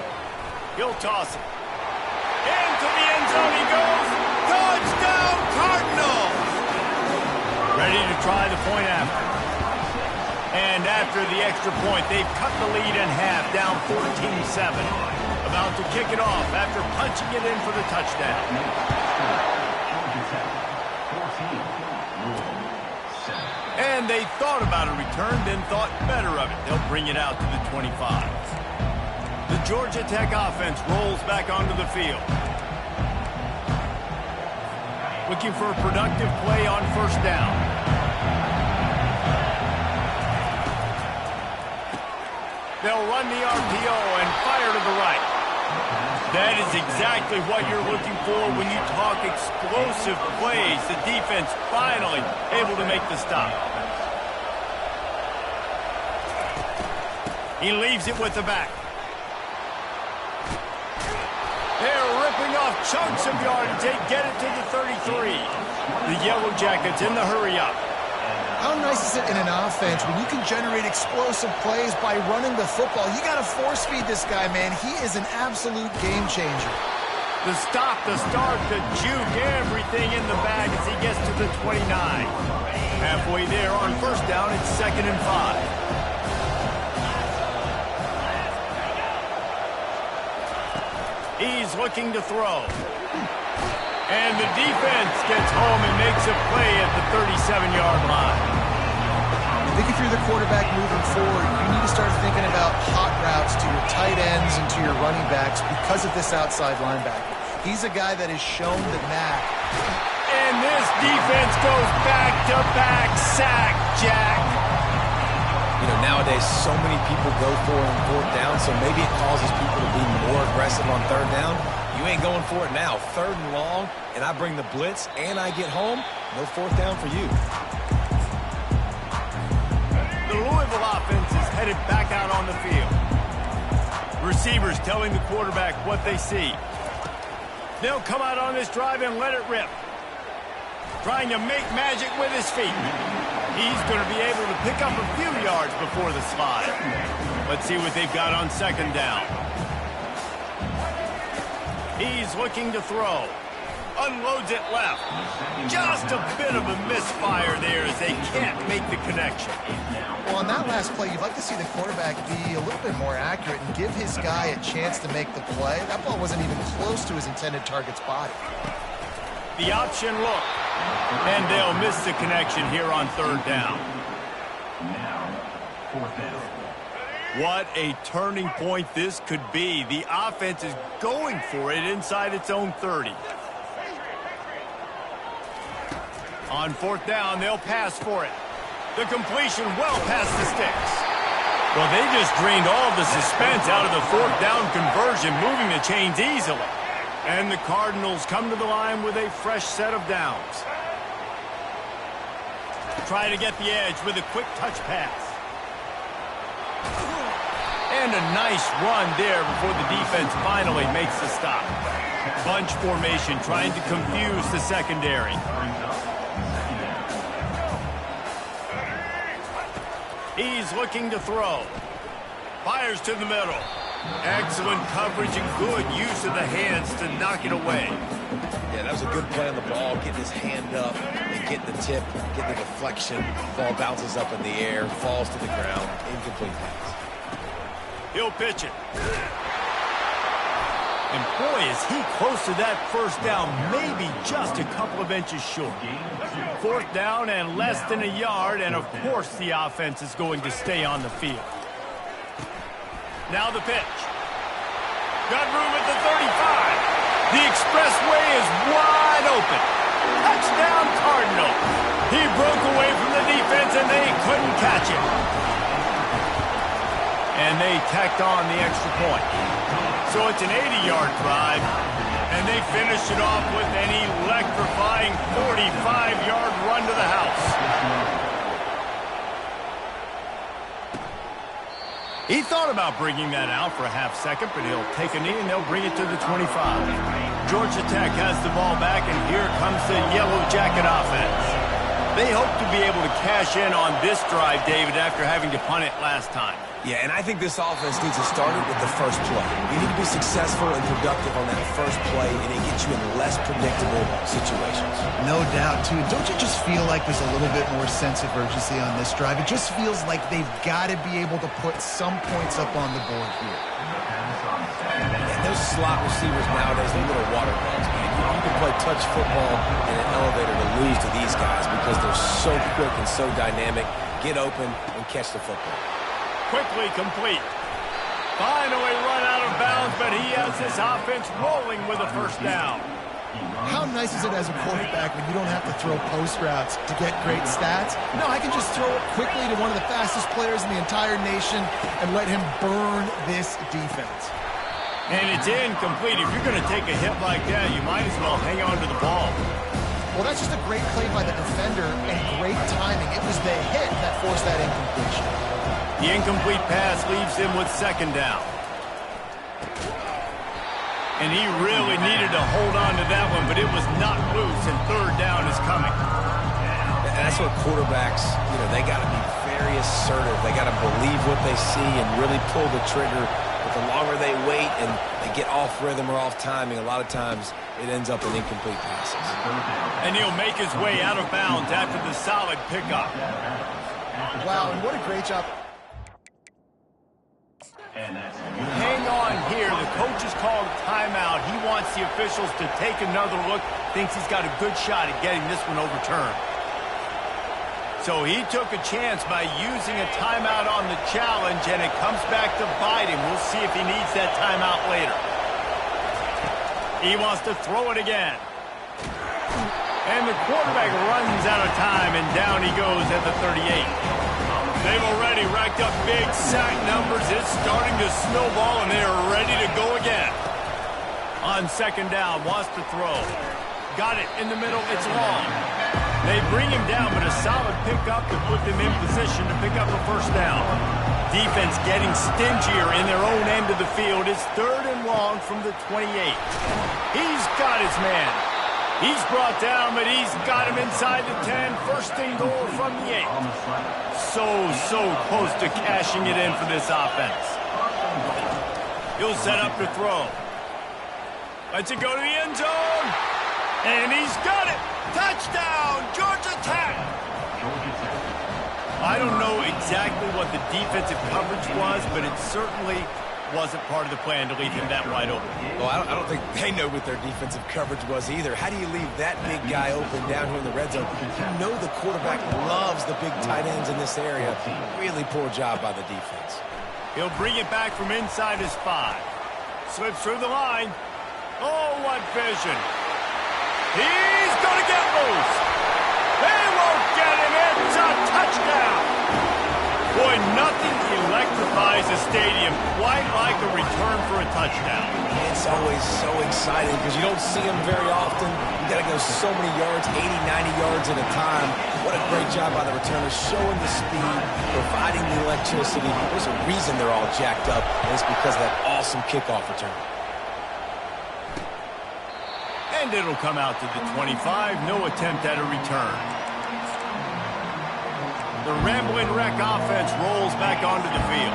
He'll toss it. Into the end zone he goes. Touchdown, Cardinals! Ready to try the point after. And after the extra point, they've cut the lead in half, down 14-7. About to kick it off after punching it in for the touchdown. And they thought about a return, then thought better of it. They'll bring it out to the 25. The Georgia Tech offense rolls back onto the field. Looking for a productive play on 1st down. They'll run the RPO and fire to the right. That is exactly what you're looking for when you talk explosive plays. The defense finally able to make the stop. He leaves it with the back. They're ripping off chunks of yardage. They get it to the 33. The Yellow Jackets in the hurry-up. How nice is it in an offense when you can generate explosive plays by running the football? You got to force-feed this guy, man. He is an absolute game changer. The stop, the start, the juke, everything in the bag as he gets to the 29. Halfway there on 1st down, it's 2nd and 5. He's looking to throw. And the defense gets home and makes a play at the 37-yard line. I think if you're the quarterback moving forward, you need to start thinking about hot routes to your tight ends and to your running backs because of this outside linebacker. He's a guy that has shown the knack. And this defense goes back-to-back sack, Jack. You know, nowadays, so many people go for it on 4th down, so maybe it causes people to be more aggressive on 3rd down. You ain't going for it now. 3rd and long, and I bring the blitz, and I get home. No 4th down for you. The Louisville offense is headed back out on the field. Receivers telling the quarterback what they see. They'll come out on this drive and let it rip. Trying to make magic with his feet. He's going to be able to pick up a few yards before the slide. Let's see what they've got on 2nd down. He's looking to throw. Unloads it left. Just a bit of a misfire there as they can't make the connection. Well, on that last play, you'd like to see the quarterback be a little bit more accurate and give his guy a chance to make the play. That ball wasn't even close to his intended target's body. The option look. And they'll miss the connection here on 3rd down. Now, 4th down. What a turning point this could be. The offense is going for it inside its own 30. On 4th down, they'll pass for it. The completion well past the sticks. Well, they just drained all the suspense out of the 4th down conversion, moving the chains easily. And the Cardinals come to the line with a fresh set of downs. Try to get the edge with a quick touch pass. And a nice run there before the defense finally makes the stop. Bunch formation trying to confuse the secondary. He's looking to throw. Fires to the middle. Excellent coverage and good use of the hands to knock it away. Yeah, that was a good play on the ball, getting his hand up and getting the tip, getting the deflection. Ball bounces up in the air, falls to the ground, incomplete pass. He'll pitch it. And boy, is he close to that 1st down, maybe just a couple of inches short. 4th down and less than a yard, and of course the offense is going to stay on the field. Now the pitch. Got room at the 35. The expressway is wide open. Touchdown, Cardinals. He broke away from the defense, and they couldn't catch him. And they tacked on the extra point. So it's an 80-yard drive, and they finish it off with an electrifying 45-yard run to the house. thought about bringing that out for a half second, but he'll take a knee and they'll bring it to the 25. Georgia Tech has the ball back, and here comes the Yellow Jacket offense. They hope to be able to cash in on this drive, David, after having to punt it last time. Yeah, and I think this offense needs to start it with the first play. You need to be successful and productive on that first play, and it gets you in less predictable situations. No doubt, too. Don't you just feel like there's a little bit more sense of urgency on this drive? It just feels like they've got to be able to put some points up on the board here. And those slot receivers nowadays, they're little water balls, man. You can play touch football in an elevator to lose to these guys because they're so quick and so dynamic. Get open and catch the football. Quickly complete. Finally run out of bounds, but he has his offense rolling with a first down. How nice is it as a quarterback when you don't have to throw post routes to get great stats? No, I can just throw it quickly to one of the fastest players in the entire nation and let him burn this defense. And it's incomplete. If you're going to take a hit like that, you might as well hang on to the ball. Well, that's just a great play by the defender and great timing. It was the hit that forced that incompletion. The incomplete pass leaves him with second down. And he really needed to hold on to that one, but it was not loose, and third down is coming. And that's what quarterbacks, they got to be very assertive. They got to believe what they see and really pull the trigger. But the longer they wait and they get off rhythm or off timing, a lot of times it ends up in incomplete passes. And he'll make his way out of bounds after the solid pickup. Wow, and what a great job. Hang on here. The coach has called a timeout. He wants the officials to take another look. Thinks he's got a good shot at getting this one overturned. So he took a chance by using a timeout on the challenge, and it comes back to bite him. We'll see if he needs that timeout later. He wants to throw it again. And the quarterback runs out of time, and down he goes at the 38. They've already racked up big sack numbers. It's starting to snowball, and they are ready to go again. On second down, wants to throw. Got it in the middle. It's long. They bring him down, but a solid pickup to put them in position to pick up a first down. Defense getting stingier in their own end of the field. It's third and long from the 28. He's got his man. He's brought down, but he's got him inside the 10. First and goal from the 8. So close to cashing it in for this offense. He'll set up to throw. Lets it go to the end zone. And he's got it. Touchdown, Georgia Tech. I don't know exactly what the defensive coverage was, but it certainly wasn't part of the plan to leave him that wide open. Well, I don't think they know what their defensive coverage was either. How do you leave that big guy open down here in the red zone? You know the quarterback loves the big tight ends in this area. Really poor job by the defense. He'll bring it back from inside his 5. Slips through the line. Oh, what vision. He's going to get loose. They won't get him. It's a touchdown. Boy, nothing electrifies a stadium quite like a return for a touchdown. It's always so exciting because you don't see them very often. You got to go so many yards, 80, 90 yards at a time. What a great job by the returners, showing the speed, providing the electricity. There's a reason they're all jacked up, and it's because of that awesome kickoff return. And it'll come out to the 25. No attempt at a return. The Ramblin' Wreck offense rolls back onto the field.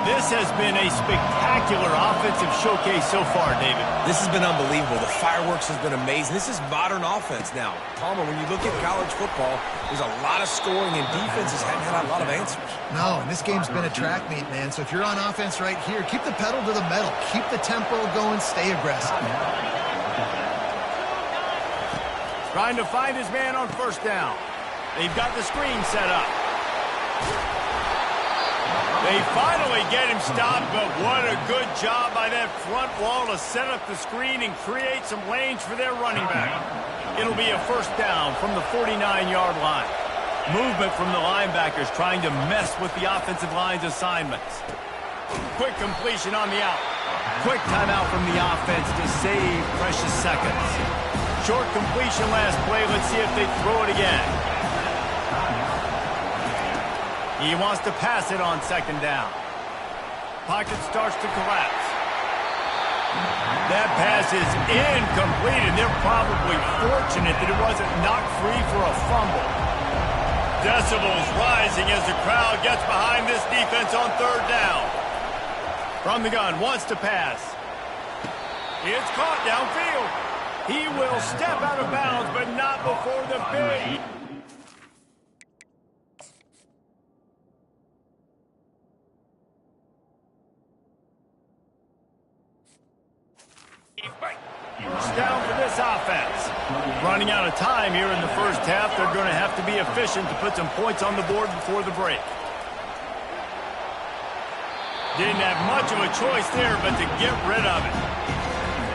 This has been a spectacular offensive showcase so far, David. This has been unbelievable. The fireworks has been amazing. This is modern offense now. Palmer, when you look at college football, there's a lot of scoring, and defenses haven't had a lot of answers. No, and this game's been a track meet, man. So if you're on offense right here, keep the pedal to the metal. Keep the tempo going. Stay aggressive. Trying to find his man on first down. They've got the screen set up. They finally get him stopped, but what a good job by that front wall to set up the screen and create some lanes for their running back. It'll be a first down from the 49-yard line. Movement from the linebackers trying to mess with the offensive line's assignments. Quick completion on the out. Quick timeout from the offense to save precious seconds. Short completion last play. Let's see if they throw it again. He wants to pass it on second down. Pocket starts to collapse. That pass is incomplete, and they're probably fortunate that it wasn't knocked free for a fumble. Decibels rising as the crowd gets behind this defense on third down. From the gun, wants to pass. It's caught downfield. He will step out of bounds, but not before the big. Down for this offense. Running out of time here in the first half. They're going to have to be efficient to put some points on the board before the break. Didn't have much of a choice there, but to get rid of it.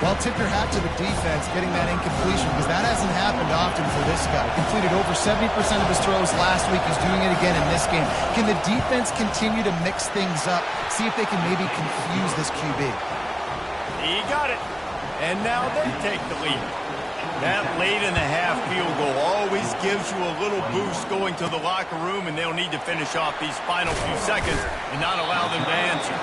Well, tip your hat to the defense getting that incompletion, because that hasn't happened often for this guy. Completed over 70% of his throws last week. He's doing it again in this game. Can the defense continue to mix things up? See if they can maybe confuse this QB. He got it. And now they take the lead. That late-in-the-half field goal always gives you a little boost going to the locker room, and they'll need to finish off these final few seconds and not allow them to answer.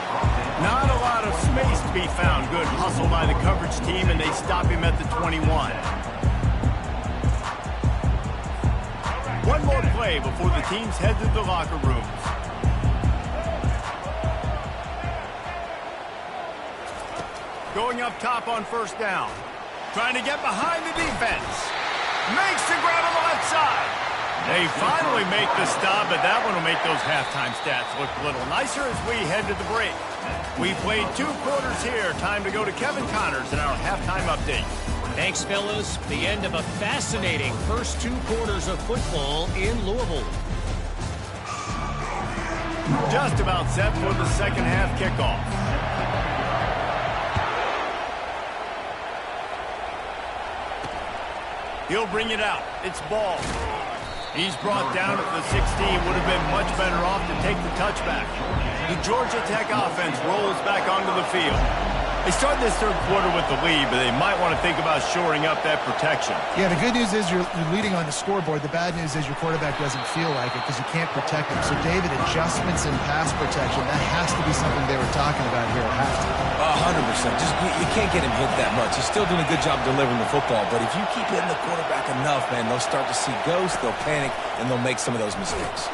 Not a lot of space to be found. Good hustle by the coverage team, and they stop him at the 21. One more play before the teams head to the locker rooms. Going up top on first down. Trying to get behind the defense. Makes the grab on the left side. They finally make the stop, but that one will make those halftime stats look a little nicer as we head to the break. We played 2 quarters here. Time to go to Kevin Connors in our halftime update. Thanks, fellas. The end of a fascinating first 2 quarters of football in Louisville. Just about set for the second half kickoff. He'll bring it out. It's ball. He's brought down at the 16. Would have been much better off to take the touchback. The Georgia Tech offense rolls back onto the field. They start this third quarter with the lead, but they might want to think about shoring up that protection. Yeah, the good news is you're leading on the scoreboard. The bad news is your quarterback doesn't feel like it because you can't protect him. So, David, adjustments in pass protection, that has to be something they were talking about here at halftime. 100%. Just you can't get him hit that much. He's still doing a good job delivering the football, but if you keep hitting the quarterback enough, man, they'll start to see ghosts, they'll panic, and they'll make some of those mistakes.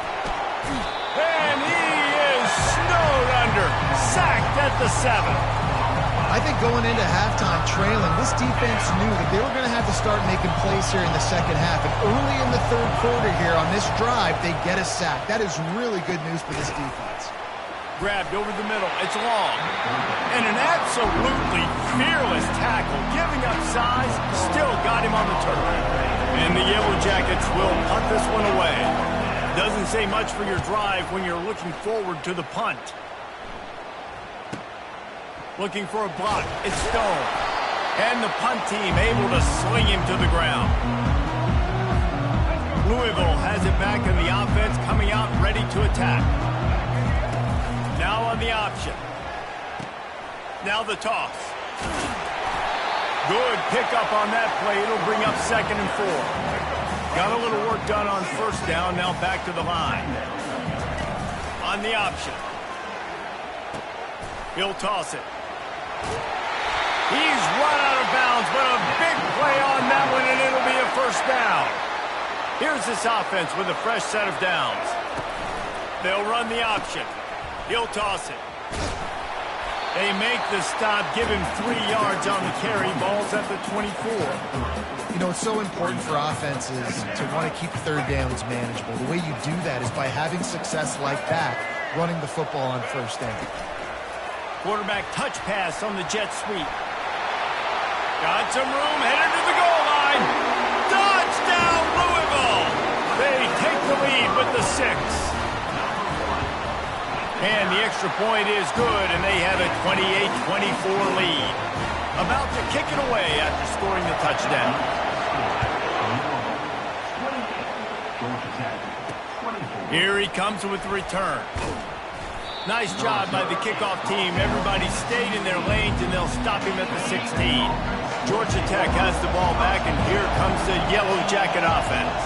And he is snowed under. Sacked at the 7. I think going into halftime trailing, this defense knew that they were going to have to start making plays here in the second half. And early in the third quarter here on this drive, they get a sack. That is really good news for this defense. Grabbed over the middle. It's long. And an absolutely fearless tackle. Giving up size, still got him on the turf. And the Yellow Jackets will punt this one away. Doesn't say much for your drive when you're looking forward to the punt. Looking for a block. It's Stone. And the punt team able to sling him to the ground. Louisville has it back in the offense, coming out ready to attack. Now on the option. Now the toss. Good pickup on that play. It'll bring up 2nd and 4. Got a little work done on first down. Now back to the line. On the option. He'll toss it. He's run out of bounds, but a big play on that one, and it'll be a first down. Here's this offense with a fresh set of downs. They'll run the option. He'll toss it. They make the stop, give him 3 yards on the carry. Ball's at the 24. You know, it's so important for offenses to want to keep third downs manageable. The way you do that is by having success like that, running the football on first down. Quarterback touch pass on the jet sweep. Got some room, headed to the goal line. Touchdown, Louisville! They take the lead with the 6. And the extra point is good, and they have a 28-24 lead. About to kick it away after scoring the touchdown. Here he comes with the return. Nice job by the kickoff team. Everybody stayed in their lanes, and they'll stop him at the 16. Georgia Tech has the ball back, and here comes the Yellow Jacket offense.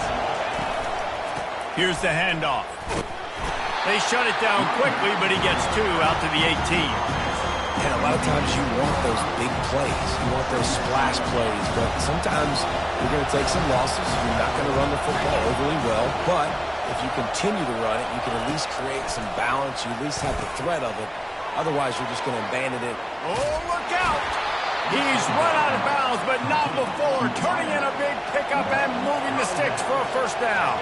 Here's the handoff. They shut it down quickly, but he gets 2 out to the 18. And a lot of times you want those big plays. You want those splash plays. But sometimes you're going to take some losses. You're not going to run the football overly well. But if you continue to run it, you can at least create some balance. You at least have the threat of it. Otherwise, you're just going to abandon it. Oh, look out! He's run out of bounds, but not before. Turning in a big pickup and moving the sticks for a first down.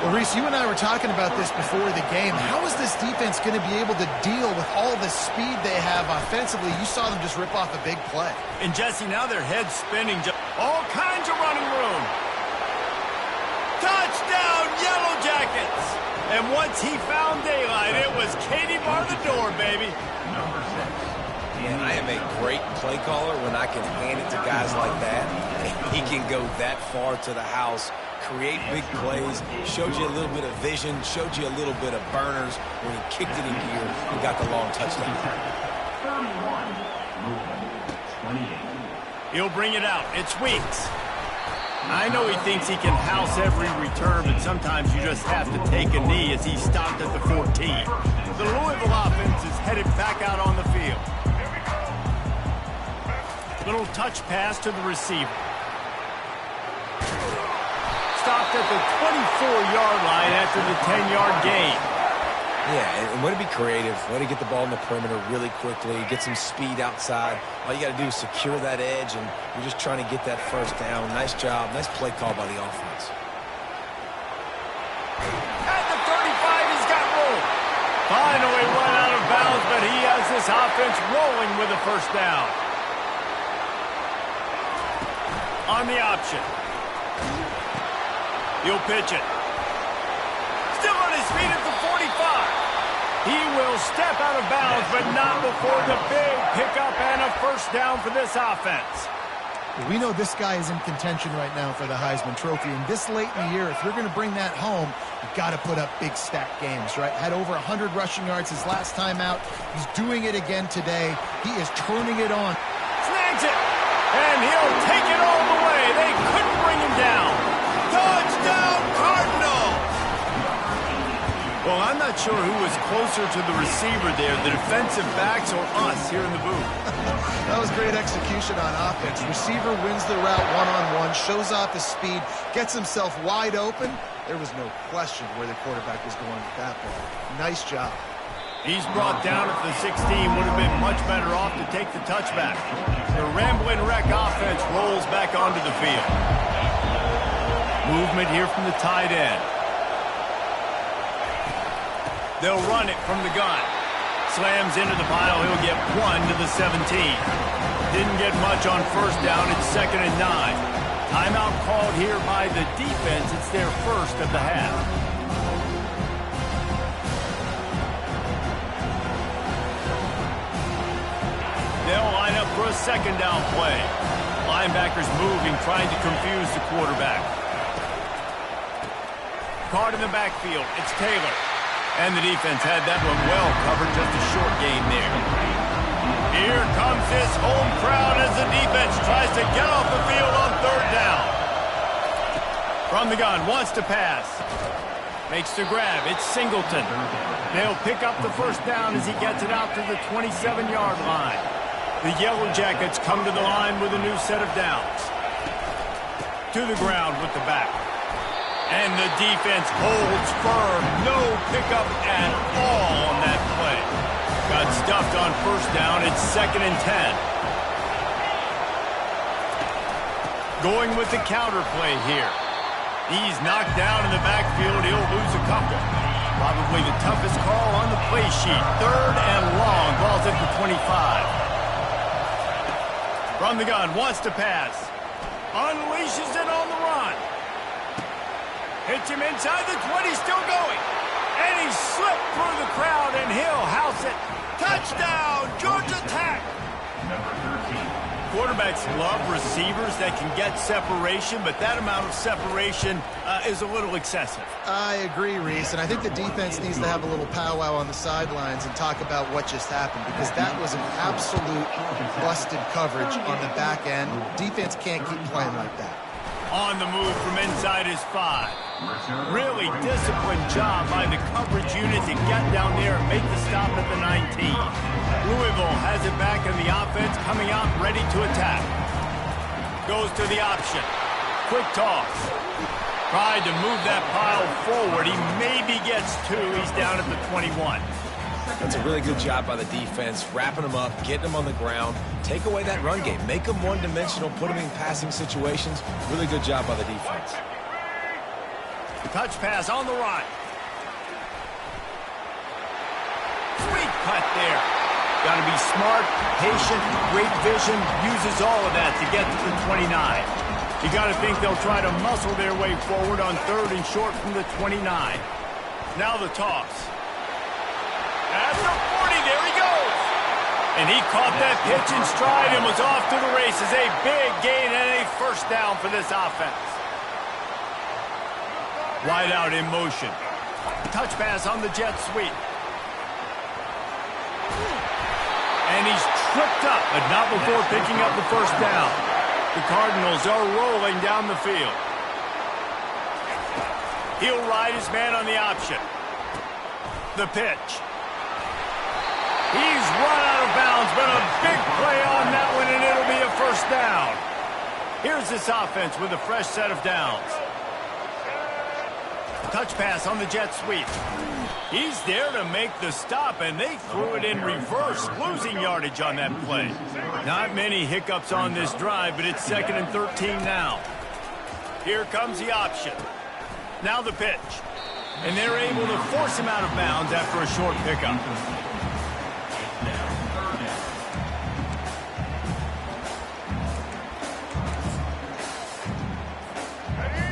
Well, Reese, you and I were talking about this before the game. How is this defense going to be able to deal with all the speed they have offensively? You saw them just rip off a big play. And, Jesse, now their head's spinning. All kinds of running room. Touchdown, Yellow Jackets! And once he found daylight, it was Katie bar the door, baby. Number 6. And I am a great play caller when I can hand it to guys like that. He can go that far to the house, create big plays, showed you a little bit of vision, showed you a little bit of burners when he kicked it in gear and got the long touchdown. 31. 28. He'll bring it out. It's Weeks. I know he thinks he can house every return, but sometimes you just have to take a knee as he stopped at the 14. The Louisville offense is headed back out on the field. Little touch pass to the receiver. Stopped at the 24-yard line after the 10-yard gain. Yeah, and way to be creative, way to get the ball in the perimeter really quickly, get some speed outside. All you got to do is secure that edge, and you're just trying to get that first down. Nice job, nice play call by the offense. At the 35, he's got room. Finally run out of bounds, but he has this offense rolling with a first down. On the option. He'll pitch it. Still on his feet at the 45. He will step out of bounds, but not before the big pickup and a first down for this offense. We know this guy is in contention right now for the Heisman Trophy, and this late in the year, if you're going to bring that home, you've got to put up big stack games, right? Had over 100 rushing yards his last time out. He's doing it again today. He is turning it on. Snags it, and he'll take it all the way. They couldn't bring him down. Touchdown, Cardinals! Well, I'm not sure who was closer to the receiver there, the defensive backs or us here in the booth. That was great execution on offense. Receiver wins the route one-on-one, shows off his speed, gets himself wide open. There was no question where the quarterback was going with that ball. Nice job. He's brought down at the 16. Would have been much better off to take the touchback. The Ramblin' Wreck offense rolls back onto the field. Movement here from the tight end. They'll run it from the gun. Slams into the pile. He'll get 1 to the 17. Didn't get much on first down. It's 2nd and 9. Timeout called here by the defense. It's their first of the half. They'll line up for a second down play. Linebackers moving, trying to confuse the quarterback. Caught in the backfield. It's Taylor. And the defense had that one well covered, just a short gain there. Here comes this home crowd as the defense tries to get off the field on 3rd down. From the gun, wants to pass. Makes the grab, it's Singleton. They'll pick up the first down as he gets it out to the 27-yard line. The Yellow Jackets come to the line with a new set of downs. To the ground with the back. And the defense holds firm. No pickup at all on that play. Got stuffed on first down. It's 2nd and 10. Going with the counter play here. He's knocked down in the backfield. He'll lose a couple. Probably the toughest call on the play sheet. 3rd and long. Ball's at the 25. From the gun. Wants to pass. Unleashes it on the run. Hits him inside the 20, still going. And he slipped through the crowd, and he'll house it. Touchdown, Georgia Tech. Number 13. Quarterbacks love receivers that can get separation, but that amount of separation is a little excessive. I agree, Reese, and I think the defense needs to have a little powwow on the sidelines and talk about what just happened, because that was an absolute busted coverage on the back end. Defense can't keep playing like that. On the move from inside his 5. Really disciplined job by the coverage unit to get down there and make the stop at the 19. Louisville has it back in the offense, coming out ready to attack. Goes to the option. Quick toss. Tried to move that pile forward. He maybe gets two. He's down at the 21. That's a really good job by the defense, wrapping them up, getting them on the ground. Take away that run game. Make them one-dimensional, put them in passing situations. Really good job by the defense. Touch pass on the run. Sweet cut there. Got to be smart, patient, great vision. Uses all of that to get to the 29. You got to think they'll try to muscle their way forward on 3rd and short from the 29. Now the toss. At the 40, there he goes. And he caught that pitch in stride and was off to the races. A big gain and a first down for this offense. Wide out in motion. Touch pass on the jet sweep. And he's tripped up, but not before picking up the first down. The Cardinals are rolling down the field. He'll ride his man on the option. The pitch. He's run out of bounds, but a big play on that one, and it'll be a first down. Here's this offense with a fresh set of downs. Touch pass on the jet sweep. He's there to make the stop, and they threw it in reverse, losing yardage on that play. Not many hiccups on this drive, but it's 2nd and 13 now. Here comes the option. Now the pitch. And they're able to force him out of bounds after a short pickup.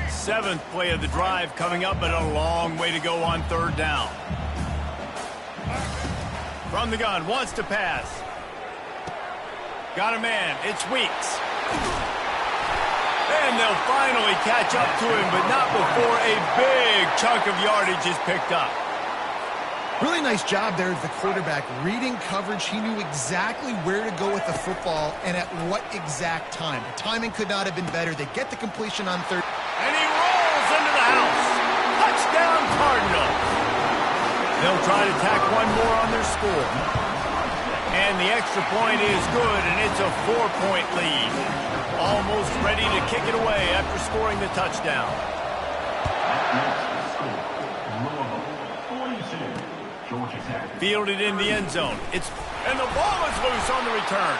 7th play of the drive coming up, but a long way to go on 3rd down. From the gun, wants to pass. Got a man, it's Weeks. And they'll finally catch up to him, but not before a big chunk of yardage is picked up. Really nice job there of the quarterback. Reading coverage, he knew exactly where to go with the football and at what exact time. The timing could not have been better. They get the completion on 3rd. And he rolls into the house. Touchdown, Cardinals. They'll try to tack one more on their score. And the extra point is good, and it's a 4-point lead. Almost ready to kick it away after scoring the touchdown. Fielded in the end zone. And the ball is loose on the return.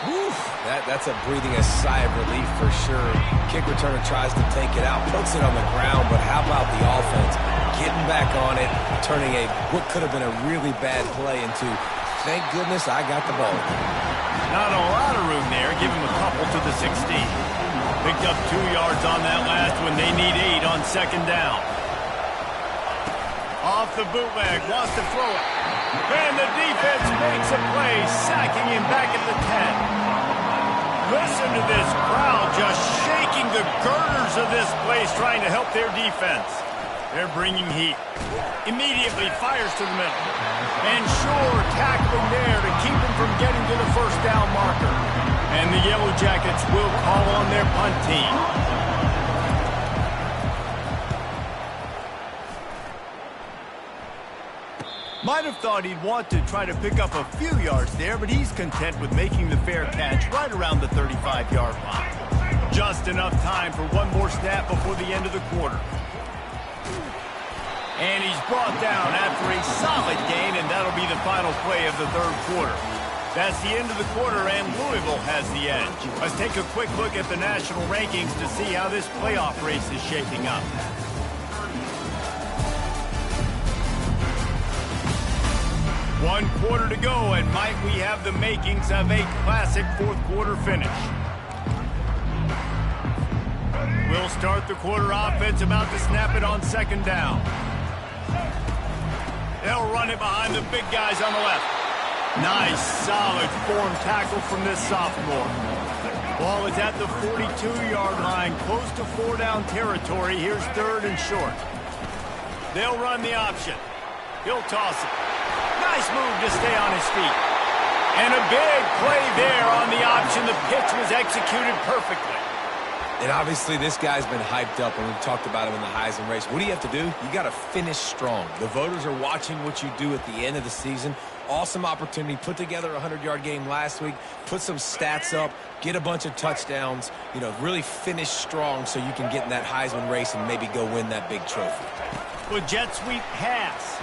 Woof. That's a breathing a sigh of relief for sure. Kick returner tries to take it out, puts it on the ground, but how about the offense getting back on it, turning what could have been a really bad play into, thank goodness I got the ball. Not a lot of room there. Give him a couple to the 16. Picked up 2 yards on that last one. They need 8 on 2nd down. Off the bootleg, wants to throw it. And the defense makes a play, sacking him back at the 10. Listen to this crowd just shaking the girders of this place, trying to help their defense. They're bringing heat. Immediately fires to the middle. And sure, tackling there to keep him from getting to the first down marker. And the Yellow Jackets will call on their punt team. Might have thought he'd want to try to pick up a few yards there, but he's content with making the fair catch right around the 35-yard line. Just enough time for one more snap before the end of the quarter. And he's brought down after a solid gain, and that'll be the final play of the 3rd quarter. That's the end of the quarter, and Louisville has the edge. Let's take a quick look at the national rankings to see how this playoff race is shaping up. One quarter to go, and might we have the makings of a classic 4th quarter finish. We'll start the quarter offense, about to snap it on 2nd down. They'll run it behind the big guys on the left. Nice, solid form tackle from this sophomore. Ball is at the 42-yard line, close to 4-down territory. Here's 3rd and short. They'll run the option. He'll toss it. Nice move to stay on his feet. And a big play there on the option. The pitch was executed perfectly. And obviously this guy's been hyped up, and we've talked about him in the Heisman race. What do you have to do? You got to finish strong. The voters are watching what you do at the end of the season. Awesome opportunity. Put together a 100-yard game last week. Put some stats up. Get a bunch of touchdowns. You know, really finish strong so you can get in that Heisman race and maybe go win that big trophy. With jet sweep pass.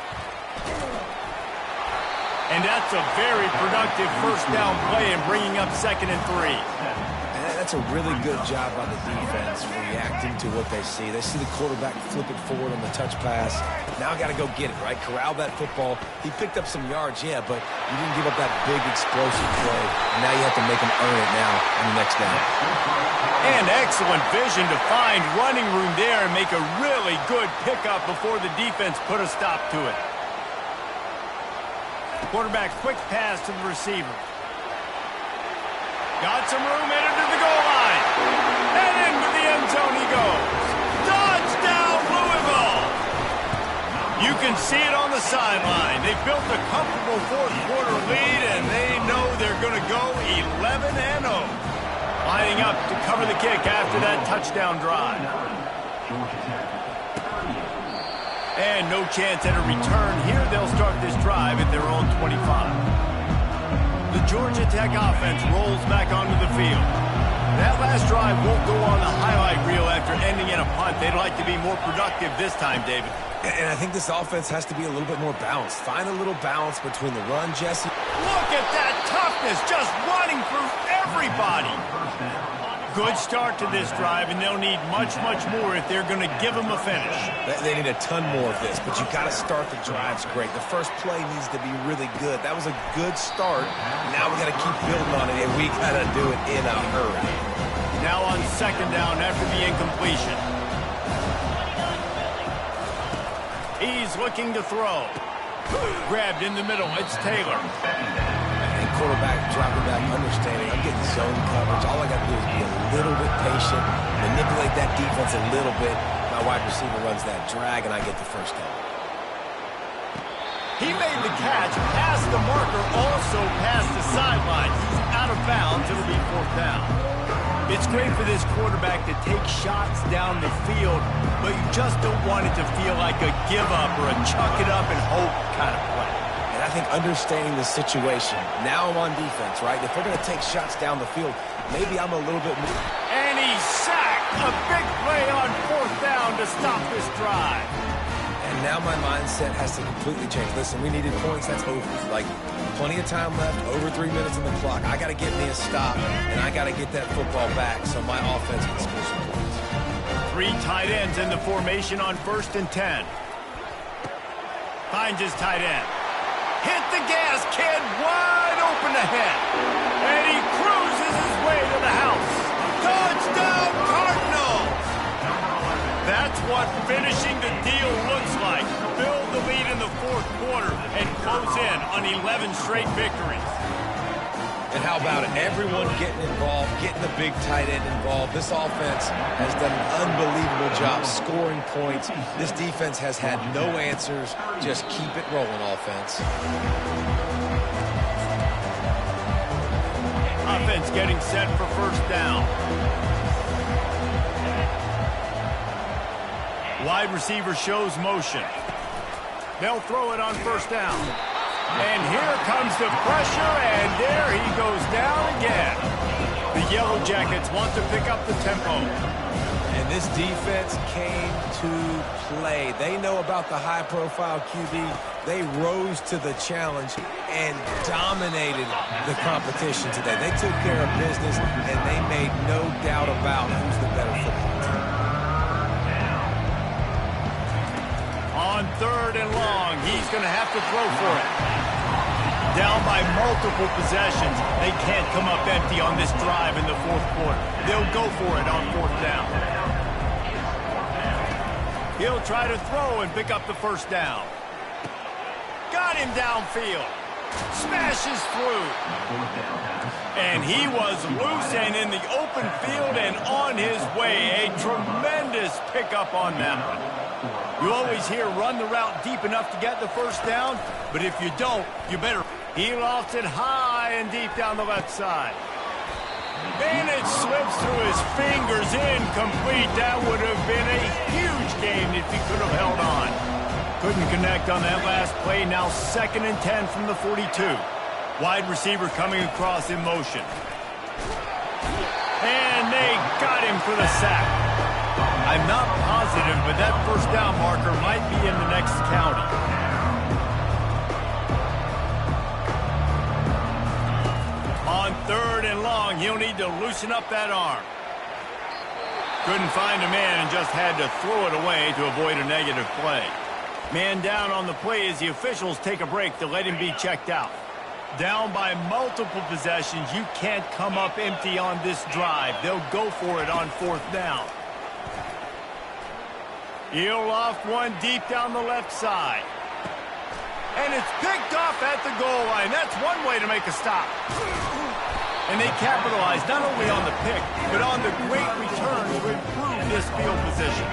And that's a very productive first down play and bringing up 2nd and 3. That's a really good job by the defense reacting to what they see. They see the quarterback flip it forward on the touch pass. Now got to go get it, right? Corral that football. He picked up some yards, yeah, but you didn't give up that big explosive play. And now you have to make him earn it now on the next down. And excellent vision to find running room there and make a really good pickup before the defense put a stop to it. Quarterback quick pass to the receiver. Got some room, headed to the goal line. And into the end zone he goes. Touchdown, Louisville! You can see it on the sideline. They built a comfortable fourth-quarter lead, and they know they're going to go 11-0. Lining up to cover the kick after that touchdown drive. And no chance at a return here. They'll start this drive at their own 25. The Georgia Tech offense rolls back onto the field. That last drive won't go on the highlight reel after ending in a punt. They'd like to be more productive this time, David. And I think this offense has to be a little bit more balanced. Find a little balance between the run, Jesse. Look at that toughness, just running through everybody. Good start to this drive, and they'll need much, much more if they're going to give them a finish. They need a ton more of this, but you've got to start the drives great. The first play needs to be really good. That was a good start. Now we got to keep building on it, and we got to do it in a hurry. Now on 2nd down after the incompletion. He's looking to throw. Grabbed in the middle. It's Taylor. Quarterback dropping back, understanding I'm getting zone coverage. All I got to do is be a little bit patient, manipulate that defense a little bit. My wide receiver runs that drag, and I get the first down. He made the catch, past the marker, also past the sideline. He's out of bounds. It'll be 4th down. It's great for this quarterback to take shots down the field, but you just don't want it to feel like a give-up or a chuck it up and hope kind of play. And I think understanding the situation, now I'm on defense, right? If they're going to take shots down the field, maybe I'm a little bit more. And he's sacked. A big play on 4th down to stop this drive. And now my mindset has to completely change. Listen, we needed points. That's over. Like, plenty of time left, over 3 minutes on the clock. I got to get me a stop, and I got to get that football back so my offense can score some points. 3 tight ends in the formation on 1st and 10. Finds his tight end. Hit the gas, kid, wide open ahead. And he cruises his way to the house. Touchdown, Cardinals! That's what finishing the deal looks like. Build the lead in the 4th quarter and close in on 11 straight victories. And how about it? Everyone getting involved, getting the big tight end involved. This offense has done an unbelievable job scoring points. This defense has had no answers. Just keep it rolling, offense. Offense getting set for 1st down. Wide receiver shows motion. They'll throw it on 1st down. And here comes the pressure, and there he goes down again. The Yellow Jackets want to pick up the tempo. And this defense came to play. They know about the high-profile QB. They rose to the challenge and dominated the competition today. They took care of business, and they made no doubt about who's the better football team. On 3rd and long, he's going to have to throw for it. Down by multiple possessions. They can't come up empty on this drive in the 4th quarter. They'll go for it on 4th down. He'll try to throw and pick up the 1st down. Got him downfield. Smashes through. And he was loose and in the open field and on his way. A tremendous pickup on that one. You always hear run the route deep enough to get the 1st down, but if you don't, you better. He lofts it high and deep down the left side. And it slips through his fingers, incomplete. That would have been a huge game if he could have held on. Couldn't connect on that last play. Now 2nd and 10 from the 42. Wide receiver coming across in motion. And they got him for the sack. I'm not positive, but that first down marker might be in the next county. On 3rd and long, he'll need to loosen up that arm. Couldn't find a man and just had to throw it away to avoid a negative play. Man down on the play as the officials take a break to let him be checked out. Down by multiple possessions, you can't come up empty on this drive. They'll go for it on 4th down. He'll loft one deep down the left side. And it's picked off at the goal line. That's one way to make a stop. And they capitalize not only on the pick, but on the great return to improve this field position.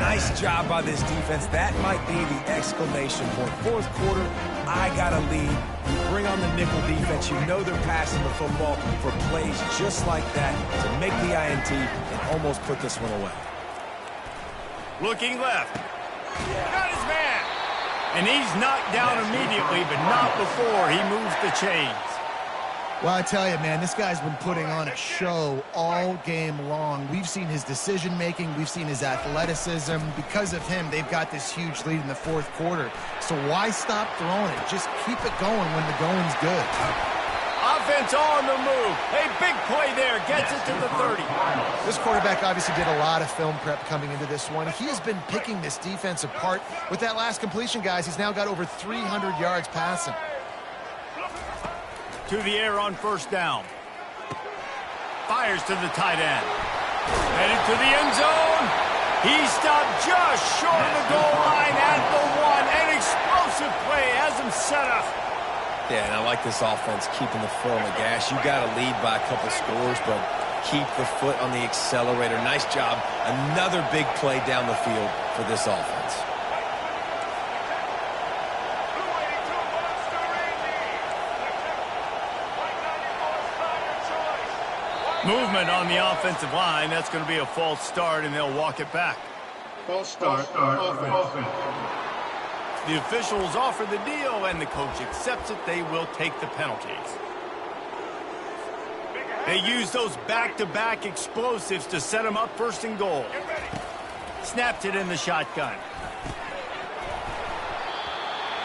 Nice job by this defense. That might be the exclamation point. 4th quarter, I got a lead. You bring on the nickel defense. You know they're passing the football for plays just like that to make the INT and almost put this one away. Looking left. Got his man. And he's knocked down immediately, but not before he moves the chains. Well, I tell you, man, this guy's been putting on a show all game long. We've seen his decision-making. We've seen his athleticism. Because of him, they've got this huge lead in the 4th quarter. So why stop throwing it? Just keep it going when the going's good. Offense on the move. A big play there. Gets it to the 30. This quarterback obviously did a lot of film prep coming into this one. He has been picking this defense apart. With that last completion, guys, he's now got over 300 yards passing. To the air on 1st down. Fires to the tight end. Headed to the end zone. He stopped just short of the goal line at the 1. An explosive play has him set up. Yeah, and I like this offense keeping the foot on the gas. You got to lead by a couple scores, but keep the foot on the accelerator. Nice job. Another big play down the field for this offense. Movement on the offensive line. That's going to be a false start, and they'll walk it back. False start. Offense. The officials offer the deal, and the coach accepts it. They will take the penalties. They use those back-to-back explosives to set them up 1st and goal. Snapped it in the shotgun.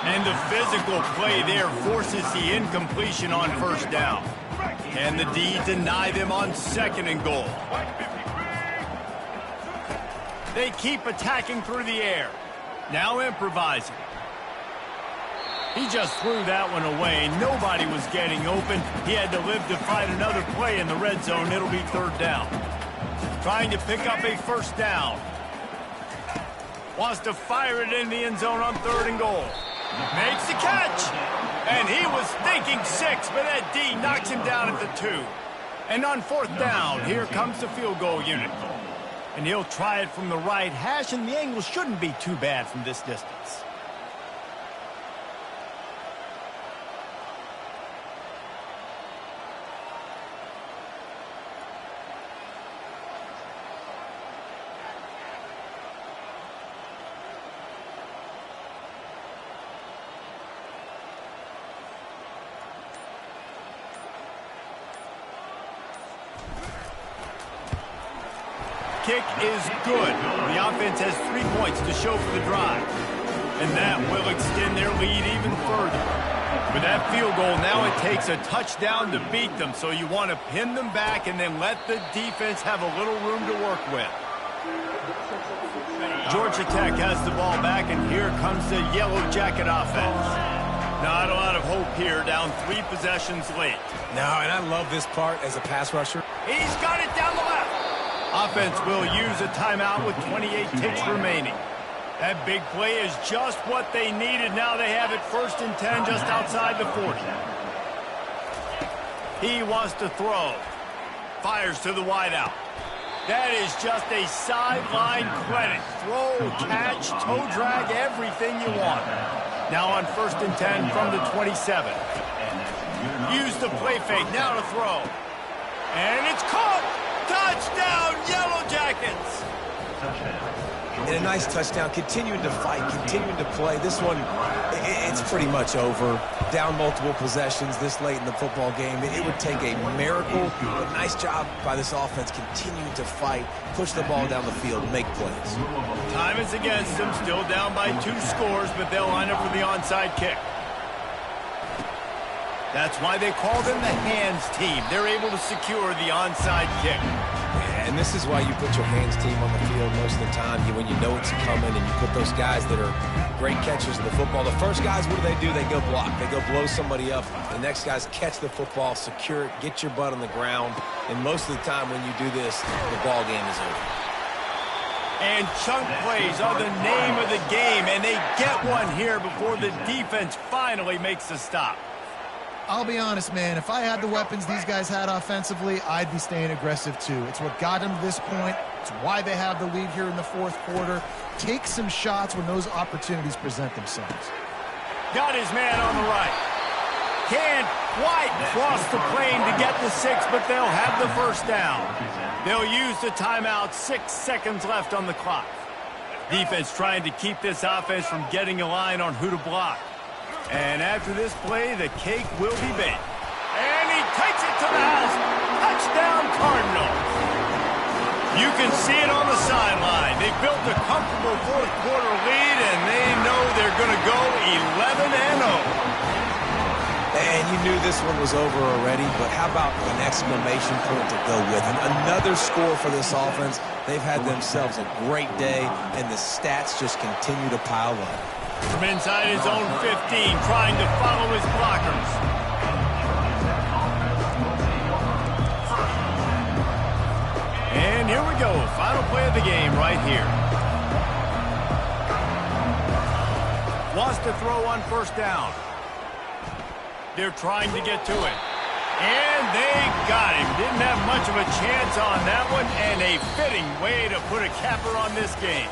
And the physical play there forces the incompletion on 1st down. And the D deny them on 2nd and goal. They keep attacking through the air. Now improvising. He just threw that one away. Nobody was getting open. He had to live to fight another play in the red zone. It'll be 3rd down. Trying to pick up a 1st down. Wants to fire it in the end zone on 3rd and goal. Makes the catch. And he was thinking 6, but that D knocks him down at the 2. And on 4th down, here comes the field goal unit. And he'll try it from the right hash, and the angle shouldn't be too bad from this distance. Kick is good. The offense has 3 points to show for the drive. And that will extend their lead even further. With that field goal, now it takes a touchdown to beat them. So you want to pin them back and then let the defense have a little room to work with. Georgia Tech has the ball back, and here comes the Yellow Jacket offense. Not a lot of hope here, down 3 possessions late. No, and I love this part as a pass rusher. He's got it down the left. Offense will use a timeout with 28 ticks remaining. That big play is just what they needed. Now they have it 1st and 10 just outside the 40. He wants to throw. Fires to the wideout. That is just a sideline credit. Throw, catch, toe drag, everything you want. Now on 1st and 10 from the 27. Use the play fake. Now to throw. And it's caught! Touchdown, Yellow Jackets! And a nice touchdown, continuing to fight, continuing to play. This one, it's pretty much over. Down multiple possessions this late in the football game. It would take a miracle, but nice job by this offense continuing to fight, push the ball down the field, make plays. Time is against them, still down by 2 scores, but they'll line up for the onside kick. That's why they call them the hands team. They're able to secure the onside kick. And this is why you put your hands team on the field most of the time, when you know it's coming, and you put those guys that are great catchers of the football. The first guys, what do? They go block. They go blow somebody up. The next guys catch the football, secure it, get your butt on the ground. And most of the time when you do this, the ball game is over. And chunk plays are the name of the game, and they get one here before the defense finally makes the stop. I'll be honest, man, if I had the weapons these guys had offensively, I'd be staying aggressive too. It's what got them to this point. It's why they have the lead here in the 4th quarter. Take some shots when those opportunities present themselves. Got his man on the right. Can't quite cross the plane to get the 6, but they'll have the first down. They'll use the timeout, 6 seconds left on the clock. Defense trying to keep this offense from getting a line on who to block. And after this play, the cake will be baked. And he takes it to the house. Touchdown, Cardinals. You can see it on the sideline. They built a comfortable 4th quarter lead, and they know they're going to go 11-0. And you knew this one was over already, but how about an exclamation point to go with it? Another score for this offense. They've had themselves a great day, and the stats just continue to pile up. From inside his own 15, trying to follow his blockers. And here we go, final play of the game right here. Wants to throw on 1st down. They're trying to get to it. And they got him. Didn't have much of a chance on that one, and a fitting way to put a capper on this game.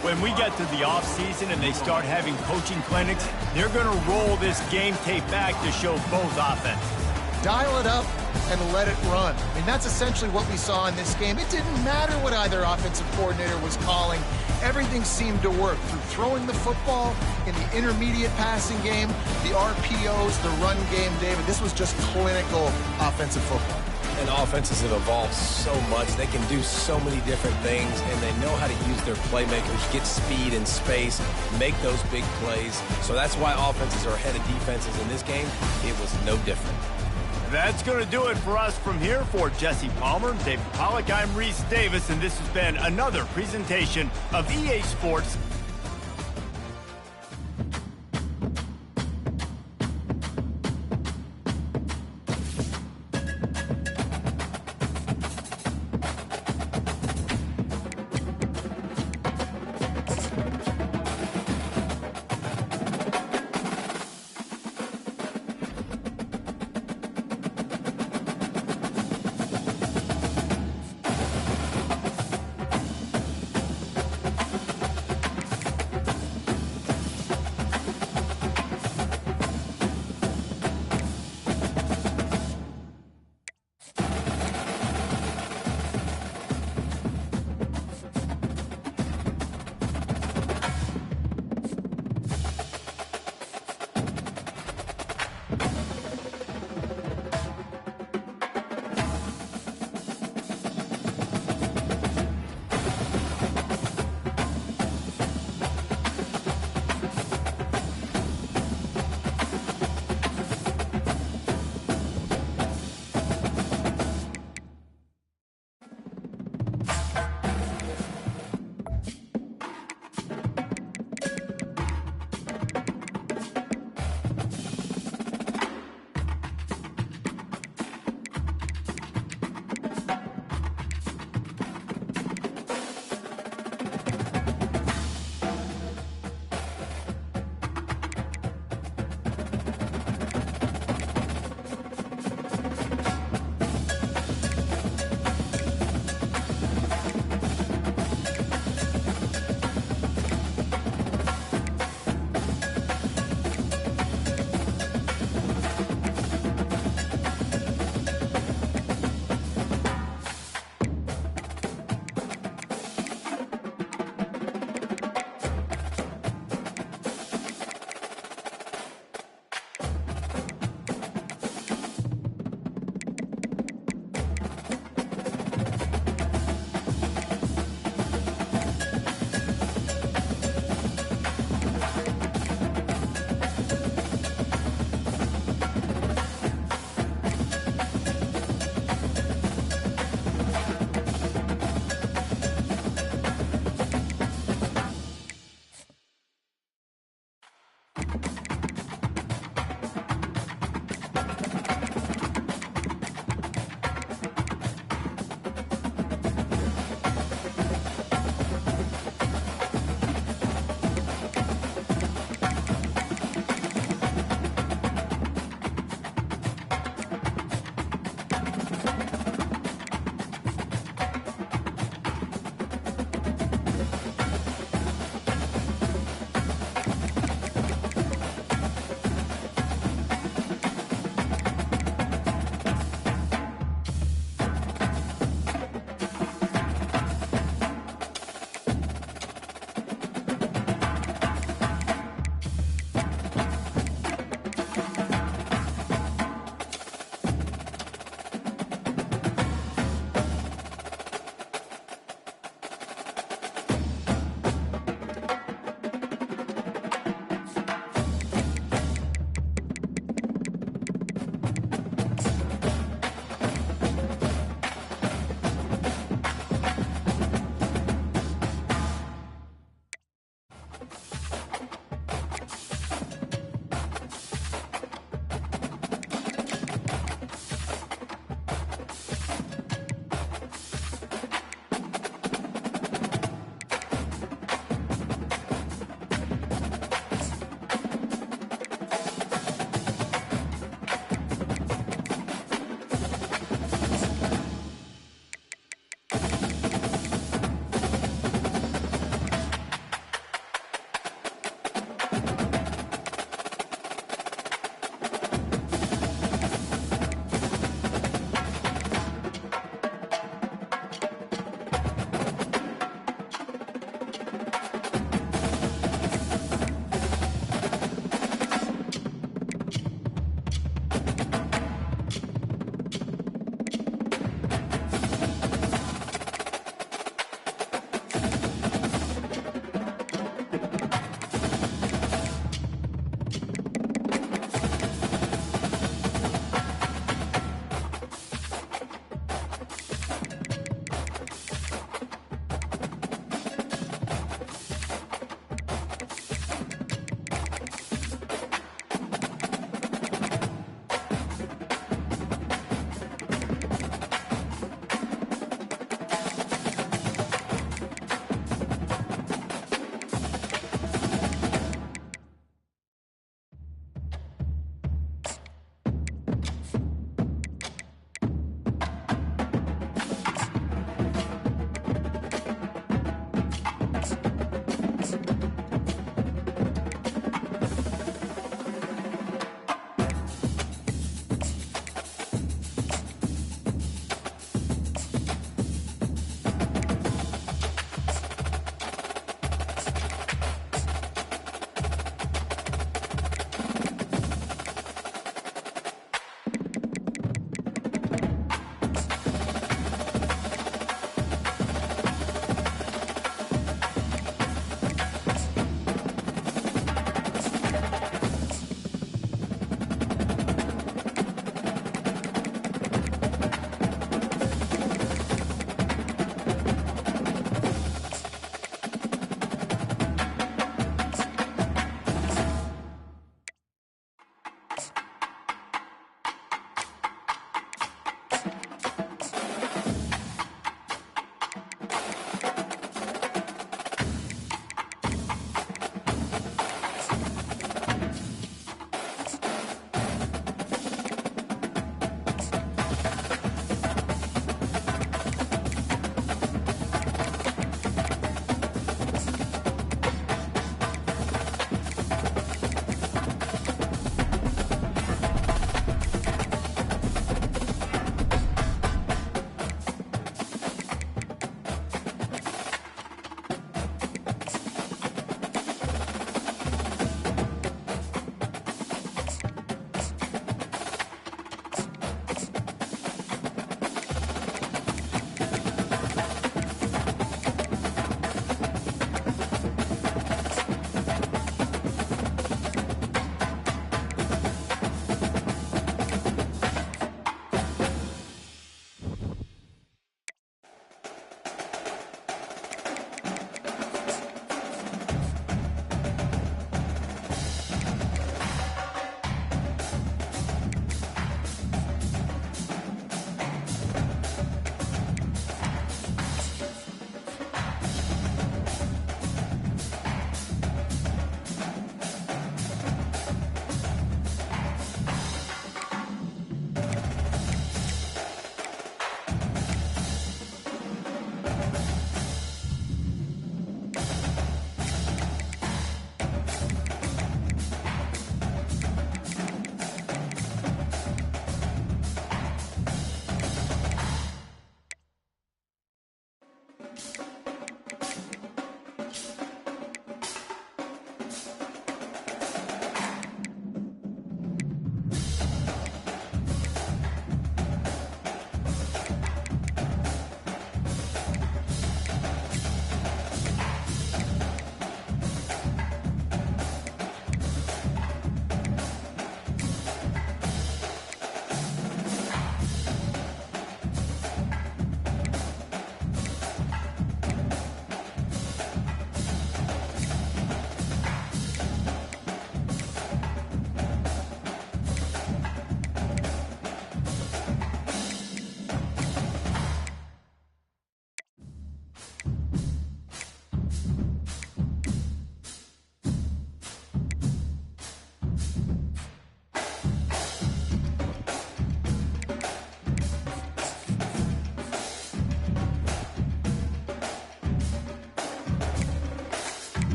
When we get to the offseason and they start having coaching clinics, they're going to roll this game tape back to show both offenses. Dial it up and let it run. I mean, that's essentially what we saw in this game. It didn't matter what either offensive coordinator was calling. Everything seemed to work through throwing the football in the intermediate passing game, the RPOs, the run game, David. This was just clinical offensive football. And offenses have evolved so much. They can do so many different things, and they know how to use their playmakers, get speed and space, make those big plays. So that's why offenses are ahead of defenses in this game. It was no different. That's going to do it for us from here. For Jesse Palmer, David Pollack, I'm Reese Davis, and this has been another presentation of EA Sports.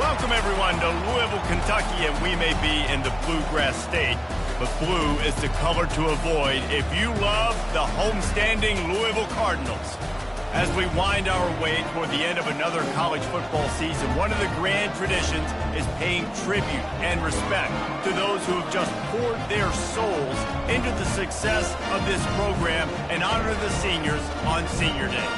Welcome, everyone, to Louisville, Kentucky, and we may be in the Bluegrass State, but blue is the color to avoid if you love the homestanding Louisville Cardinals. As we wind our way toward the end of another college football season, one of the grand traditions is paying tribute and respect to those who have just poured their souls into the success of this program and honor the seniors on Senior Day.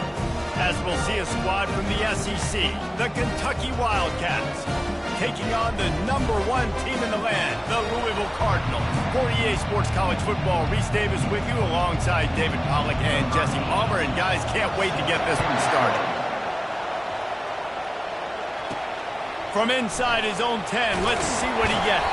As we'll see a squad from the SEC, the Kentucky Wildcats, taking on the #1 team in the land, the Louisville Cardinals. For EA Sports College Football, Reese Davis with you alongside David Pollack and Jesse Palmer. And guys, can't wait to get this one started. From inside his own 10, let's see what he gets.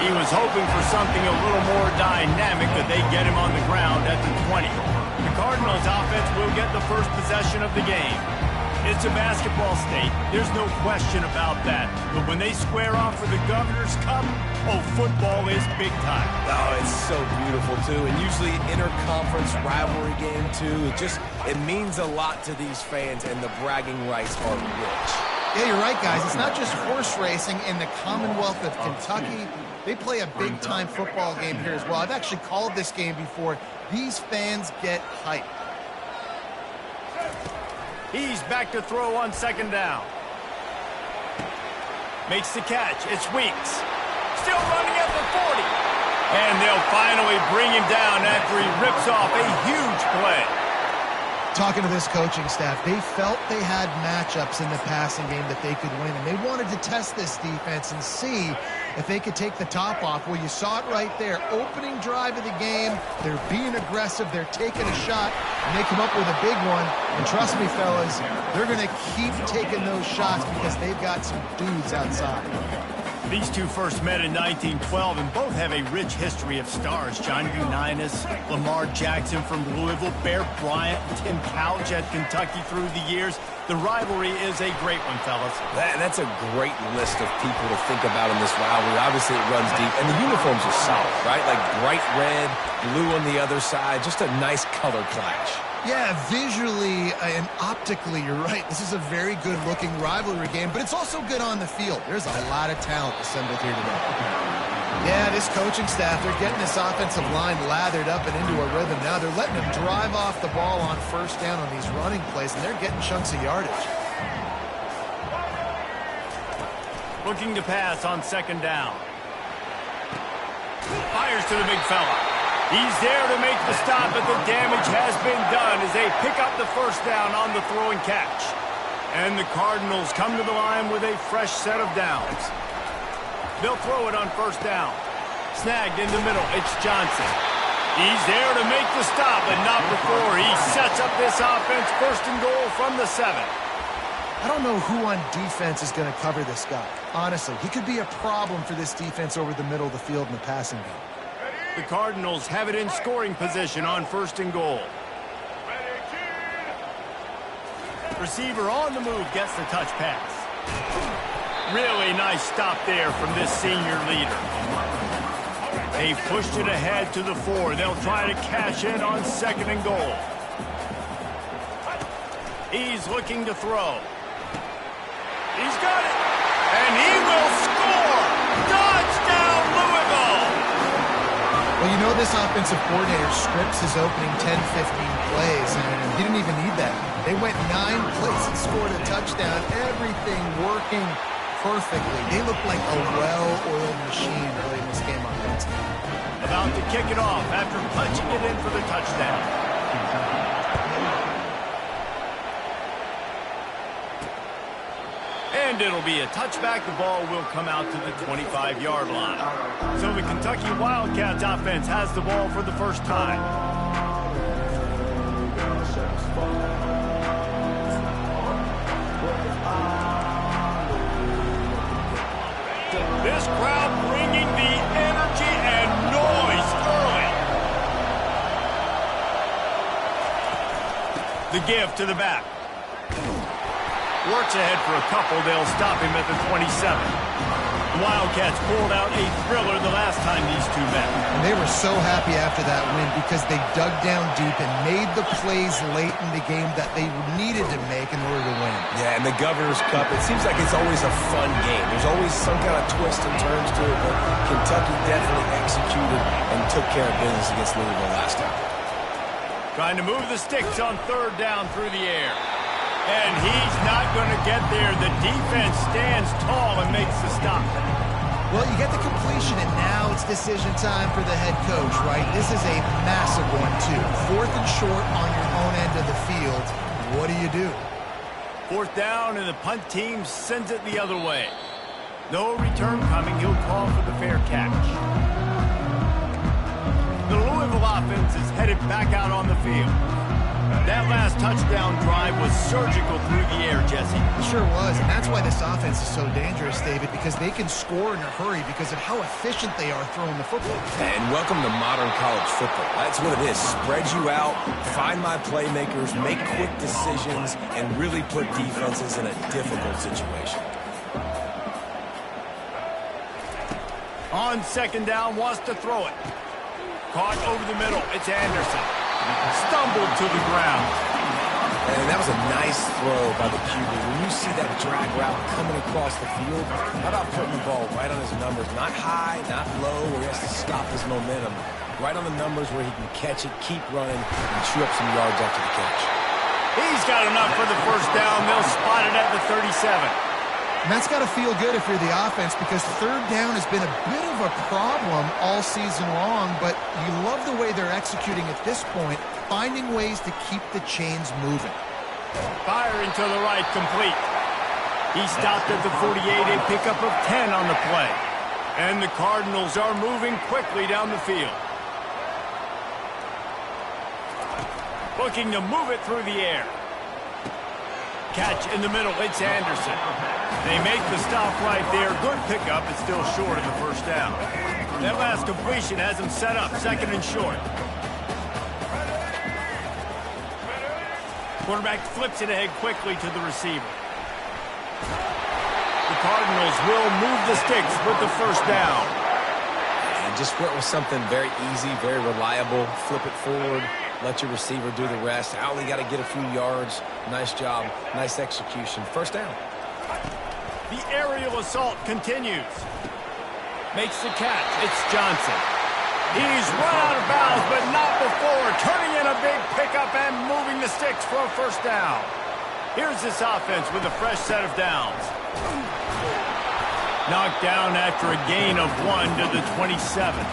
He was hoping for something a little more dynamic, but they get him on the ground at the 20. The Cardinals offense will get the first possession of the game. It's a basketball state. There's no question about that. But when they square off for the Governor's Cup, oh, football is big time. Oh, it's so beautiful, too. And usually interconference rivalry game, too. It means a lot to these fans, and the bragging rights are rich. Yeah, you're right, guys. It's not just horse racing in the Commonwealth of Kentucky. They play a big-time football game here as well. I've actually called this game before. These fans get hyped. He's back to throw on second down. Makes the catch. It's Weeks. Still running at the 40. And they'll finally bring him down after he rips off a huge play. Talking to this coaching staff, they felt they had matchups in the passing game that they could win, and they wanted to test this defense and see if they could take the top off. Well, you saw it right there. Opening drive of the game, they're being aggressive, they're taking a shot, and they come up with a big one. And trust me, fellas, they're going to keep taking those shots because they've got some dudes outside. These two first met in 1912 and both have a rich history of stars. John Unitas, Lamar Jackson from Louisville, Bear Bryant, Tim Couch at Kentucky through the years. The rivalry is a great one, fellas. That's a great list of people to think about in this rivalry. Obviously, it runs deep, and the uniforms are solid, right? Like bright red, blue on the other side, just a nice color clash. Yeah, visually and optically, you're right. This is a very good-looking rivalry game, but it's also good on the field. There's a lot of talent assembled here today. Yeah, this coaching staff, they're getting this offensive line lathered up and into a rhythm now. They're letting them drive off the ball on first down on these running plays, and they're getting chunks of yardage. Looking to pass on second down. Fires to the big fella. He's there to make the stop, but the damage has been done as they pick up the first down on the throw and catch. And the Cardinals come to the line with a fresh set of downs. They'll throw it on first down. Snagged in the middle, it's Johnson. He's there to make the stop, but not before he sets up this offense first and goal from the 7. I don't know who on defense is going to cover this guy. Honestly, he could be a problem for this defense over the middle of the field in the passing game. The Cardinals have it in scoring position on first and goal. Receiver on the move gets the touch pass. Really nice stop there from this senior leader. They pushed it ahead to the 4. They'll try to cash in on second and goal. He's looking to throw. He's got it. And he will score. Touchdown, Louisville. Well, you know this offensive coordinator scripts his opening 10, 15 plays, and he didn't even need that. They went 9 plays and scored a touchdown. Everything working perfectly. They look like a well-oiled machine early in this game offensively. About to kick it off after punching it in for the touchdown. And it'll be a touchback. The ball will come out to the 25-yard line. So the Kentucky Wildcats offense has the ball for the first time. This crowd bringing the energy and noise early. The give to the back. works ahead for a couple. They'll stop him at the 27. The Wildcats pulled out a thriller the last time these two met. And they were so happy after that win because they dug down deep and made the plays late in the game that they needed to make in order to win. Yeah, and the Governor's Cup, it seems like it's always a fun game. There's always some kind of twists and turns to it, but Kentucky definitely executed and took care of business against Louisville last time. Trying to move the sticks on third down through the air. And he's not going to get there. The defense stands tall and makes the stop. Well, you get the completion, and now it's decision time for the head coach, right? This is a massive one, too. 4th and short on your own end of the field. What do you do? 4th down, and the punt team sends it the other way. No return coming. He'll call for the fair catch. The Louisville offense is headed back out on the field. That last touchdown drive was surgical through the air, Jesse. It sure was, and that's why this offense is so dangerous, David, because they can score in a hurry because of how efficient they are throwing the football. And welcome to modern college football. That's what it is. Spread you out, find my playmakers, make quick decisions, and really put defenses in a difficult situation. On 2nd down, wants to throw it. Caught over the middle. It's Anderson. Stumbled to the ground. And that was a nice throw by the QB. When you see that drag route coming across the field, how about putting the ball right on his numbers? Not high, not low, where he has to stop his momentum. Right on the numbers where he can catch it, keep running, and chew up some yards after the catch. He's got enough for the 1st down. They'll spot it at the 37. And that's got to feel good if you're the offense because 3rd down has been a bit of a problem all season long, but you love the way they're executing at this point, finding ways to keep the chains moving. Firing to the right, complete. He stopped at the 48, a pickup of 10 on the play. And the Cardinals are moving quickly down the field. Looking to move it through the air. Catch in the middle, it's Anderson. They make the stop right there. Good pickup, it's still short of the 1st down. That last completion has him set up, 2nd and short. Quarterback flips it ahead quickly to the receiver. The Cardinals will move the sticks with the 1st down. And just went with something very easy, very reliable. Flip it forward. Let your receiver do the rest. I only got to get a few yards. Nice job. Nice execution. 1st down. The aerial assault continues. Makes the catch. It's Johnson. He's run out of bounds, but not before. Turning in a big pickup and moving the sticks for a 1st down. Here's this offense with a fresh set of downs. Knocked down after a gain of 1 to the 27.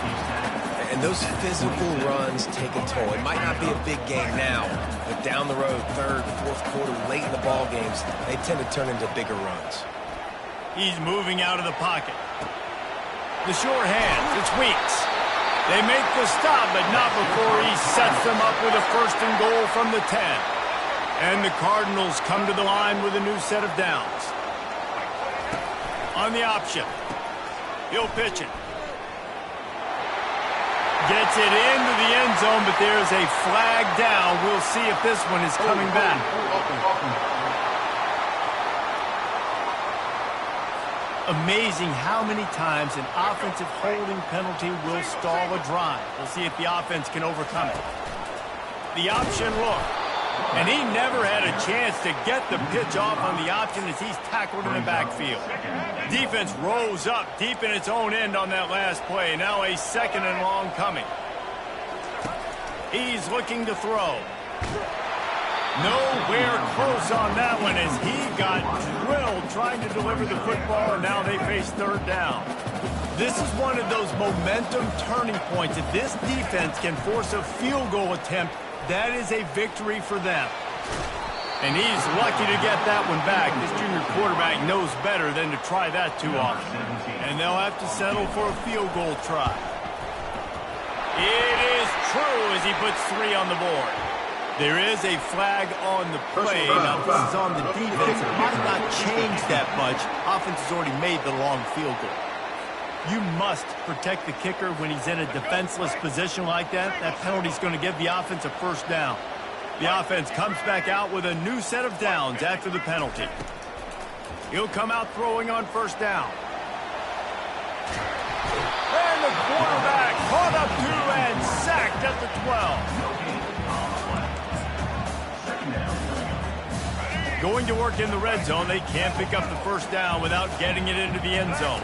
And those physical runs take a toll. It might not be a big game now, but down the road, 3rd, 4th quarter, late in the ball games, they tend to turn into bigger runs. He's moving out of the pocket. The sure hands, it's Weeks. They make the stop, but not before he sets them up with a 1st and goal from the 10. And the Cardinals come to the line with a new set of downs. On the option, he'll pitch it. Gets it into the end zone, but there's a flag down. We'll see if this one is coming back. Amazing how many times an offensive holding penalty will stall a drive. We'll see if the offense can overcome it. The option look. And he never had a chance to get the pitch off on the option as he's tackled in the backfield. Defense rose up deep in its own end on that last play. Now a 2nd and long coming. He's looking to throw. Nowhere close on that one as he got drilled trying to deliver the football, and now they face 3rd down. This is one of those momentum turning points. If this defense can force a field goal attempt, that is a victory for them. And he's lucky to get that one back. This junior quarterback knows better than to try that too often. And they'll have to settle for a field goal try. It is true as he puts 3 on the board. There is a flag on the play. Now, this is on the defense. It might not change that much. Offense has already made the long field goal. You must protect the kicker when he's in a defenseless position like that. That penalty's going to give the offense a 1st down. The offense comes back out with a new set of downs after the penalty. He'll come out throwing on first down. And the quarterback caught up to and sacked at the 12. Going to work in the red zone, they can't pick up the first down without getting it into the end zone.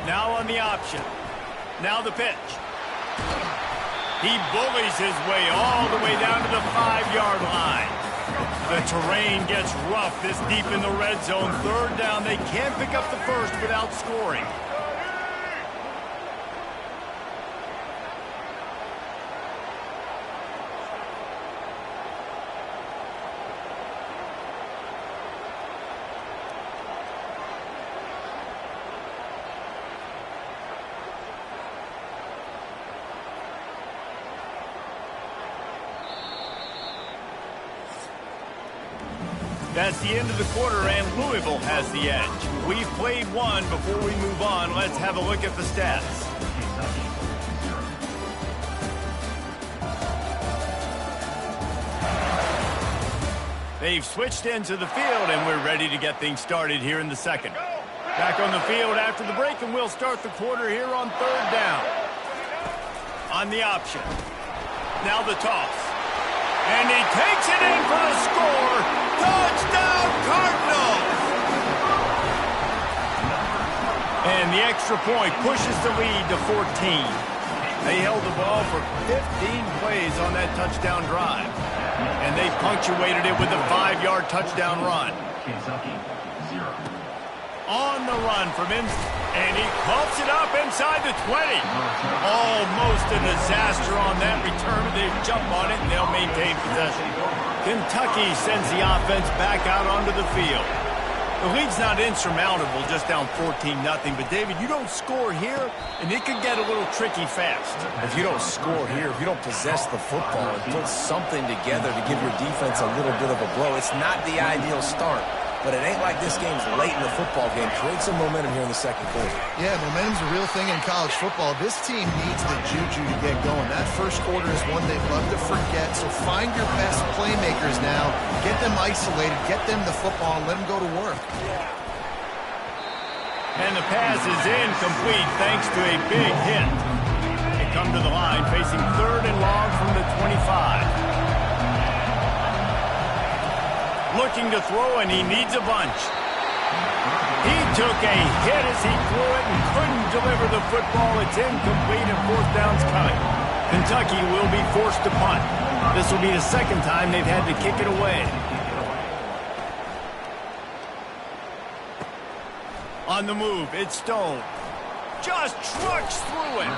Now on the option. Now the pitch. He bullies his way all the way down to the 5-yard line. The terrain gets rough this deep in the red zone. Third down, they can't pick up the first without scoring. That's the end of the quarter, and Louisville has the edge. We've played one. Before we move on, let's have a look at the stats. They've switched into the field, and we're ready to get things started here in the second. Back on the field after the break, and we'll start the quarter here on third down. On the option. Now the toss. And he takes it in for the score. Touchdown, Cardinals! And the extra point pushes the lead to 14. They held the ball for 15 plays on that touchdown drive. And they punctuated it with a 5-yard touchdown run. Kentucky, 0. On the run from him, and he pumps it up inside the 20. Almost a disaster on that return. They jump on it, and they'll maintain possession. Kentucky sends the offense back out onto the field. The lead's not insurmountable, just down 14-0. But, David, you don't score here, and it could get a little tricky fast. If you don't score here, if you don't possess the football and put something together to give your defense a little bit of a blow, it's not the ideal start. But it ain't like this game's late in the football game. Create some momentum here in the second quarter. Yeah, momentum's a real thing in college football. This team needs the juju to get going. That first quarter is one they'd love to forget. So find your best playmakers now. Get them isolated. Get them the football and let them go to work. And the pass is incomplete thanks to a big hit. They come to the line facing third and long from the 25. Looking to throw, and he needs a bunch. He took a hit as he threw it and couldn't deliver the football. It's incomplete, and fourth down's coming. Kentucky will be forced to punt. This will be the second time they've had to kick it away. On the move, it's Stone. Just trucks through it.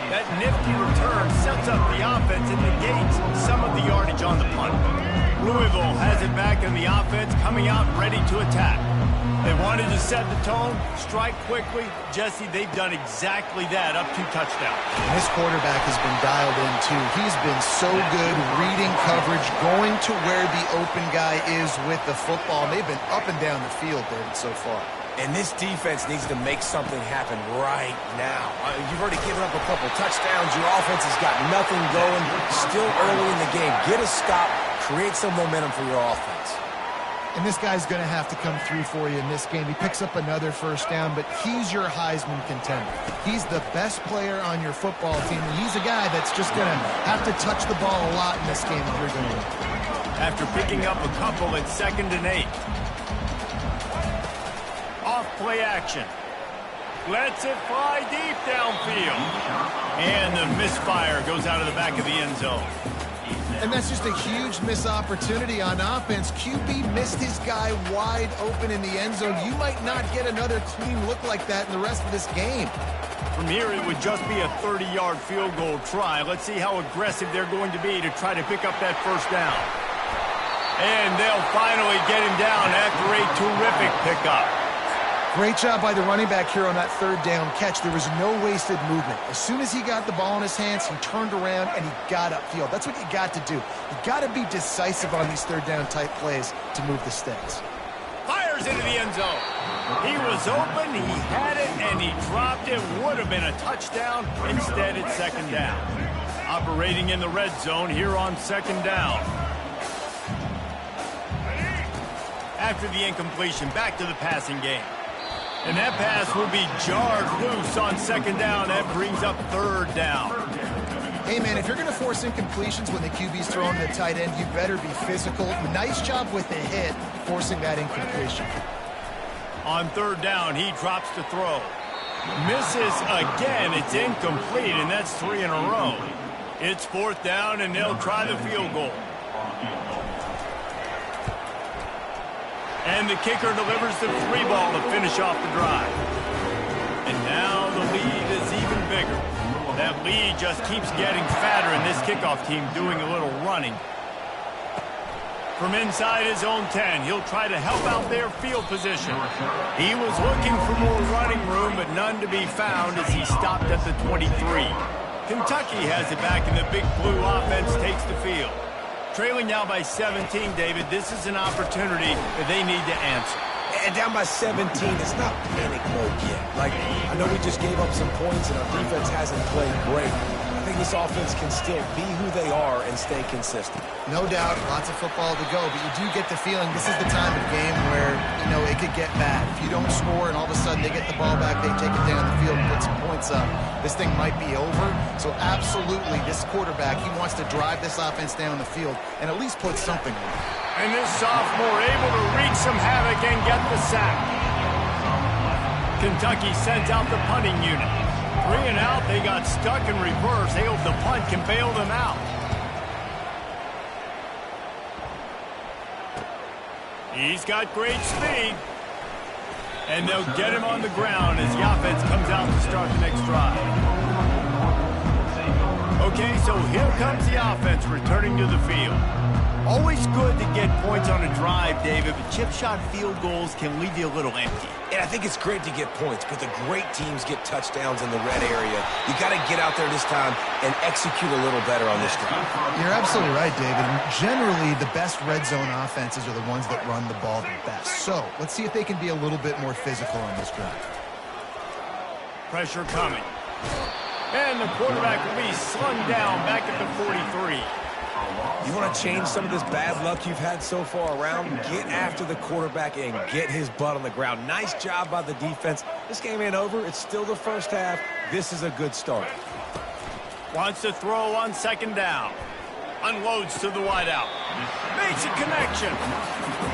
That nifty return sets up the offense and negates some of the yardage on the punt. Louisville has it back in the offense, coming out ready to attack. They wanted to set the tone, strike quickly. Jesse, they've done exactly that, up to touchdown. And this quarterback has been dialed in, too. He's been so good reading coverage, going to where the open guy is with the football. And they've been up and down the field, David, so far. And this defense needs to make something happen right now. You've already given up a couple touchdowns. Your offense has got nothing going. Still early in the game. Get a stop. Create some momentum for your offense. And this guy's going to have to come through for you in this game. He picks up another first down, but he's your Heisman contender. He's the best player on your football team, and he's a guy that's just going to have to touch the ball a lot in this game if you're going to win. After picking up a couple at 2nd and 8. Off play action. Lets it fly deep downfield. And the misfire goes out of the back of the end zone. And that's just a huge missed opportunity on offense. QB missed his guy wide open in the end zone. You might not get another clean look like that in the rest of this game. From here, it would just be a 30-yard field goal try. Let's see how aggressive they're going to be to try to pick up that first down. And they'll finally get him down after a terrific pickup. Great job by the running back here on that third down catch. There was no wasted movement. As soon as he got the ball in his hands, he turned around and he got upfield. That's what you got to do. You got to be decisive on these third down type plays to move the sticks. Fires into the end zone. He was open, he had it, and he dropped it. Would have been a touchdown. Instead, it's 2nd down. Operating in the red zone here on 2nd down. After the incompletion, back to the passing game. And that pass will be jarred loose on second down. That brings up third down. Hey, man, if you're going to force incompletions when the QB's throwing to the tight end, you better be physical. Nice job with the hit, forcing that incompletion. On third down, he drops to throw. Misses again. It's incomplete, and that's 3 in a row. It's fourth down, and they'll try the field goal. And the kicker delivers the 3 ball to finish off the drive. And now the lead is even bigger. That lead just keeps getting fatter, and this kickoff team doing a little running. From inside his own 10, he'll try to help out their field position. He was looking for more running room, but none to be found as he stopped at the 23. Kentucky has it back, and the Big Blue offense takes the field. Trailing now by 17, David, this is an opportunity that they need to answer. And down by 17, it's not panic mode yet. Like, I know we just gave up some points and our defense hasn't played great. I think this offense can still be who they are and stay consistent. No doubt, lots of football to go, but you do get the feeling this is the time of game where, it could get bad. If you don't score and all of a sudden they get the ball back, they take it down the field and put some points up, this thing might be over. So absolutely, this quarterback, he wants to drive this offense down the field and at least put something on it. And this sophomore able to wreak some havoc and get the sack. Kentucky sent out the punting unit. 3 and out, they got stuck in reverse. They hope the punt can bail them out. He's got great speed. And they'll get him on the ground as the offense comes out to start the next drive. Okay, so here comes the offense returning to the field. Always good to get points on a drive, David, but chip shot field goals can leave you a little empty. And I think it's great to get points, but the great teams get touchdowns in the red area. You got to get out there this time and execute a little better on this drive. You're absolutely right, David. Generally, the best red zone offenses are the ones that run the ball the best. So let's see if they can be a little bit more physical on this drive. Pressure coming. And the quarterback will be slung down back at the 43. You want to change some of this bad luck you've had so far around? Get after the quarterback and get his butt on the ground. Nice job by the defense. This game ain't over. It's still the first half. This is a good start. Wants to throw on second down. Unloads to the wideout. Makes a connection.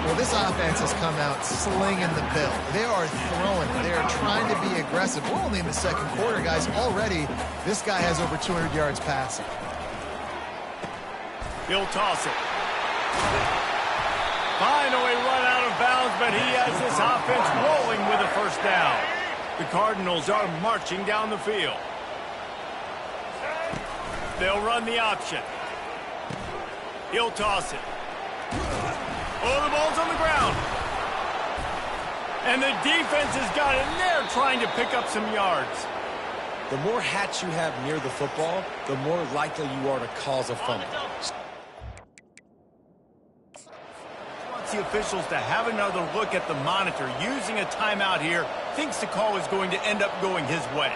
Well, this offense has come out slinging the bill. They are throwing. They are trying to be aggressive. We're only in the second quarter, guys. Already, this guy has over 200 yards passing. He'll toss it. Finally run out of bounds, but he has this offense rolling with a first down. The Cardinals are marching down the field. They'll run the option. He'll toss it. Oh, the ball's on the ground. And the defense has got in there trying to pick up some yards. The more hats you have near the football, the more likely you are to cause a fumble. The officials to have another look at the monitor. Using a timeout here, thinks the call is going to end up going his way.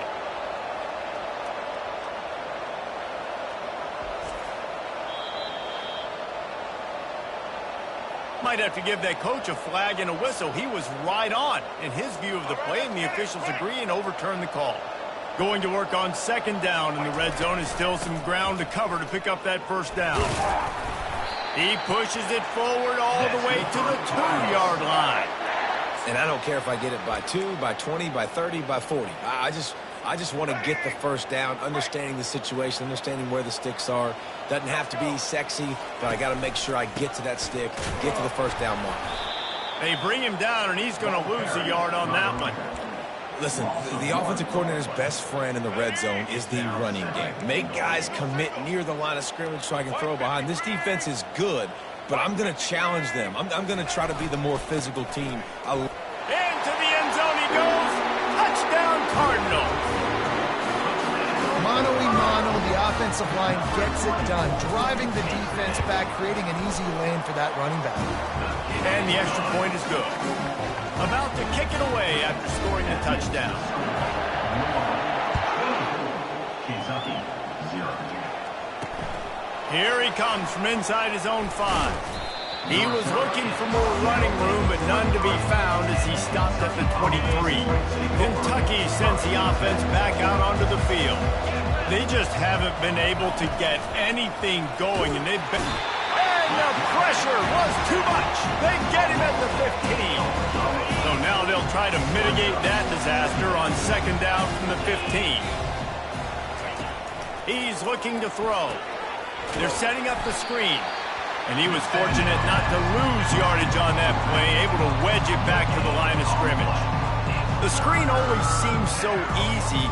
Might have to give that coach a flag and a whistle. He was right on in his view of the play, and the officials agree and overturn the call. Going to work on second down, and the red zone is still some ground to cover to pick up that first down. He pushes it forward all the way to the 2-yard line. And I don't care if I get it by 2, by 20, by 30, by 40. I just want to get the first down, understanding the situation, understanding where the sticks are. Doesn't have to be sexy, but I got to make sure I get to that stick, get to the first down mark. They bring him down, and he's going to lose a yard on that one. Listen, the offensive coordinator's best friend in the red zone is the running game. Make guys commit near the line of scrimmage so I can throw behind. This defense is good, but I'm going to challenge them. I'm going to try to be the more physical team. Into the end zone he goes. Touchdown, Cardinals. Mano-a-mano, the offensive line gets it done, driving the defense back, creating an easy lane for that running back. And the extra point is good. About to kick it away after scoring a touchdown. Kentucky, 0. Here he comes from inside his own 5. He was looking for more running room, but none to be found as he stopped at the 23. Kentucky sends the offense back out onto the field. They just haven't been able to get anything going, and they've been... And the pressure was too much. They get him at the 15. So now they'll try to mitigate that disaster on second down from the 15. He's looking to throw. They're setting up the screen. And he was fortunate not to lose yardage on that play, able to wedge it back to the line of scrimmage. The screen always seems so easy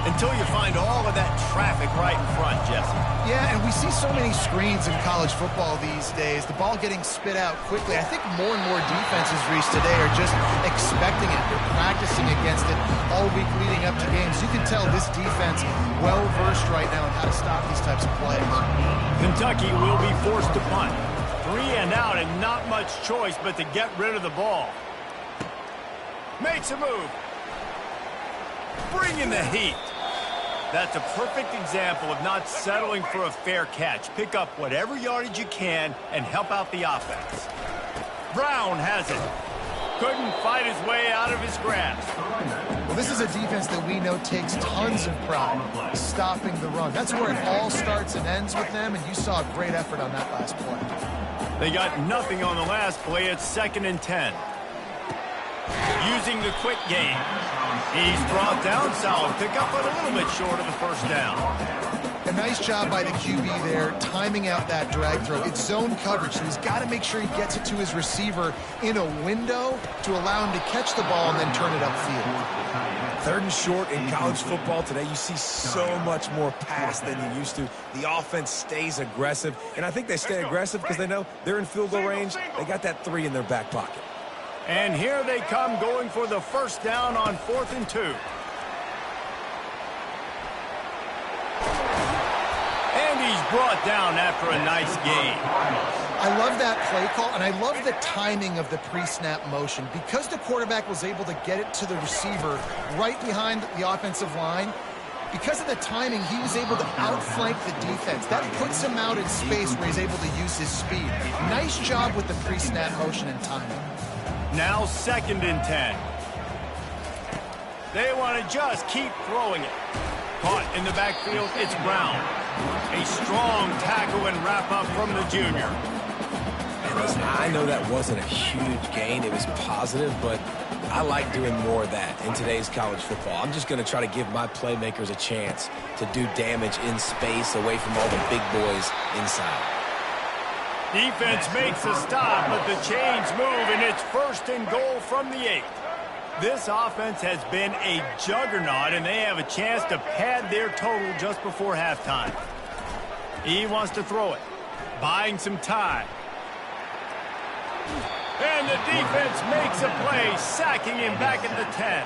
until you find all of that traffic right in front, Jesse. Yeah, and we see so many screens in college football these days. The ball getting spit out quickly. I think more and more defenses, Reese, today are just expecting it. They're practicing against it all week leading up to games. You can tell this defense well-versed right now on how to stop these types of plays. Kentucky will be forced to punt. 3 and out and not much choice but to get rid of the ball. Makes a move. Bring in the heat. That's a perfect example of not settling for a fair catch. Pick up whatever yardage you can and help out the offense. Brown has it. Couldn't fight his way out of his grasp. Well, this is a defense that we know takes tons of pride stopping the run. That's where it all starts and ends with them, and you saw a great effort on that last play. They got nothing on the last play. It's 2nd and 10. Using the quick game. He's brought down, solid pickup, but a little bit short of the first down. A nice job by the QB there, timing out that drag throw. It's zone coverage, so he's got to make sure he gets it to his receiver in a window to allow him to catch the ball and then turn it upfield. 3rd and short in college football today. You see so much more pass than you used to. The offense stays aggressive, and I think they stay aggressive because they know they're in field goal range. They got that 3 in their back pocket. And here they come going for the first down on 4th and 2. And he's brought down after a nice gain. I love that play call, and I love the timing of the pre-snap motion. Because the quarterback was able to get it to the receiver right behind the offensive line, because of the timing, he was able to outflank the defense. That puts him out in space where he's able to use his speed. Nice job with the pre-snap motion and timing. Now 2nd and 10. They want to just keep throwing it. Caught in the backfield, it's Brown. A strong tackle and wrap-up from the junior. And listen, I know that wasn't a huge gain. It was positive, but I like doing more of that in today's college football. I'm just going to try to give my playmakers a chance to do damage in space away from all the big boys inside. Defense makes a stop, but the chains move, and it's 1st and goal from the 8. This offense has been a juggernaut, and they have a chance to pad their total just before halftime. He wants to throw it, buying some time. And the defense makes a play, sacking him back at the 10.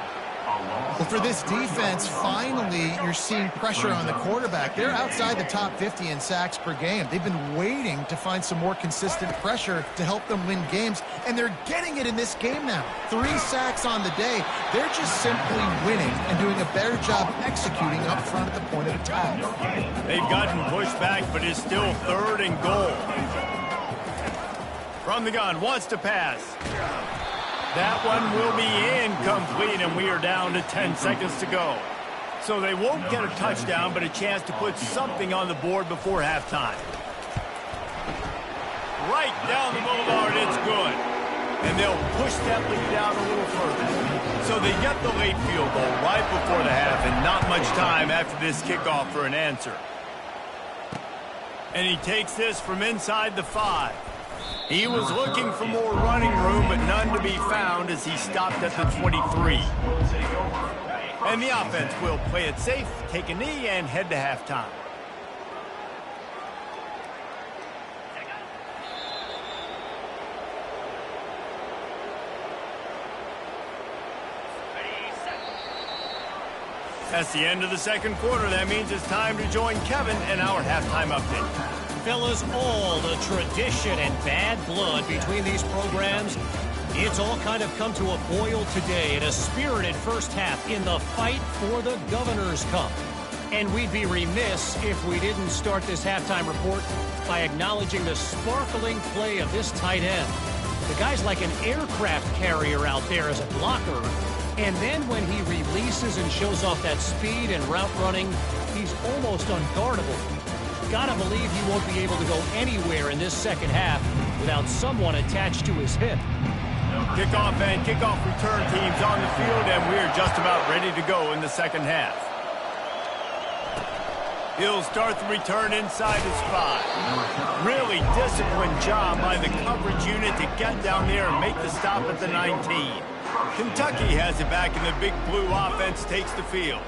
Well, for this defense, finally, you're seeing pressure on the quarterback. They're outside the top 50 in sacks per game. They've been waiting to find some more consistent pressure to help them win games, and they're getting it in this game now. 3 sacks on the day. They're just simply winning and doing a better job executing up front at the point of attack. They've gotten pushed back, but it's still 3rd and goal. From the gun, wants to pass. That one will be incomplete, and we are down to 10 seconds to go. So they won't get a touchdown, but a chance to put something on the board before halftime. Right down the boulevard, it's good. And they'll push that lead out a little further. So they get the late field goal right before the half, and not much time after this kickoff for an answer. And he takes this from inside the 5. He was looking for more running room, but none to be found as he stopped at the 23. And the offense will play it safe, take a knee, and head to halftime. That's the end of the 2nd quarter. That means it's time to join Kevin in our halftime update. Fellas, all the tradition and bad blood between these programs, it's all kind of come to a boil today in a spirited first half in the fight for the Governor's Cup. And we'd be remiss if we didn't start this halftime report by acknowledging the sparkling play of this tight end. The guy's like an aircraft carrier out there as a blocker. And then when he releases and shows off that speed and route running, he's almost unguardable. Gotta believe he won't be able to go anywhere in this second half without someone attached to his hip. Kickoff and kickoff return teams on the field, and we're just about ready to go in the second half. He'll start the return inside the spot. Really disciplined job by the coverage unit to get down there and make the stop at the 19. Kentucky has it back, and the Big Blue offense takes the field.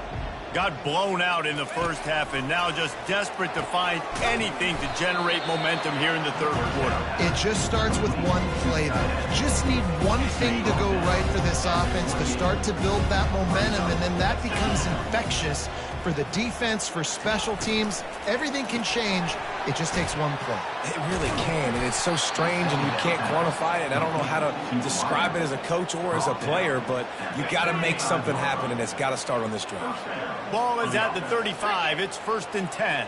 Got blown out in the first half and now just desperate to find anything to generate momentum here in the third quarter. It just starts with one play, though. Just need one thing to go right for this offense to start to build that momentum, and then that becomes infectious for the defense, for special teams. Everything can change. It just takes one play. It really can, and it's so strange, and you can't quantify it. I don't know how to describe it as a coach or as a player, but you got to make something happen, and it's got to start on this drive. Ball is at the 35. It's 1st and 10.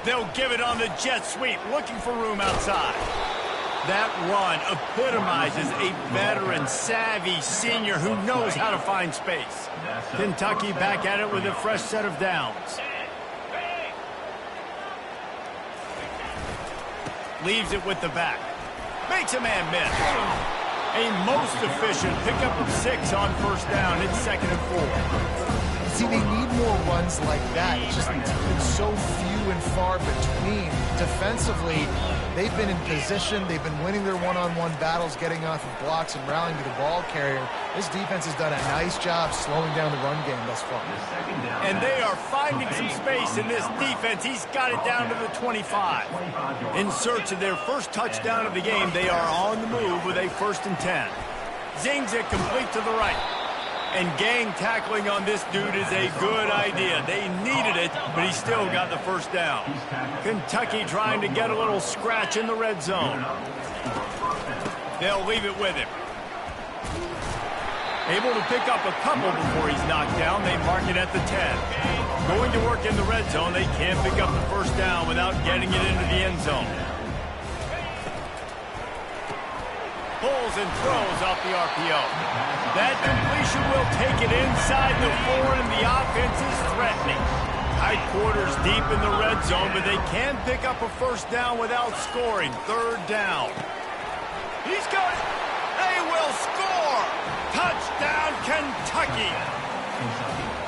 They'll give it on the jet sweep, looking for room outside. That run epitomizes a veteran, savvy senior who knows how to find space. Kentucky back at it with a fresh set of downs. Leaves it with the back. Makes a man miss. A most efficient pickup of 6 on 1st down. It's 2nd and 4. See, they need more runs like that. It's just been so few and far between. Defensively, they've been in position. They've been winning their one-on-one battles, getting off of blocks and rallying to the ball carrier. This defense has done a nice job slowing down the run game thus far. And they are finding some space in this defense. He's got it down to the 25. In search of their first touchdown of the game, they are on the move with a 1st and 10. Zings it complete to the right. And gang tackling on this dude is a good idea. They needed it, but he still got the 1st down. Kentucky trying to get a little scratch in the red zone. They'll leave it with him. Able to pick up a couple before he's knocked down. They mark it at the 10. Going to work in the red zone. They can't pick up the 1st down without getting it into the end zone. Pulls and throws off the RPO. That completion will take it inside the 4, and the offense is threatening. Tight quarters deep in the red zone, but they can pick up a 1st down without scoring. 3rd down. He's got it. They will score. Touchdown, Kentucky.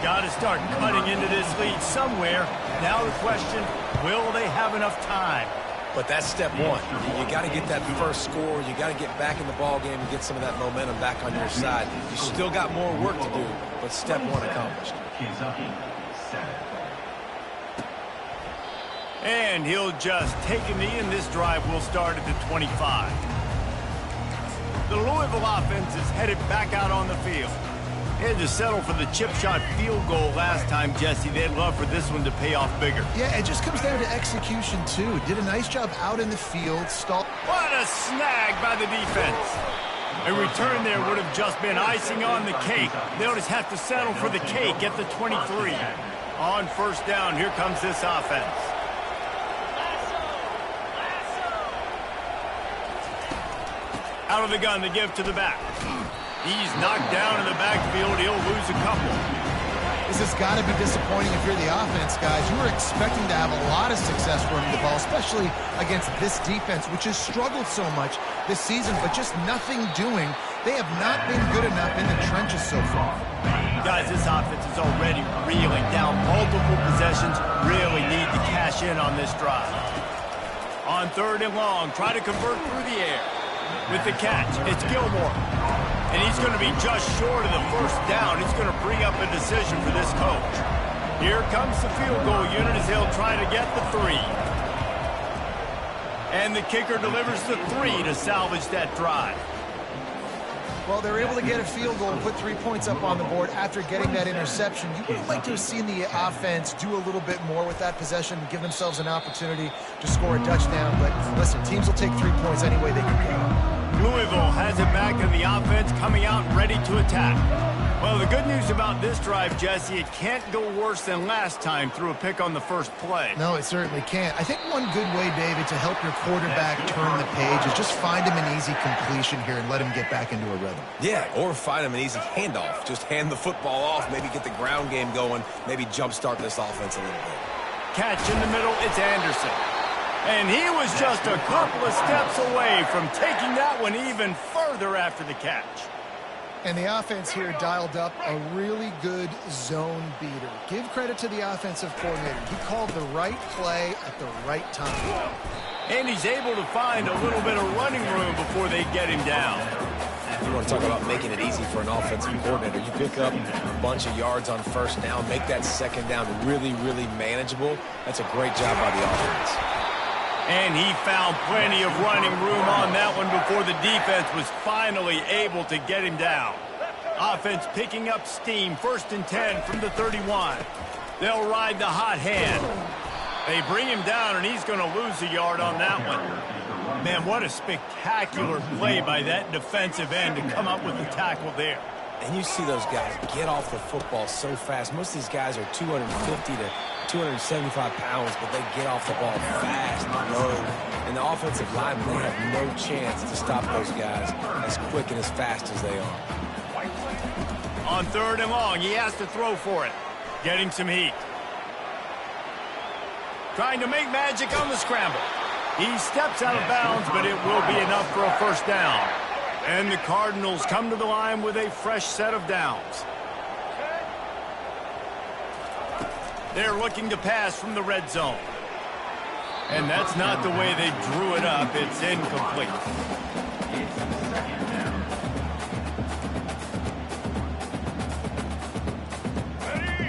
Got to start cutting into this lead somewhere. Now the question, will they have enough time? But that's step one. You got to get that first score. You got to get back in the ball game and get some of that momentum back on your side. You still got more work to do, but step one accomplished. And he'll just take a knee, and this drive will start at the 25. The Louisville offense is headed back out on the field. They had to settle for the chip shot field goal last time, Jesse. They'd love for this one to pay off bigger. Yeah, it just comes down to execution, too. Did a nice job out in the field. What a snag by the defense. A return there would have just been icing on the cake. They'll just have to settle for the cake at the 23. On 1st down, here comes this offense. Out of the gun, the give to the back. He's knocked down in the backfield. He'll lose a couple. This has got to be disappointing if you're the offense, guys. You were expecting to have a lot of success running the ball, especially against this defense, which has struggled so much this season, but just nothing doing. They have not been good enough in the trenches so far. Guys, this offense is already reeling down multiple possessions. Really need to cash in on this drive. On 3rd and long, try to convert through the air. With the catch, it's Gilmore. And he's going to be just short of the 1st down. It's going to bring up a decision for this coach. Here comes the field goal unit as they'll try to get the 3. And the kicker delivers the 3 to salvage that drive. Well, they're able to get a field goal and put 3 points up on the board after getting that interception. You would have liked to have seen the offense do a little bit more with that possession and give themselves an opportunity to score a touchdown. But listen, teams will take 3 points any way they can go. Louisville has it back in the offense, coming out ready to attack. Well, the good news about this drive, Jesse, it can't go worse than last time through a pick on the first play. No, it certainly can't. I think one good way, David, to help your quarterback turn the page is just find him an easy completion here and let him get back into a rhythm. Yeah, or find him an easy handoff. Just hand the football off, maybe get the ground game going, maybe jumpstart this offense a little bit. Catch in the middle, it's Anderson. And he was just a couple of steps away from taking that one even further after the catch. And the offense here dialed up a really good zone beater. Give credit to the offensive coordinator. He called the right play at the right time. And he's able to find a little bit of running room before they get him down. You want to talk about making it easy for an offensive coordinator. You pick up a bunch of yards on first down, make that second down really, really manageable. That's a great job by the offense. And he found plenty of running room on that one before the defense was finally able to get him down. Offense picking up steam, 1st and 10 from the 31. They'll ride the hot hand. They bring him down, and he's going to lose a yard on that one. Man, what a spectacular play by that defensive end to come up with the tackle there. And you see those guys get off the football so fast. Most of these guys are 250 to 275 pounds, but they get off the ball fast and low. And the offensive linemen, they have no chance to stop those guys as quick and as fast as they are. On 3rd and long, he has to throw for it. Getting some heat. Trying to make magic on the scramble. He steps out of bounds, but it will be enough for a 1st down. And the Cardinals come to the line with a fresh set of downs. They're looking to pass from the red zone. And that's not the way they drew it up. It's incomplete.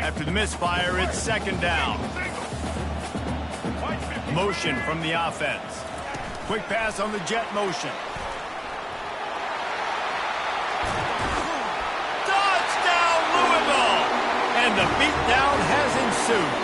After the misfire, it's 2nd down. Motion from the offense. Quick pass on the jet motion. Touchdown, Louisville! And the beatdown has ensued.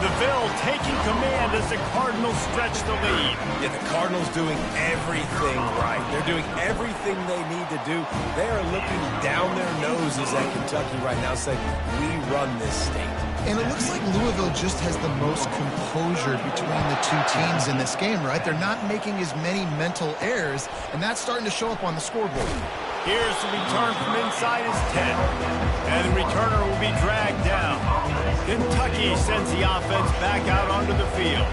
DeVille taking command as the Cardinals stretch the lead. Yeah, the Cardinals doing everything right. They're doing everything they need to do. They are looking down their noses at Kentucky right now saying, we run this state. And it looks like Louisville just has the most composure between the two teams in this game, right? They're not making as many mental errors, and that's starting to show up on the scoreboard. Here's the return from inside his 10. And the returner will be dragged down. Kentucky sends the offense back out onto the field.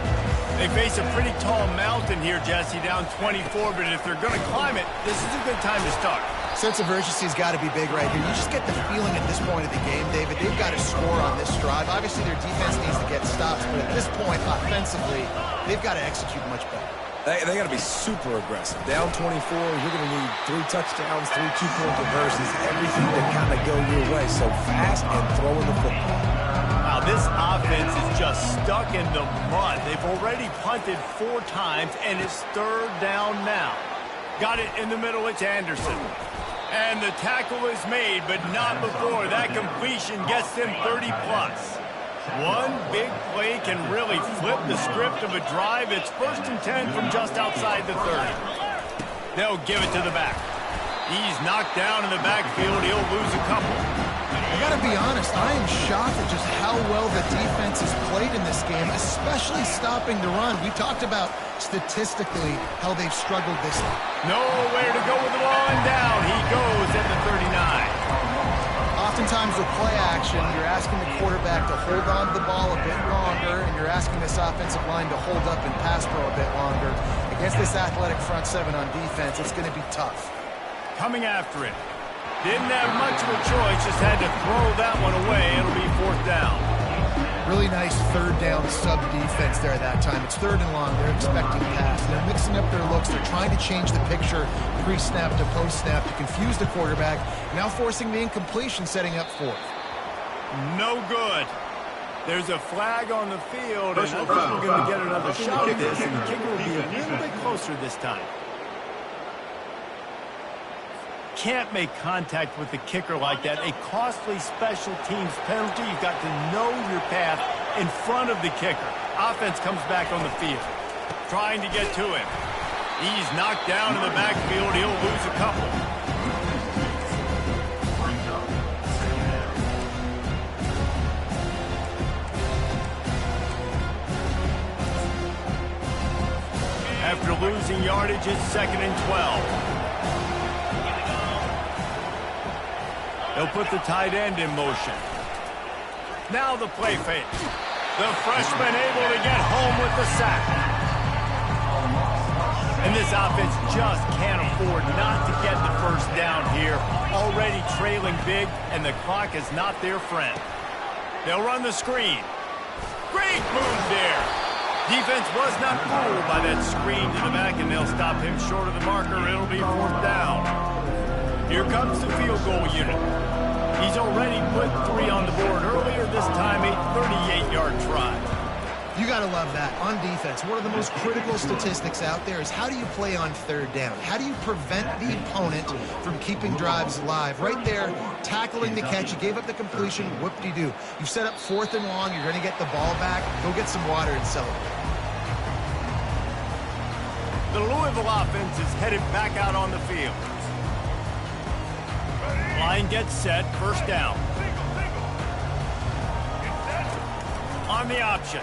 They face a pretty tall mountain here, Jesse, down 24, but if they're going to climb it, this is a good time to start. Sense of urgency's got to be big right here. You just get the feeling at this point of the game, David, they've got to score on this drive. Obviously, their defense needs to get stops, but at this point, offensively, they've got to execute much better. They got to be super aggressive. Down 24, you're going to need 3 touchdowns, 3 two-point conversions, everything to kind of go your way. So fast and throwing the football. Wow, this offense is just stuck in the mud. They've already punted 4 times, and it's 3rd down now. Got it in the middle, it's Anderson. And the tackle is made, but not before that completion gets them 30-plus. One big play can really flip the script of a drive. It's 1st and 10 from just outside the 30. They'll give it to the back. He's knocked down in the backfield. He'll lose a couple. I got to be honest, I am shocked at just how well the defense has played in this game, especially stopping the run. We talked about statistically how they've struggled this year. Nowhere to go with the ball, and down he goes at the 39. Oftentimes with play action, you're asking the quarterback to hold on to the ball a bit longer, and you're asking this offensive line to hold up and pass pro a bit longer. Against this athletic front 7 on defense, it's going to be tough. Coming after it. Didn't have much of a choice, just had to throw that one away. It'll be 4th down. Really nice 3rd down sub-defense there that time. It's 3rd and long. They're expecting pass. They're mixing up their looks. They're trying to change the picture pre-snap to post-snap to confuse the quarterback. Now forcing the incompletion, setting up 4th. No good. There's a flag on the field, and I think we're going to get another shot at this, and the kicker will be a little bit closer this time. Can't make contact with the kicker like that. A costly special teams penalty. You've got to know your path in front of the kicker. Offense comes back on the field. Trying to get to him. He's knocked down in the backfield. He'll lose a couple. Passing yardage is 2nd and 12. They'll put the tight end in motion. Now the play fake. The freshman able to get home with the sack. And this offense just can't afford not to get the first down here. Already trailing big, and the clock is not their friend. They'll run the screen. Great move there. Defense was not fooled by that screen to the back, and they'll stop him short of the marker. It'll be 4th down. Here comes the field goal unit. He's already put 3 on the board earlier, this time a 38-yard try. You got to love that. On defense, one of the most critical statistics out there is how do you play on 3rd down? How do you prevent the opponent from keeping drives alive? Right there, tackling the catch. You gave up the completion. Whoop-de-doo. You've set up 4th and long. You're going to get the ball back. Go get some water and celebrate. The Louisville offense is headed back out on the field. Line gets set. 1st down. On the option.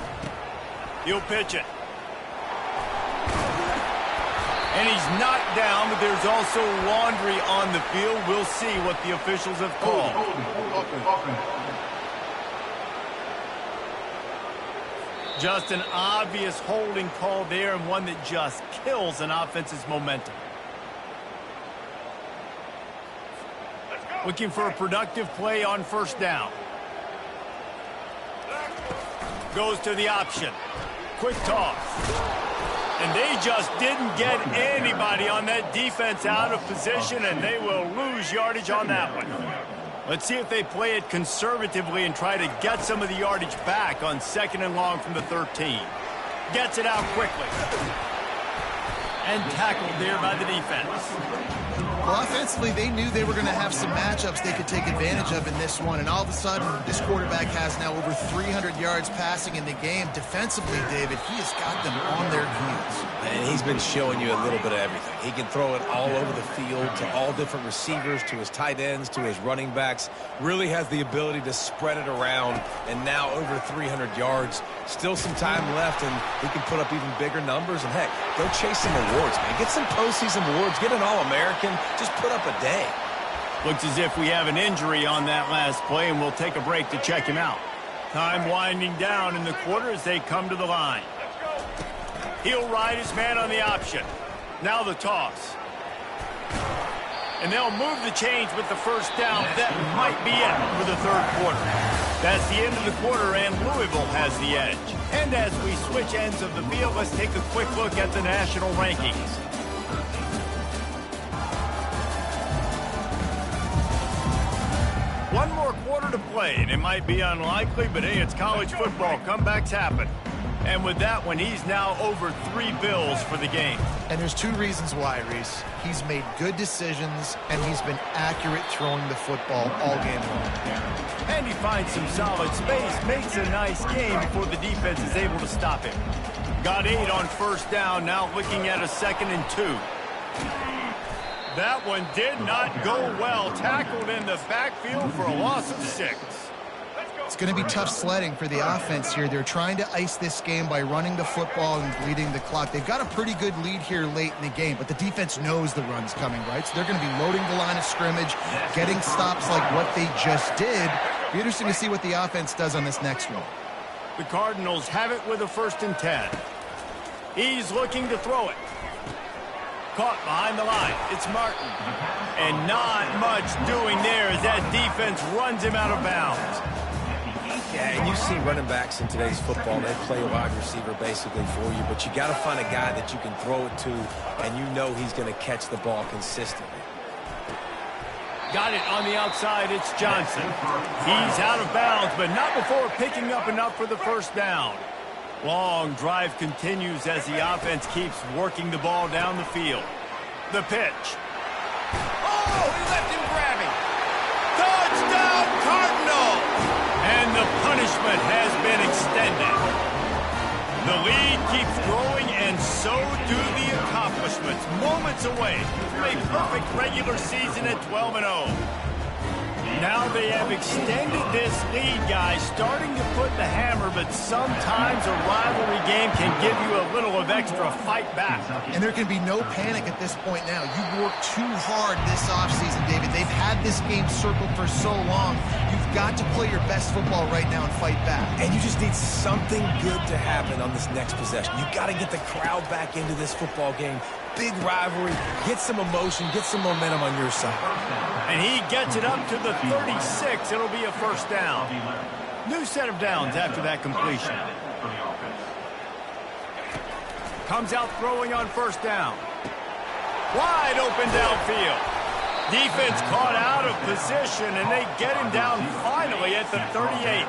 He'll pitch it. And he's knocked down, but there's also laundry on the field. We'll see what the officials have called. Just an obvious holding call there, and one that just kills an offense's momentum. Looking for a productive play on 1st down. Goes to the option. Quick toss. And they just didn't get anybody on that defense out of position, and they will lose yardage on that one. Let's see if they play it conservatively and try to get some of the yardage back on 2nd and long from the 13. Gets it out quickly. And tackled there by the defense. Well, offensively, they knew they were going to have some matchups they could take advantage of in this one, and all of a sudden, this quarterback has now over 300 yards passing in the game. Defensively, David, he has got them on their heels. And he's been showing you a little bit of everything. He can throw it all over the field to all different receivers, to his tight ends, to his running backs. Really has the ability to spread it around, and now over 300 yards. Still some time left, and he can put up even bigger numbers. And, heck, go chase some awards, man. Get some postseason awards. Get an All-American. Just put up a day. Looks as if we have an injury on that last play, and we'll take a break to check him out. Time winding down in the quarter as they come to the line. He'll ride his man on the option. Now the toss. And they'll move the chains with the 1st down. That might be it for the 3rd quarter. That's the end of the quarter, and Louisville has the edge. And as we switch ends of the field, let's take a quick look at the national rankings. One more quarter to play, and it might be unlikely, but hey, it's college football. Comebacks happen. And with that one, he's now over 3 bills for the game. And there's 2 reasons why, Reese. He's made good decisions, and he's been accurate throwing the football all game long. And he finds some solid space, makes a nice game before the defense is able to stop him. Got 8 on 1st down, now looking at a 2nd and 2. That one did not go well. Tackled in the backfield for a loss of 6. It's going to be tough sledding for the offense here. They're trying to ice this game by running the football and bleeding the clock. They've got a pretty good lead here late in the game, but the defense knows the run's coming, right? So they're going to be loading the line of scrimmage, getting stops like what they just did. Be interesting to see what the offense does on this next one. The Cardinals have it with a 1st and 10. He's looking to throw it. Caught behind the line. It's Martin. And not much doing there as that defense runs him out of bounds. Yeah, and you see running backs in today's football, they play a wide receiver basically for you, but you got to find a guy that you can throw it to, and you know he's going to catch the ball consistently. Got it on the outside. It's Johnson. He's out of bounds, but not before picking up enough for the 1st down. Long drive continues as the offense keeps working the ball down the field. The pitch. Oh, he left him grabbing. Touchdown, Cardinals! And the punishment has been extended. The lead keeps growing, and so do the accomplishments. Moments away from a perfect regular season at 12-0. Now they have extended this lead, guys, starting to put the hammer, but sometimes a rivalry game can give you a little of extra fight back. And there can be no panic at this point now. You worked too hard this offseason, David. They've had this game circled for so long. You've got to play your best football right now and fight back. And you just need something good to happen on this next possession. You got to get the crowd back into this football game. Big rivalry, get some emotion, get some momentum on your side. And he gets it up to the 36. It'll be a first down. New set of downs after that completion. Comes out throwing on first down. Wide open downfield. Defense caught out of position, and they get him down finally at the 38.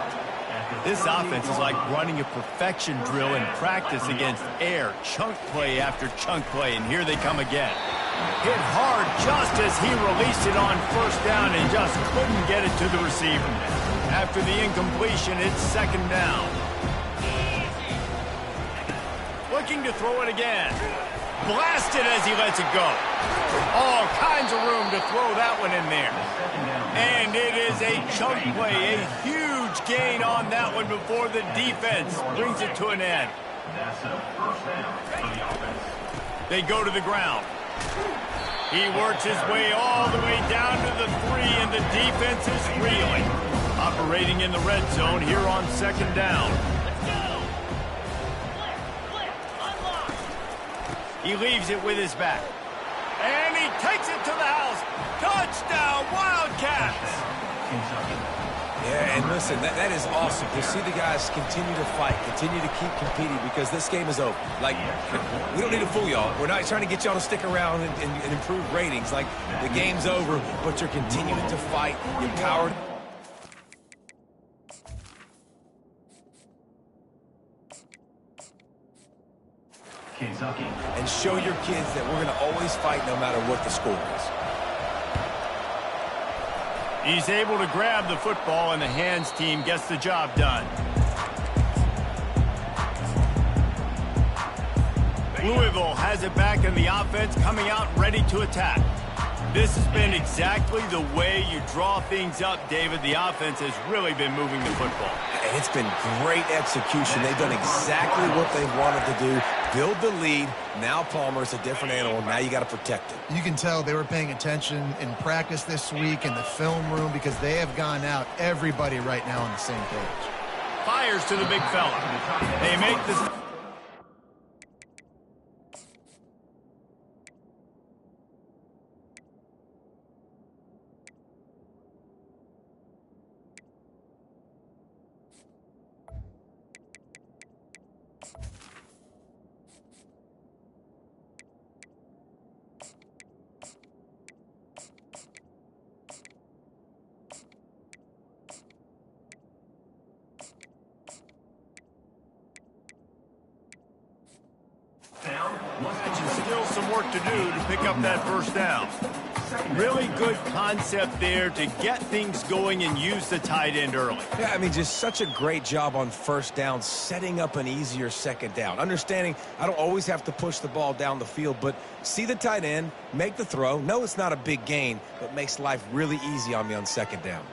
This offense is like running a perfection drill in practice against air, chunk play after chunk play, and here they come again. Hit hard just as he released it on first down and just couldn't get it to the receiver. After the incompletion, it's second down. Looking to throw it again. Blasted as he lets it go. All kinds of room to throw that one in there. And it is a chunk play, a huge gain on that one before the defense brings it to an end. They go to the ground. He works his way all the way down to the 3, and the defense is reeling. Operating in the red zone here on second down. He leaves it with his back. And he takes it to the house. Touchdown, Wildcats! Yeah, and listen, that is awesome to see the guys continue to fight, continue to keep competing, because this game is over. Like, we don't need to fool y'all. We're not trying to get y'all to stick around and improve ratings. Like, the game's over, but you're continuing to fight. You're powered. Kentucky. And show your kids that we're going to always fight no matter what the score is. He's able to grab the football, and the hands team gets the job done. Louisville has it back in the offense, coming out ready to attack. This has been exactly the way you draw things up, David. The offense has really been moving the football. And it's been great execution. They've done exactly what they wanted to do. Build the lead. Now Palmer's a different animal. Now you got to protect it. You can tell they were paying attention in practice this week in the film room, because they have gone out, everybody right now on the same page. Fires to the big fella. They make this... Still some work to do to pick up that first down. Really good concept there to get things going and use the tight end early. Yeah, I mean, just such a great job on first down, setting up an easier second down. Understanding I don't always have to push the ball down the field, but see the tight end, make the throw. No, it's not a big gain, but makes life really easy on me on second down.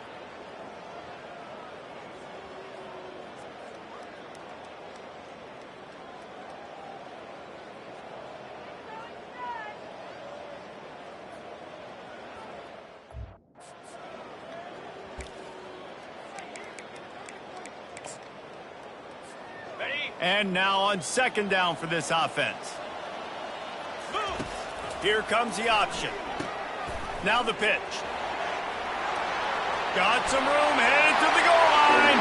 And now on second down for this offense. Here comes the option. Now the pitch. Got some room, headed to the goal line.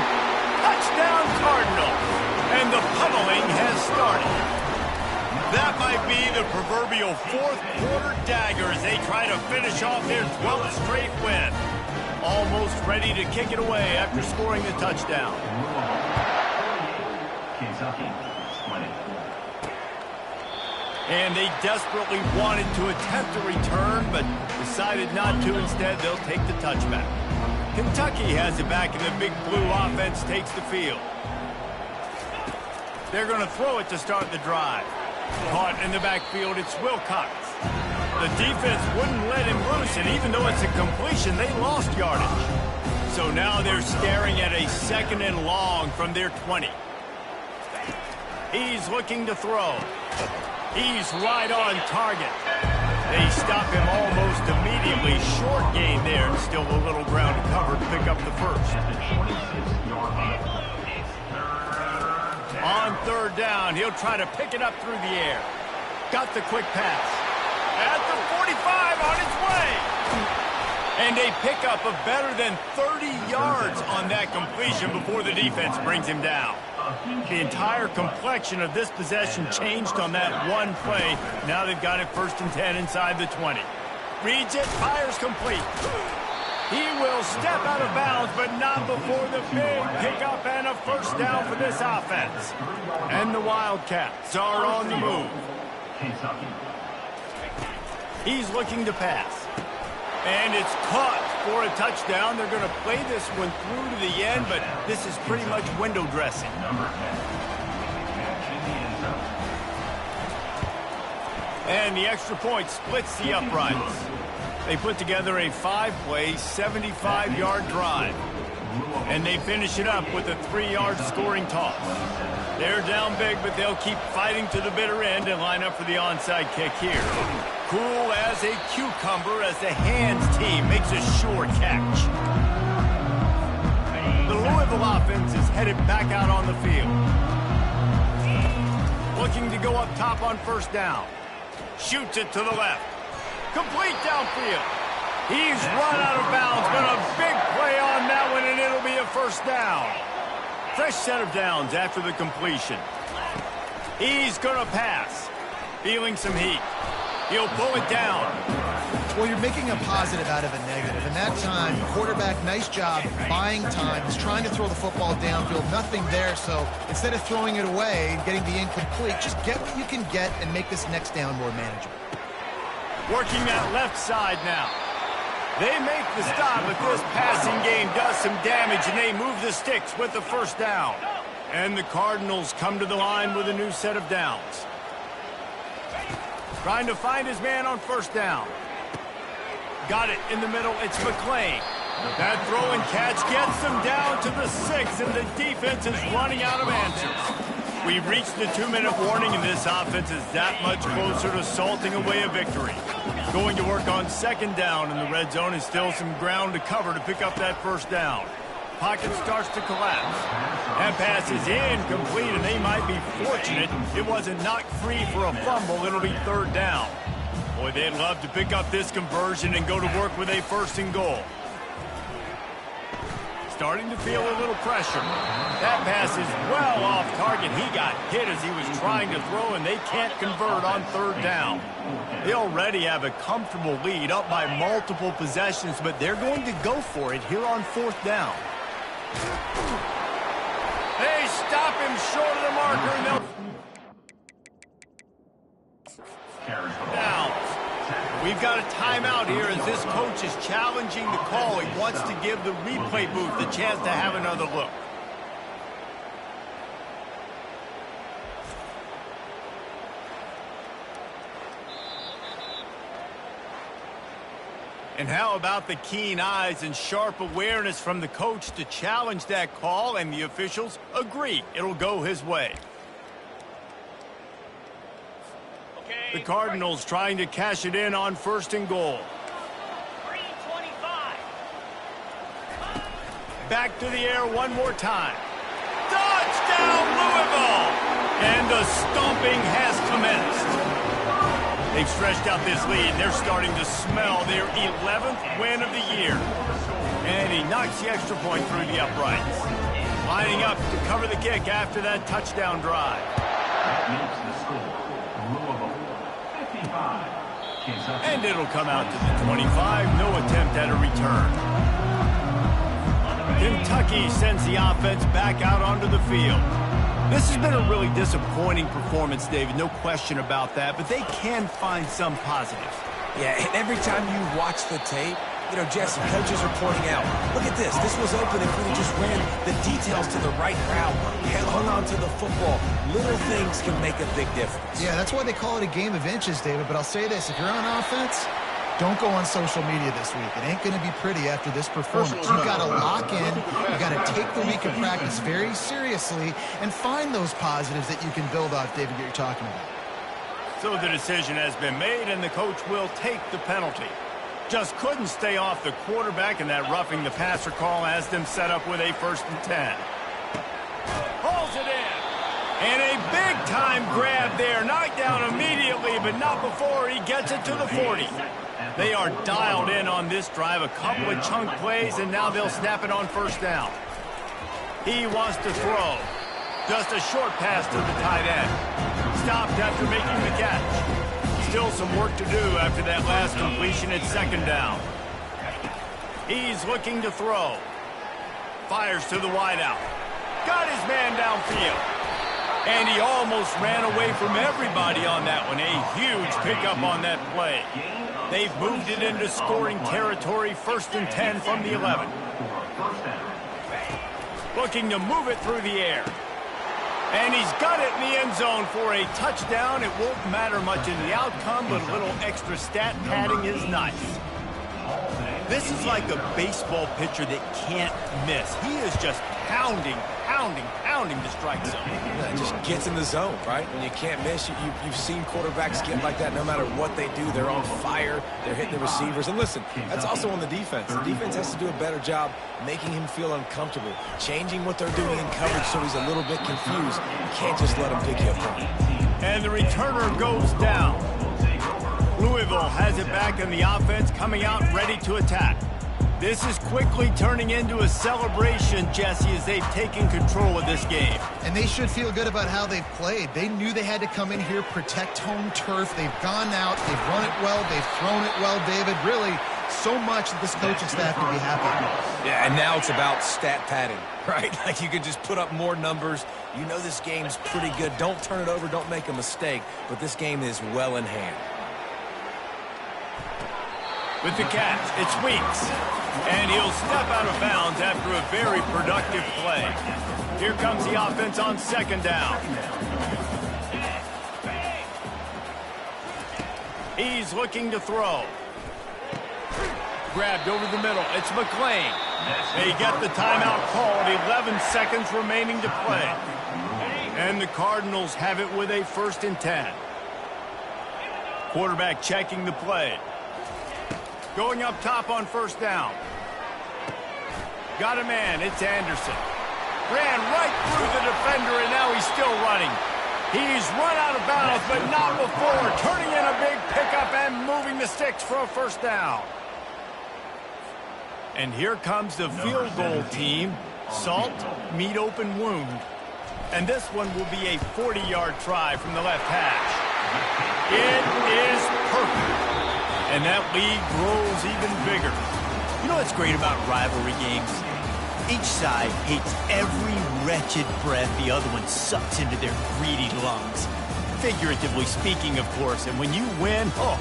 Touchdown Cardinals. And the pummeling has started. That might be the proverbial fourth quarter dagger as they try to finish off their 12th straight win. Almost ready to kick it away after scoring the touchdown. Kentucky, 20. And they desperately wanted to attempt a return, but decided not to. Instead, they'll take the touchback. Kentucky has it back, and the Big Blue offense takes the field. They're going to throw it to start the drive. Caught in the backfield, it's Wilcox. The defense wouldn't let him loose, and even though it's a completion, they lost yardage. So now they're staring at a 2nd and long from their 20. He's looking to throw. He's right on target. They stop him almost immediately. Short gain there, and still a little ground to cover to pick up the first. On 3rd down, he'll try to pick it up through the air. Got the quick pass. At the 45, on its way. And a pickup of better than 30 yards on that completion before the defense brings him down. The entire complexion of this possession changed on that one play. Now they've got it 1st and 10 inside the 20. Reads it, fires complete. He will step out of bounds, but not before the big pickup and a 1st down for this offense. And the Wildcats are on the move. He's looking to pass. And it's caught for a touchdown. They're going to play this one through to the end, but this is pretty much window dressing. And the extra point splits the uprights. They put together a 5-play, 75-yard drive. And they finish it up with a 3-yard scoring toss. They're down big, but they'll keep fighting to the bitter end and line up for the onside kick here. Cool as a cucumber as the hands team makes a sure catch. The Louisville offense is headed back out on the field. Looking to go up top on 1st down. Shoots it to the left. Complete downfield. He's run out of bounds, but a big play on that one, and it'll be a 1st down. Fresh set of downs after the completion. He's going to pass. Feeling some heat. He'll pull it down. Well, you're making a positive out of a negative. And that time, quarterback, nice job buying time. He's trying to throw the football downfield. Nothing there, so instead of throwing it away and getting the incomplete, just get what you can get and make this next down more manageable. Working that left side now. They make the stop, but this passing game does some damage, and they move the sticks with the 1st down. And the Cardinals come to the line with a new set of downs. Trying to find his man on 1st down. Got it in the middle. It's McClain. That throw and catch gets them down to the 6, and the defense is running out of answers. We've reached the 2-minute warning, and this offense is that much closer to salting away a victory. Going to work on 2nd down in the red zone, and still some ground to cover to pick up that 1st down. Pocket starts to collapse. That pass is incomplete, and they might be fortunate it wasn't knocked free for a fumble. It'll be 3rd down. Boy, they'd love to pick up this conversion and go to work with a 1st and goal. Starting to feel a little pressure. That pass is well off target. He got hit as he was trying to throw, and they can't convert on 3rd down. They already have a comfortable lead, up by multiple possessions, but they're going to go for it here on 4th down. They stop him short of the marker, and they'll... Down. We've got a timeout here as this coach is challenging the call. He wants to give the replay booth the chance to have another look. And how about the keen eyes and sharp awareness from the coach to challenge that call, and the officials agree it'll go his way. The Cardinals trying to cash it in on 1st and goal. 3:25. Back to the air one more time. Touchdown, Louisville! And the stomping has commenced. They've stretched out this lead. They're starting to smell their 11th win of the year. And he knocks the extra point through the uprights. Lining up to cover the kick after that touchdown drive. That makes the score. Louisville, 55. And it'll come out to the 25. No attempt at a return. Kentucky sends the offense back out onto the field. This has been a really disappointing performance, David. No question about that. But they can find some positives. Yeah, and every time you watch the tape, You know, Jesse, coaches are pointing out, look at this. This was open if we just ran the details to the right route, hung on to the football. Little things can make a big difference. Yeah, that's why they call it a game of inches, David. But I'll say this, if you're on offense, don't go on social media this week. It ain't going to be pretty after this performance. You've got to lock in. You've got to take the week of practice very seriously and find those positives that you can build off, David, that you're talking about. So the decision has been made, and the coach will take the penalty. Just couldn't stay off the quarterback, and that roughing the passer call has them set up with a 1st and 10. Hauls it in. And a big-time grab there. Knocked down immediately, but not before he gets it to the 40. They are dialed in on this drive. A couple of chunk plays, and now they'll snap it on 1st down. He wants to throw. Just a short pass to the tight end. Stopped after making the catch. Still some work to do after that last completion at 2nd down. He's looking to throw. Fires to the wideout. Got his man downfield. And he almost ran away from everybody on that one. A huge pickup on that play. They've moved it into scoring territory. 1st and 10 from the 11. Looking to move it through the air. And he's got it in the end zone for a touchdown. It won't matter much in the outcome, but a little extra stat padding is nice. This is like a baseball pitcher that can't miss. He is just pounding the strike zone. Yeah, it just gets in the zone, right? When you can't miss, you've seen quarterbacks get like that no matter what they do. They're on fire. They're hitting the receivers. And listen, that's also on the defense. The defense has to do a better job making him feel uncomfortable, changing what they're doing in coverage so he's a little bit confused. You can't just let him pick you apart. And the returner goes down. Louisville has it back in the offense, coming out ready to attack. This is quickly turning into a celebration, Jesse, as they've taken control of this game. And they should feel good about how they've played. They knew they had to come in here, protect home turf. They've gone out, they've run it well, they've thrown it well, David. Really, so much that this coaching staff can be happy with. Yeah, and now it's about stat padding, right? Like you can just put up more numbers. You know this game's pretty good. Don't turn it over, don't make a mistake. But this game is well in hand. With the catch, it's Weeks. And he'll step out of bounds after a very productive play. Here comes the offense on 2nd down. He's looking to throw. Grabbed over the middle. It's McClain. They get the timeout called. 11 seconds remaining to play. And the Cardinals have it with a 1st and 10. Quarterback checking the play. Going up top on 1st down. Got a man. It's Anderson. Ran right through the defender, and now he's still running. He's run out of bounds, but not before. Turning in a big pickup and moving the sticks for a 1st down. And here comes the field goal team. Salt, meet open wound. And this one will be a 40-yard try from the left hash. It is perfect. And that lead grows even bigger. You know what's great about rivalry games? Each side hates every wretched breath the other one sucks into their greedy lungs. Figuratively speaking, of course. And when you win, oh,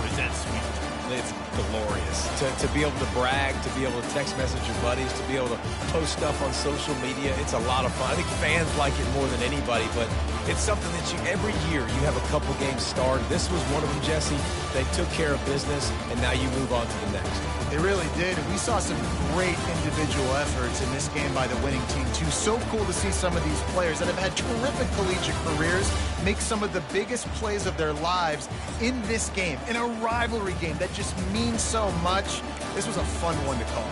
is that sweet. It's glorious. To be able to brag, to be able to text message your buddies, to be able to post stuff on social media, it's a lot of fun. I think fans like it more than anybody, but it's something that every year you have a couple games started. This was one of them, Jesse. They took care of business, and now you move on to the next. They really did. And we saw some great individual efforts in this game by the winning team, too. So cool to see some of these players that have had terrific collegiate careers make some of the biggest plays of their lives in this game, in a rivalry game that just means so much. This was a fun one to call.